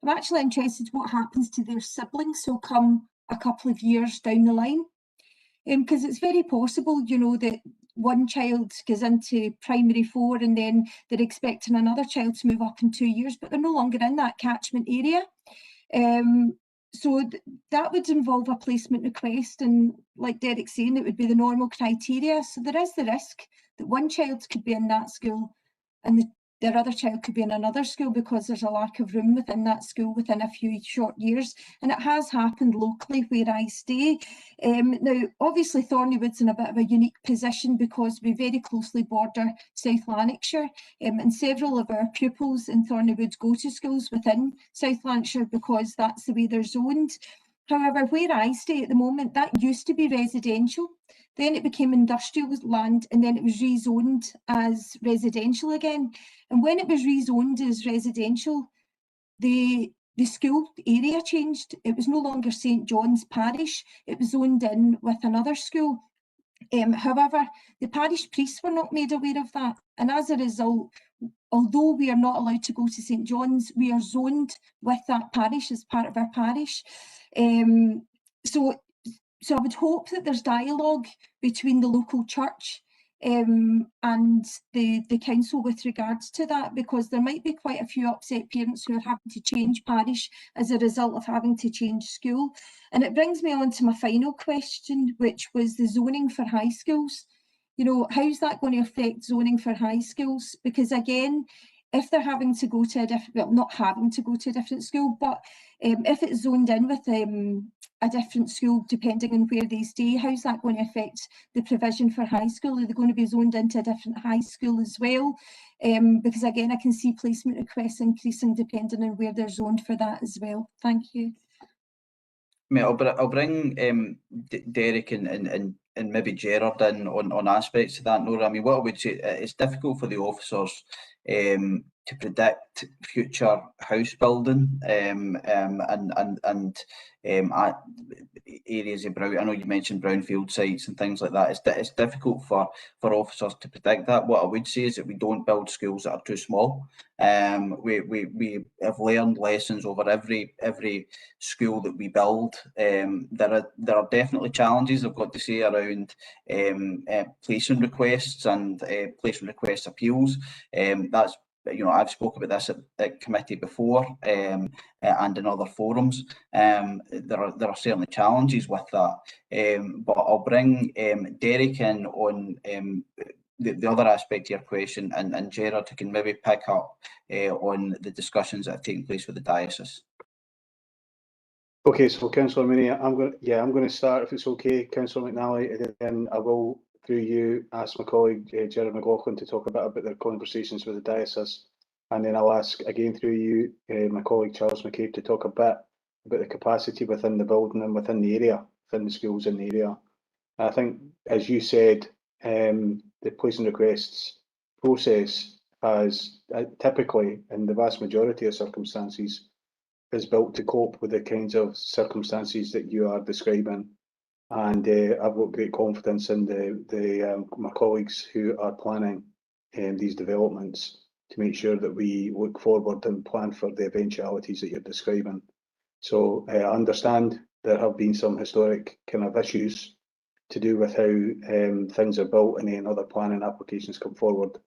Speaker 19: actually interested what happens to their siblings who'll come a couple of years down the line, because it's very possible, you know, that one child goes into primary 4 and then they're expecting another child to move up in 2 years, but they're no longer in that catchment area. So that would involve a placement request, and like Derek's saying, it would be the normal criteria. So there is the risk that one child could be in that school and their other child could be in another school because there's a lack of room within that school within a few short years. And it has happened locally where I stay. Now, obviously, Thorneywood's in a bit of a unique position because we very closely border South Lanarkshire, and several of our pupils in Thorneywood go to schools within South Lanarkshire because that's the way they're zoned. However, where I stay at the moment, that used to be residential. Then it became industrial land, and then it was rezoned as residential again. And when it was rezoned as residential, the school area changed. It was no longer St John's Parish. It was zoned in with another school. However, the parish priests were not made aware of that. And as a result, although we are not allowed to go to St John's, we are zoned with that parish as part of our parish. So I would hope that there's dialogue between the local church and the council with regards to that, because there might be quite a few upset parents who are having to change parish as a result of having to change school. And it brings me on to my final question, which was the zoning for high schools. You know, how's that going to affect zoning for high schools? Because again, if they're having to go to a different, well, not having to go to a different school, but if it's zoned in with a different school, depending on where they stay, how's that going to affect the provision for high school? Are they going to be zoned into a different high school as well? Because again, I can see placement requests increasing depending on where they're zoned for that as well. Thank you.
Speaker 1: I'll bring Derek and maybe Gerard in on aspects of that, Nora. I mean, what I would say, it's difficult for the officers to predict future house building and areas of brown. I know you mentioned brownfield sites and things like that. It's difficult for officers to predict that. What I would say is that we don't build schools that are too small. We have learned lessons over every school that we build. There are definitely challenges, I've got to say, around placement requests and placement request appeals. That's, you know, I've spoken about this at committee before and in other forums. There are certainly challenges with that. But I'll bring Derek in on the other aspect of your question, and Gerard, who can maybe pick up on the discussions that have taken place with the diocese.
Speaker 16: Okay, so Councillor Mooney, I'm going to start, if it's okay, Councillor McNally, and then I will, through you, ask my colleague Gerard McLaughlin to talk a bit about their conversations with the diocese, and then I'll ask again through you, my colleague Charles McCabe, to talk a bit about the capacity within the building and within the area, within the schools in the area. I think, as you said, the placement requests process has typically, in the vast majority of circumstances, is built to cope with the kinds of circumstances that you are describing. And I've got great confidence in my colleagues who are planning these developments to make sure that we look forward and plan for the eventualities that you're describing. So I understand there have been some historic kind of issues to do with how things are built and then other planning applications come forward.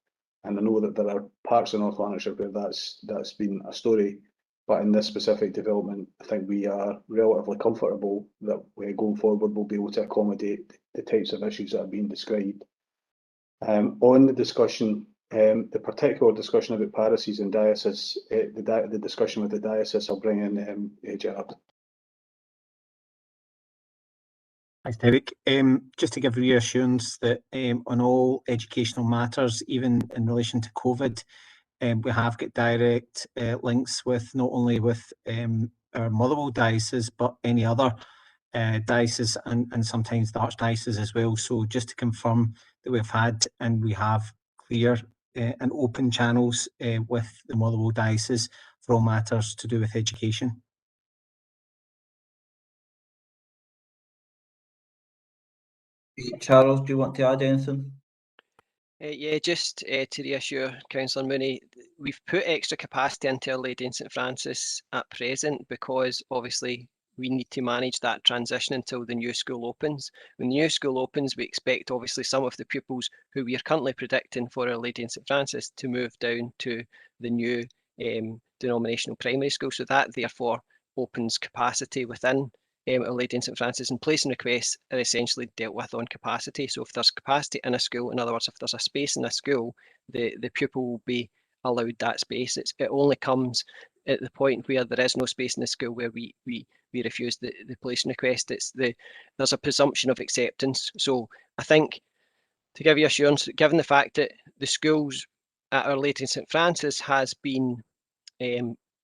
Speaker 16: And I know that there are parts of North Lanarkshire where that's been a story. But in this specific development, I think we are relatively comfortable that going forward we'll be able to accommodate the types of issues that have been described. On the discussion, the particular discussion about parishes and dioceses, the discussion with the diocese, I'll bring in Gerard.
Speaker 13: Thanks, Derek. Just to give reassurance that on all educational matters, even in relation to COVID, we have got direct links with not only with our Motherwell diocese, but any other diocese and sometimes the Archdiocese as well. So just to confirm that we've had and we have clear and open channels with the Motherwell diocese for all matters to do with education.
Speaker 1: Charles, do you want to add anything?
Speaker 20: Yeah, just to reassure Councillor Mooney, we've put extra capacity into Our Lady in St Francis at present because obviously we need to manage that transition until the new school opens. When the new school opens, we expect obviously some of the pupils who we are currently predicting for Our Lady in St Francis to move down to the new denominational primary school. So that therefore opens capacity within Our Lady in St Francis, and placing requests are essentially dealt with on capacity. So if there's capacity in a school, in other words, if there's a space in a school, the pupil will be allowed that space. It only comes at the point where there is no space in the school where we refuse the placing request. There's a presumption of acceptance. So I think, to give you assurance, given the fact that the schools at Our Lady in St Francis has been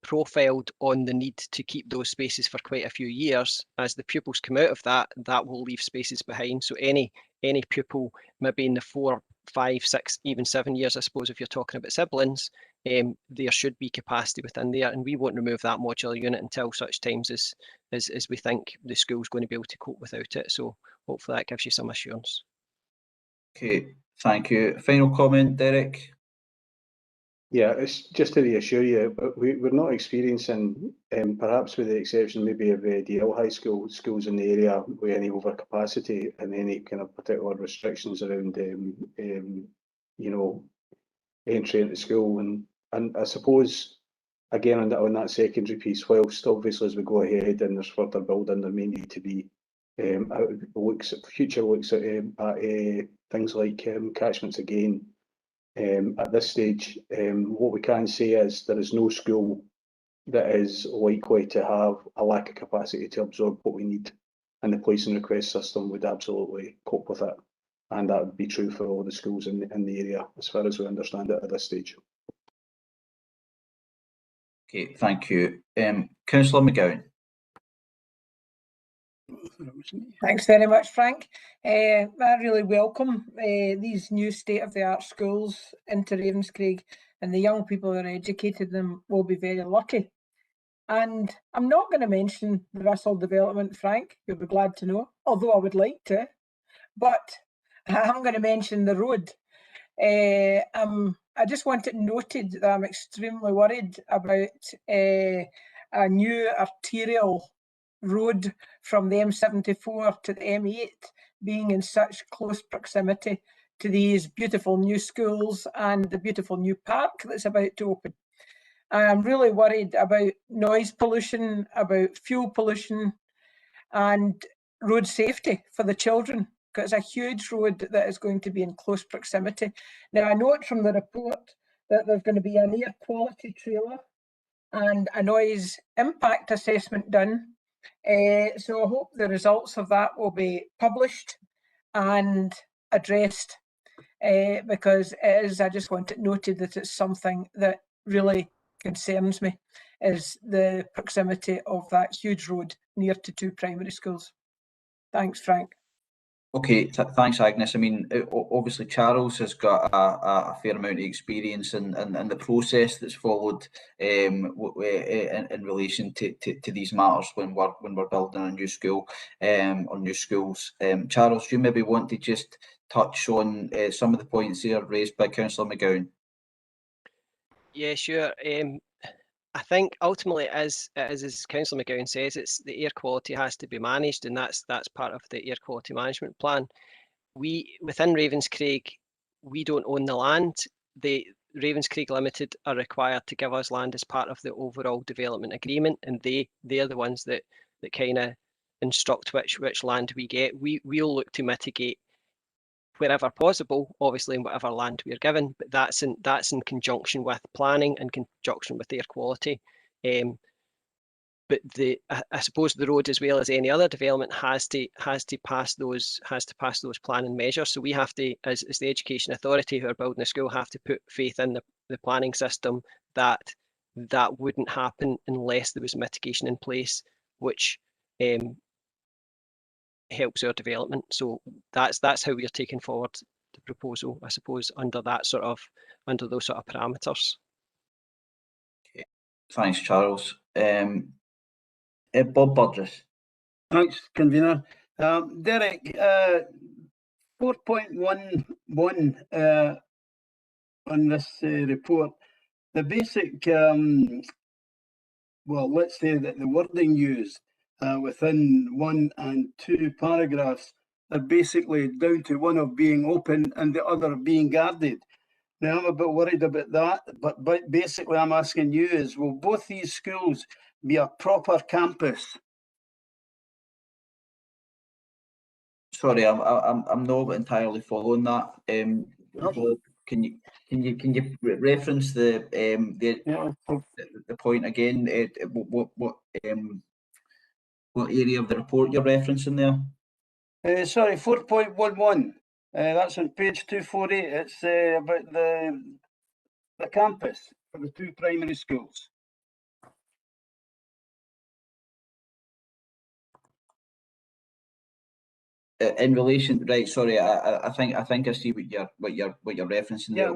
Speaker 20: profiled on the need to keep those spaces for quite a few years. As the pupils come out of that, that will leave spaces behind. So any pupil, maybe in the 4, 5, 6, even 7 years, I suppose, if you're talking about siblings, there should be capacity within there, and we won't remove that modular unit until such times as we think the school's going to be able to cope without it. So hopefully that gives you some assurance.
Speaker 1: Okay, thank you. Final comment, Derek?
Speaker 16: Yeah, it's just to reassure you, but we're not experiencing, perhaps with the exception maybe of DL High School, schools in the area with any overcapacity and any kind of particular restrictions around, you know, entry into school. And I suppose, again, on that secondary piece, whilst obviously as we go ahead and there's further building, there may need to be future looks at things like catchments again. At this stage, what we can say is there is no school that is likely to have a lack of capacity to absorb what we need, and the place and request system would absolutely cope with it, and that would be true for all the schools in the area as far as we understand it at this stage.
Speaker 1: Okay, thank you. Councillor McGowan.
Speaker 8: Thanks very much, Frank. I really welcome these new state-of-the-art schools into Ravenscraig, and the young people that are educated them will be very lucky. And I'm not going to mention the Russell development, Frank, you'll be glad to know, although I would like to, but I'm going to mention the road. I just want it noted that I'm extremely worried about a new arterial road from the M74 to the M8 being in such close proximity to these beautiful new schools and the beautiful new park that's about to open. I'm really worried about noise pollution, about fuel pollution and road safety for the children, because it's a huge road that is going to be in close proximity. Now, I note from the report that there's going to be an air quality trailer and a noise impact assessment done. So I hope the results of that will be published and addressed, because it is, I just want it noted that it's something that really concerns me, is the proximity of that huge road near to 2 primary schools. Thanks, Frank.
Speaker 1: Okay, thanks, Agnes. I mean, obviously Charles has got a fair amount of experience in the process that's followed in relation to these matters when we're building a new school or new schools. Charles, do you maybe want to just touch on some of the points there raised by Councillor McGowan?
Speaker 20: Yeah, sure. I think ultimately, as Councillor McGowan says, it's the air quality has to be managed, and that's part of the air quality management plan. We within Ravenscraig, we don't own the land. The Ravenscraig Limited are required to give us land as part of the overall development agreement, and they're the ones that kind of instruct which land we get. We'll look to mitigate wherever possible, obviously in whatever land we are given, but that's in conjunction with planning and conjunction with air quality. But I suppose the road, as well as any other development, has to pass those planning measures. So we have to, as the Education Authority who are building a school, have to put faith in the planning system that wouldn't happen unless there was mitigation in place, which helps our development. So that's how we are taking forward the proposal, I suppose, under those sort of parameters.
Speaker 1: Okay. Thanks, Charles. Bob Burgess.
Speaker 9: Thanks, convener. Derek, 4.11 on this report, the basic, well, let's say that the wording used within 1 and 2 paragraphs are basically down to one of being open and the other being guarded. Now, I'm a bit worried about that, but basically I'm asking you is, will both these schools be a proper campus?
Speaker 1: Sorry, I'm not entirely following that. Bob, can you reference the point again? What area of the report you're referencing there?
Speaker 9: Sorry, 4.11. That's on page 248. It's about the campus for the 2 primary schools.
Speaker 1: in relation, right? Sorry, I think I see what you're referencing there.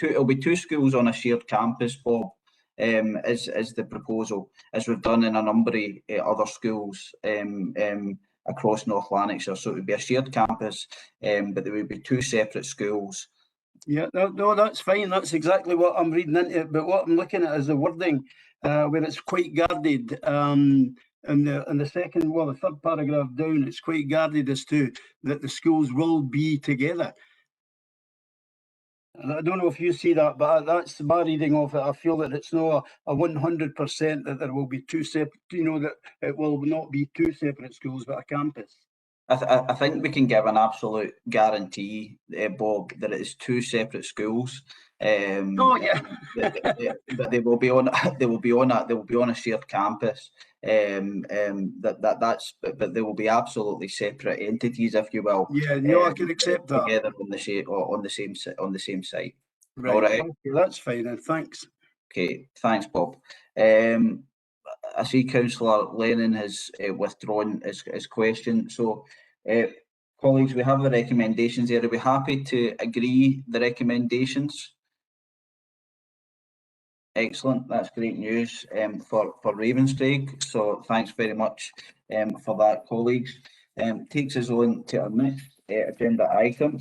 Speaker 1: It'll be two schools on a shared campus, Bob. Is the proposal, as we've done in a number of other schools across North Lanarkshire. So it would be a shared campus, but there would be two separate schools.
Speaker 9: Yeah, no, that's fine. That's exactly what I'm reading into it. But what I'm looking at is the wording where it's quite guarded. And the second, well, the third paragraph down, it's quite guarded as to that the schools will be together. And I don't know if you see that, but that's my reading of it. I feel that it's not a 100% that there will be two separate, that it will not be two separate schools, but a campus.
Speaker 1: I think we can give an absolute guarantee, Bob, that it is two separate schools. But they will be on a shared campus. But they will be absolutely separate entities, if you will.
Speaker 9: Yeah, no, I can accept that.
Speaker 1: Together on the same site.
Speaker 9: Right.
Speaker 1: All right.
Speaker 9: Okay, that's fine. And thanks.
Speaker 1: Okay. Thanks, Bob. I see Councillor Lennon has withdrawn his question. So, colleagues, we have the recommendations there. Are we happy to agree the recommendations? Excellent. That's great news for Ravenscraig. So thanks very much for that, colleagues. Takes us on to our next agenda item,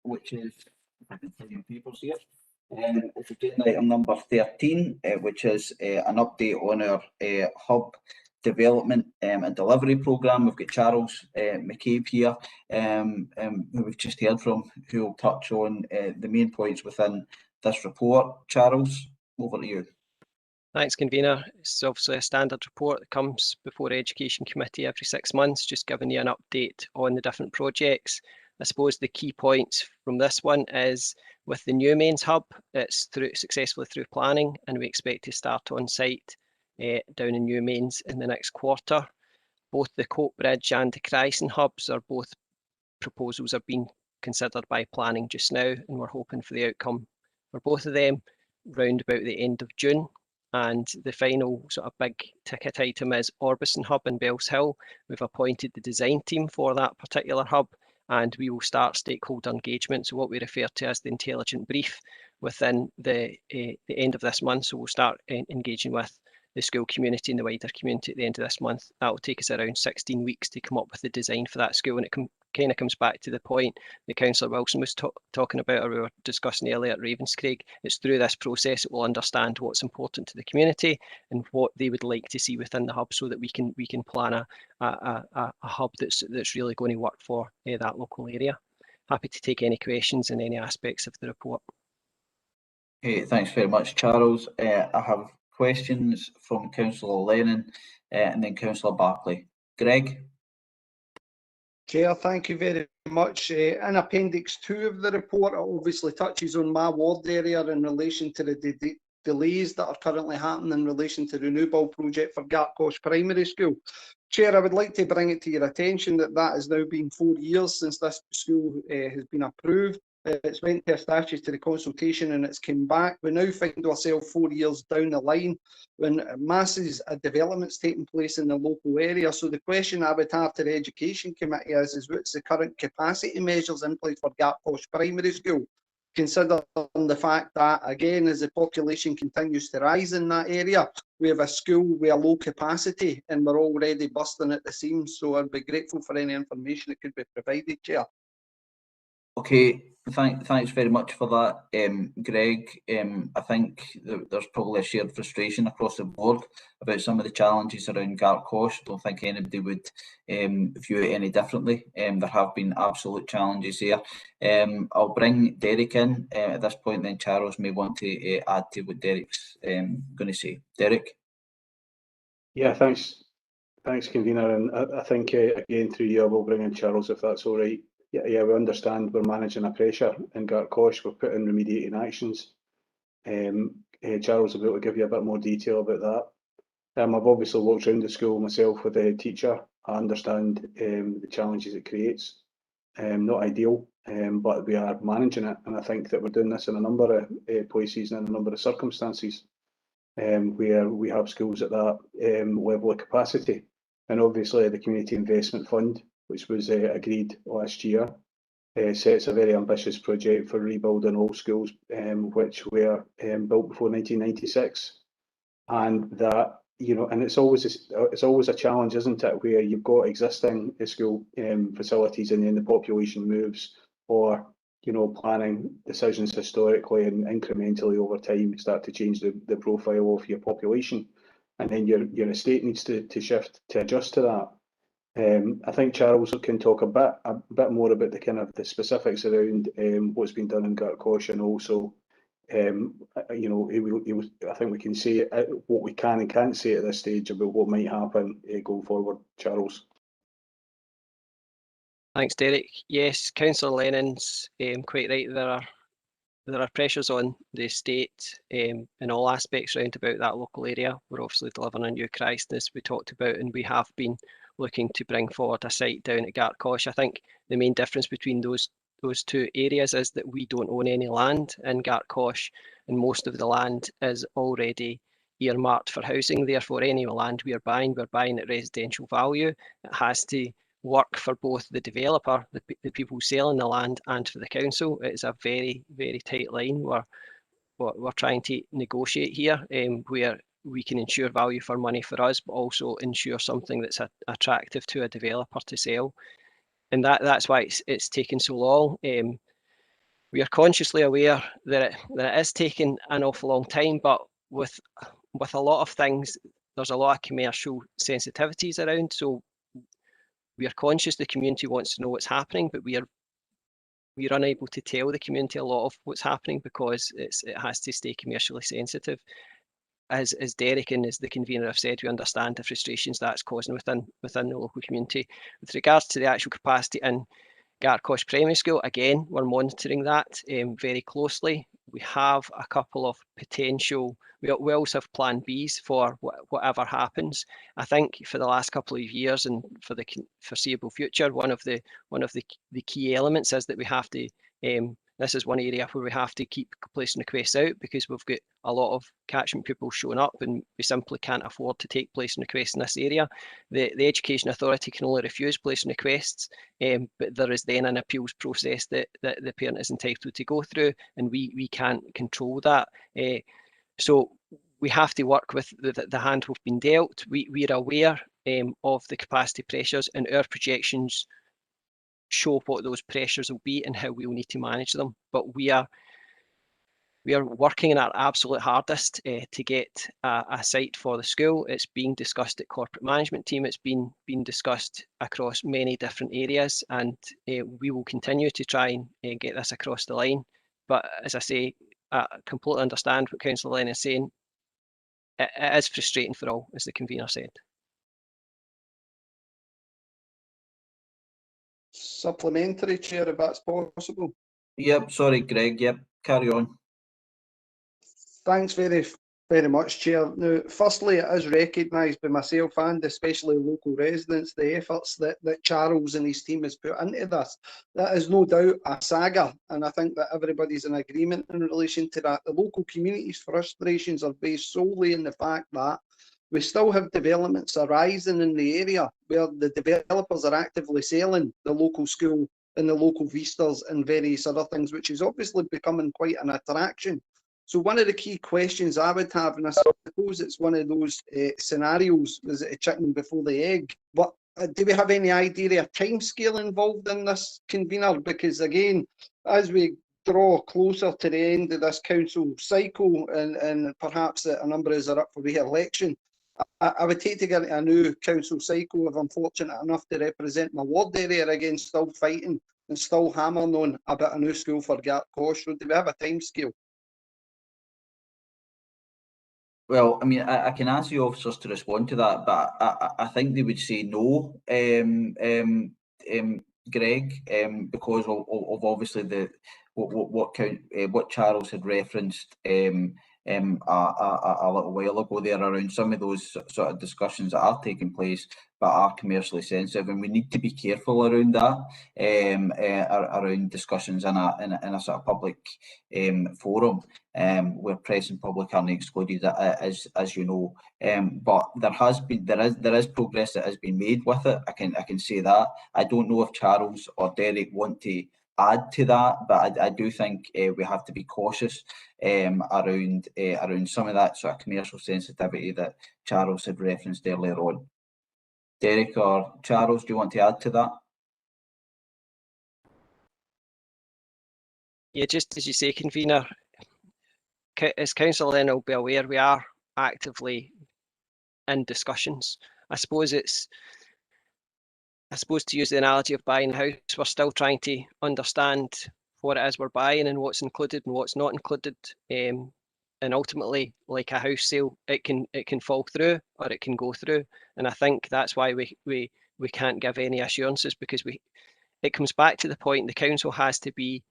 Speaker 1: which is, if I can find your papers here. It's agenda item number 13, which is an update on our hub development and delivery programme. We've got Charles McCabe here, who we've just heard from, who will touch on the main points within this report. Charles, over to you.
Speaker 20: Thanks, Convener. It's obviously a standard report that comes before the Education Committee every 6 months, just giving you an update on the different projects. I suppose the key points from this one is with the new mains hub, it's successfully through planning, and we expect to start on site down in New Mains in the next quarter. Both the Coatbridge and the Chryston hubs are both proposals are being considered by planning just now, and we're hoping for the outcome for both of them round about the end of June. And the final sort of big ticket item is Orbison hub in Bellshill. We've appointed the design team for that particular hub, and we will start stakeholder engagement, so what we refer to as the intelligent brief, within the end of this month. So we'll start engaging with the school community and the wider community at the end of this month. That will take us around 16 weeks to come up with the design for that school, and it kind of comes back to the point that Councillor Wilson was talking about, or we were discussing earlier at Ravenscraig. It's through this process that we'll understand what's important to the community and what they would like to see within the hub, so that we can plan a hub that's really going to work for that local area. Happy to take any questions in any aspects of the report.
Speaker 1: Okay, thanks very much, Charles. I have questions from Councillor Lennon and then Councillor Barclay. Greg?
Speaker 21: Chair, thank you very much. In Appendix 2 of the report, it obviously touches on my ward area in relation to the delays that are currently happening in relation to the new build project for Gartcosh Primary School. Chair, I would like to bring it to your attention that has now been 4 years since this school has been approved. It's went to a statutory consultation and it's come back. We now find ourselves 4 years down the line when masses of developments taking place in the local area. So the question I would have to the Education Committee is what's the current capacity measures in place for Gartcosh Primary School, considering the fact that, again, as the population continues to rise in that area, we have a school with a low capacity and we're already bursting at the seams. So I'd be grateful for any information that could be provided, Chair.
Speaker 1: Okay, thanks very much for that, Greg. I think there's probably a shared frustration across the board about some of the challenges around Gartcosh. I don't think anybody would view it any differently. There have been absolute challenges there. I'll bring Derek in at this point, then Charles may want to add to what Derek's going to say. Derek?
Speaker 16: Yeah, thanks, Convener. And I think, again, through you, I will bring in Charles if that's all right. Yeah, we understand we're managing a pressure in Gartcosh. We've put in remediating actions. Charles will be able to give you a bit more detail about that. I've obviously walked around the school myself with a teacher. I understand the challenges it creates. Not ideal, but we are managing it, and I think that we're doing this in a number of places and in a number of circumstances where we have schools at that level of capacity. And obviously the Community Investment Fund which was agreed last year, sets a very ambitious project for rebuilding all schools which were built before 1996, and that, you know, and it's always a challenge, isn't it, where you've got existing school facilities and then the population moves, or, you know, planning decisions historically and incrementally over time start to change the profile of your population, and then your estate needs to shift to adjust to that. I think Charles can talk a bit more about the kind of the specifics around what's been done in Gartcosh, and also, you know, I think we can say what we can and can't say at this stage about what might happen going forward. Charles.
Speaker 20: Thanks, Derek. Yes, Councillor Lennon's quite right. There are pressures on the estate in all aspects round about that local area. We're obviously delivering a new Christ, as we talked about, and we have been looking to bring forward a site down at Gartcosh. I think the main difference between those two areas is that we don't own any land in Gartcosh, and most of the land is already earmarked for housing. Therefore, any land we're buying at residential value. It has to work for both the developer, the people selling the land, and for the council. It's a very, very tight line we're trying to negotiate here, where we can ensure value for money for us, but also ensure something that's attractive to a developer to sell. And that's why it's taken so long. We are consciously aware that it is taking an awful long time, but with a lot of things, there's a lot of commercial sensitivities around. So we are conscious the community wants to know what's happening, but we are unable to tell the community a lot of what's happening because it has to stay commercially sensitive. As Derek and as the convener have said, we understand the frustrations that's causing within the local community. With regards to the actual capacity in Gartcosh Primary School, again, we're monitoring that very closely. We have a couple of potential, we also have plan Bs for whatever happens. I think for the last couple of years and for the foreseeable future, one of the key elements is that we have to, this is one area where we have to keep placing requests out because we've got a lot of catchment pupils showing up and we simply can't afford to take placing requests in this area. The Education Authority can only refuse placing requests, but there is then an appeals process that the parent is entitled to go through, and we can't control that. So we have to work with the hand we've been dealt. We are aware of the capacity pressures, and our projections show what those pressures will be and how we will need to manage them. But we are working in our absolute hardest to get a site for the school. It's being discussed at corporate management team. It's been discussed across many different areas, and we will continue to try and get this across the line. But as I say, I completely understand what Councillor Lennon is saying. It is frustrating for all, as the convener said.
Speaker 21: Supplementary, Chair, if that's possible.
Speaker 1: Yep, sorry, Greg. Yep, carry on.
Speaker 21: Thanks very much, Chair. Now, firstly, it is recognised by myself and especially local residents the efforts that Charles and his team has put into this. That is no doubt a saga, and I think that everybody's in agreement in relation to that. The local community's frustrations are based solely in the fact that we still have developments arising in the area where the developers are actively selling the local school and the local vistas and various other things, which is obviously becoming quite an attraction. So one of the key questions I would have, and I suppose it's one of those scenarios, is it a chicken before the egg? But do we have any idea of a timescale involved in this, convener? Because again, as we draw closer to the end of this council cycle and perhaps a number of us are up for re-election, I would take to get a new council cycle if I'm fortunate enough to represent my ward area again, still fighting and still hammering on about a new school for Gartcosh. Do we have a timescale?
Speaker 1: Well, I mean, I can ask the officers to respond to that, but I think they would say no, Greg, because of obviously what Charles had referenced a little while ago there around some of those sort of discussions that are taking place but are commercially sensitive, and we need to be careful around that, around discussions in a sort of public forum, where press and public aren't excluded, as you know. But there is progress that has been made with it. I can say that. I don't know if Charles or Derek want to add to that, but I do think we have to be cautious around some of that sort of commercial sensitivity that Charles had referenced earlier on. Derek or Charles, do you want to add to that?
Speaker 20: Yeah, just as you say, convener, as council then will be aware, we are actively in discussions. I suppose to use the analogy of buying a house, we're still trying to understand what it is we're buying and what's included and what's not included. And ultimately, like a house sale, it can fall through or it can go through. And I think that's why we can't give any assurances, because it comes back to the point the council has to be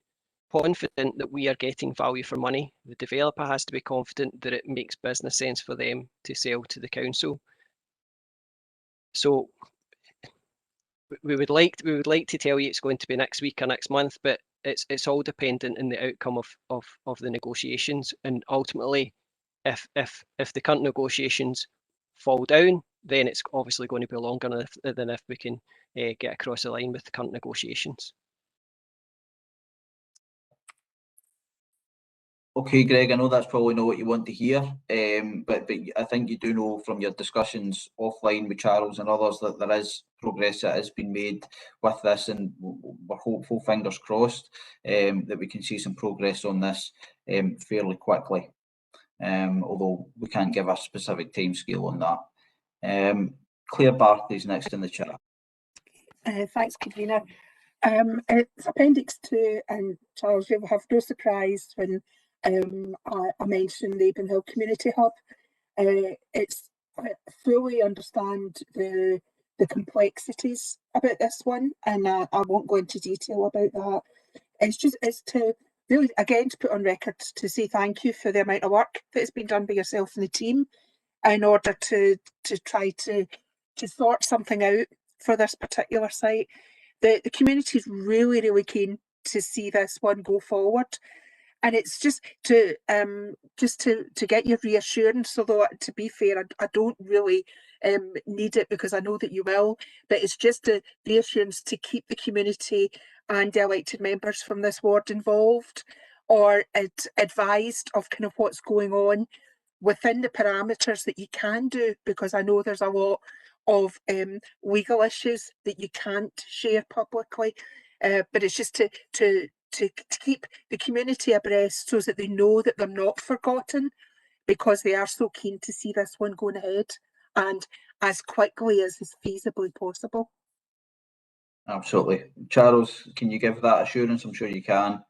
Speaker 20: confident that we are getting value for money. The developer has to be confident that it makes business sense for them to sell to the council. So we would like to tell you it's going to be next week or next month, but it's all dependent on the outcome of the negotiations. And ultimately, if the current negotiations fall down, then it's obviously going to be longer than if we can get across the line with the current negotiations.
Speaker 1: Okay, Greg, I know that's probably not what you want to hear, but I think you do know from your discussions offline with Charles and others that there is progress that has been made with this, and we're hopeful, fingers crossed, that we can see some progress on this fairly quickly, although we can't give a specific timescale on that. Claire Barclay's next in the chat.
Speaker 2: Thanks, convener. It's Appendix 2, and Charles, you will have no surprise when I mentioned the Avon Hill Community Hub. I fully understand the complexities about this one, and I won't go into detail about that. It's to really, again, to put on record to say thank you for the amount of work that has been done by yourself and the team in order to try to sort something out for this particular site. The community is really, really keen to see this one go forward. And it's just to get your reassurance, although to be fair, I don't really need it because I know that you will, but it's just a reassurance to keep the community and the elected members from this ward involved or advised of kind of what's going on within the parameters that you can do, because I know there's a lot of legal issues that you can't share publicly, but it's just to keep the community abreast so that they know that they're not forgotten, because they are so keen to see this one going ahead and as quickly as is feasibly possible.
Speaker 1: Absolutely. Charles, can you give that assurance? I'm sure you can.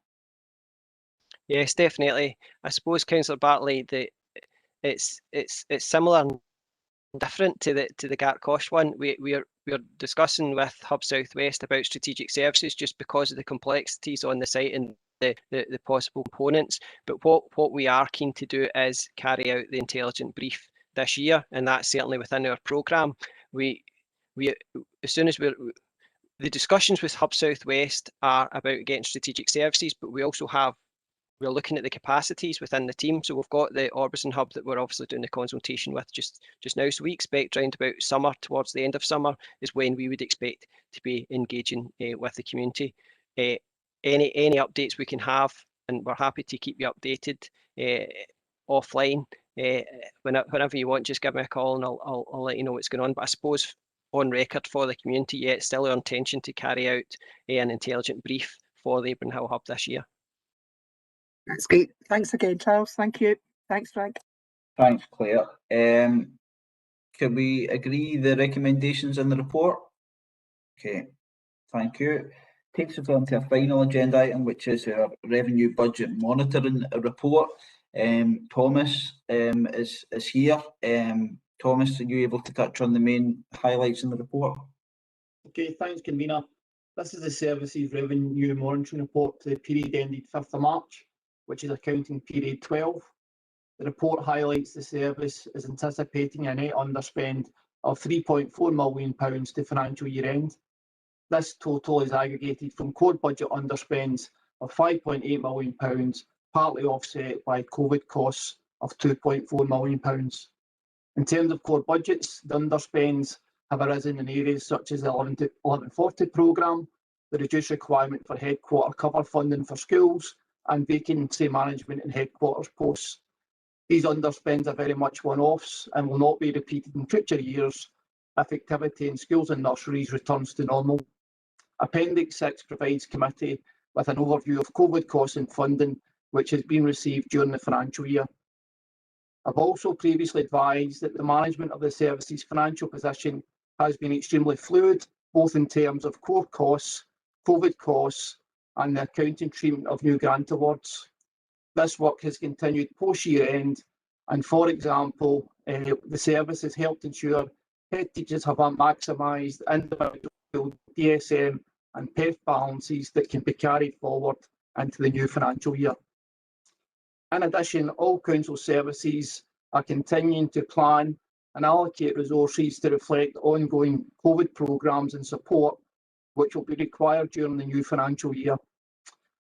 Speaker 20: Yes, definitely. I suppose, Councillor Bartley, it's similar and different to the Gartcosh one. We're discussing with Hub Southwest about strategic services just because of the complexities on the site and the possible components. But what we are keen to do is carry out the intelligent brief this year, and that's certainly within our programme. We as soon as the discussions with Hub Southwest are about getting strategic services, but we're looking at the capacities within the team. So we've got the Orbison Hub that we're obviously doing the consultation with just now. So we expect around about summer, towards the end of summer, is when we would expect to be engaging with the community. Any updates we can have, and we're happy to keep you updated offline. Whenever you want, just give me a call and I'll let you know what's going on. But I suppose on record for the community, yeah, it's still our intention to carry out an intelligent brief for the Avon Hill Hub this year.
Speaker 2: That's great. Thanks again, Charles. Thank you. Thanks, Frank.
Speaker 1: Thanks, Claire. Can we agree the recommendations in the report? Okay, thank you. Takes us on to a final agenda item, which is our revenue budget monitoring report. Thomas is here. Thomas, are you able to touch on the main highlights in the report?
Speaker 22: Okay, thanks, convener. This is the Services Revenue Monitoring Report to the period ended 5th of March, which is accounting period 12. The report highlights the service is anticipating a net underspend of £3.4 million to financial year end. This total is aggregated from core budget underspends of £5.8 million, partly offset by COVID costs of £2.4 million. In terms of core budgets, the underspends have arisen in areas such as the 1140 programme, the reduced requirement for headquarter cover funding for schools, and vacancy management in headquarters posts. These underspends are very much one-offs and will not be repeated in future years if activity in schools and nurseries returns to normal. Appendix 6 provides committee with an overview of COVID costs and funding which has been received during the financial year. I've also previously advised that the management of the service's financial position has been extremely fluid, both in terms of core costs, COVID costs, and the accounting treatment of new grant awards. This work has continued post-year end, and for example, the service has helped ensure head teachers have maximised individual DSM and PEF balances that can be carried forward into the new financial year. In addition, all council services are continuing to plan and allocate resources to reflect ongoing COVID programmes and support which will be required during the new financial year.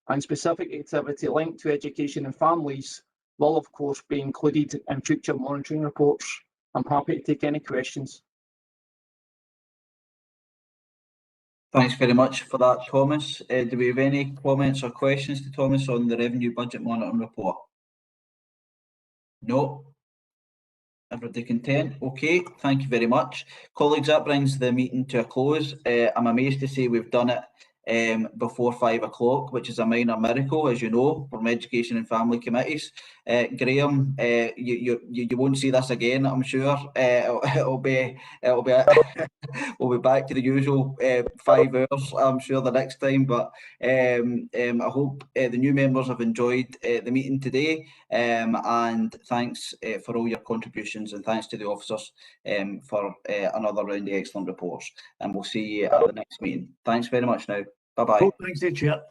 Speaker 22: And specific activity linked to education and families will of course be included in future monitoring reports. I'm happy to take any questions.
Speaker 1: Thanks very much for that, Thomas. Do we have any comments or questions to Thomas on the Revenue Budget Monitoring Report? No? Everybody content? Okay, thank you very much. Colleagues, that brings the meeting to a close. I'm amazed to say we've done it before 5 o'clock, which is a minor miracle, as you know, from Education and Family Committees. Graham, you won't see this again, I'm sure. We'll be back to the usual 5 hours, I'm sure, the next time. But I hope the new members have enjoyed the meeting today. And thanks for all your contributions, and thanks to the officers for another round of excellent reports. And we'll see you at the next meeting. Thanks very much now. Bye-bye.
Speaker 9: Thanks, Chair.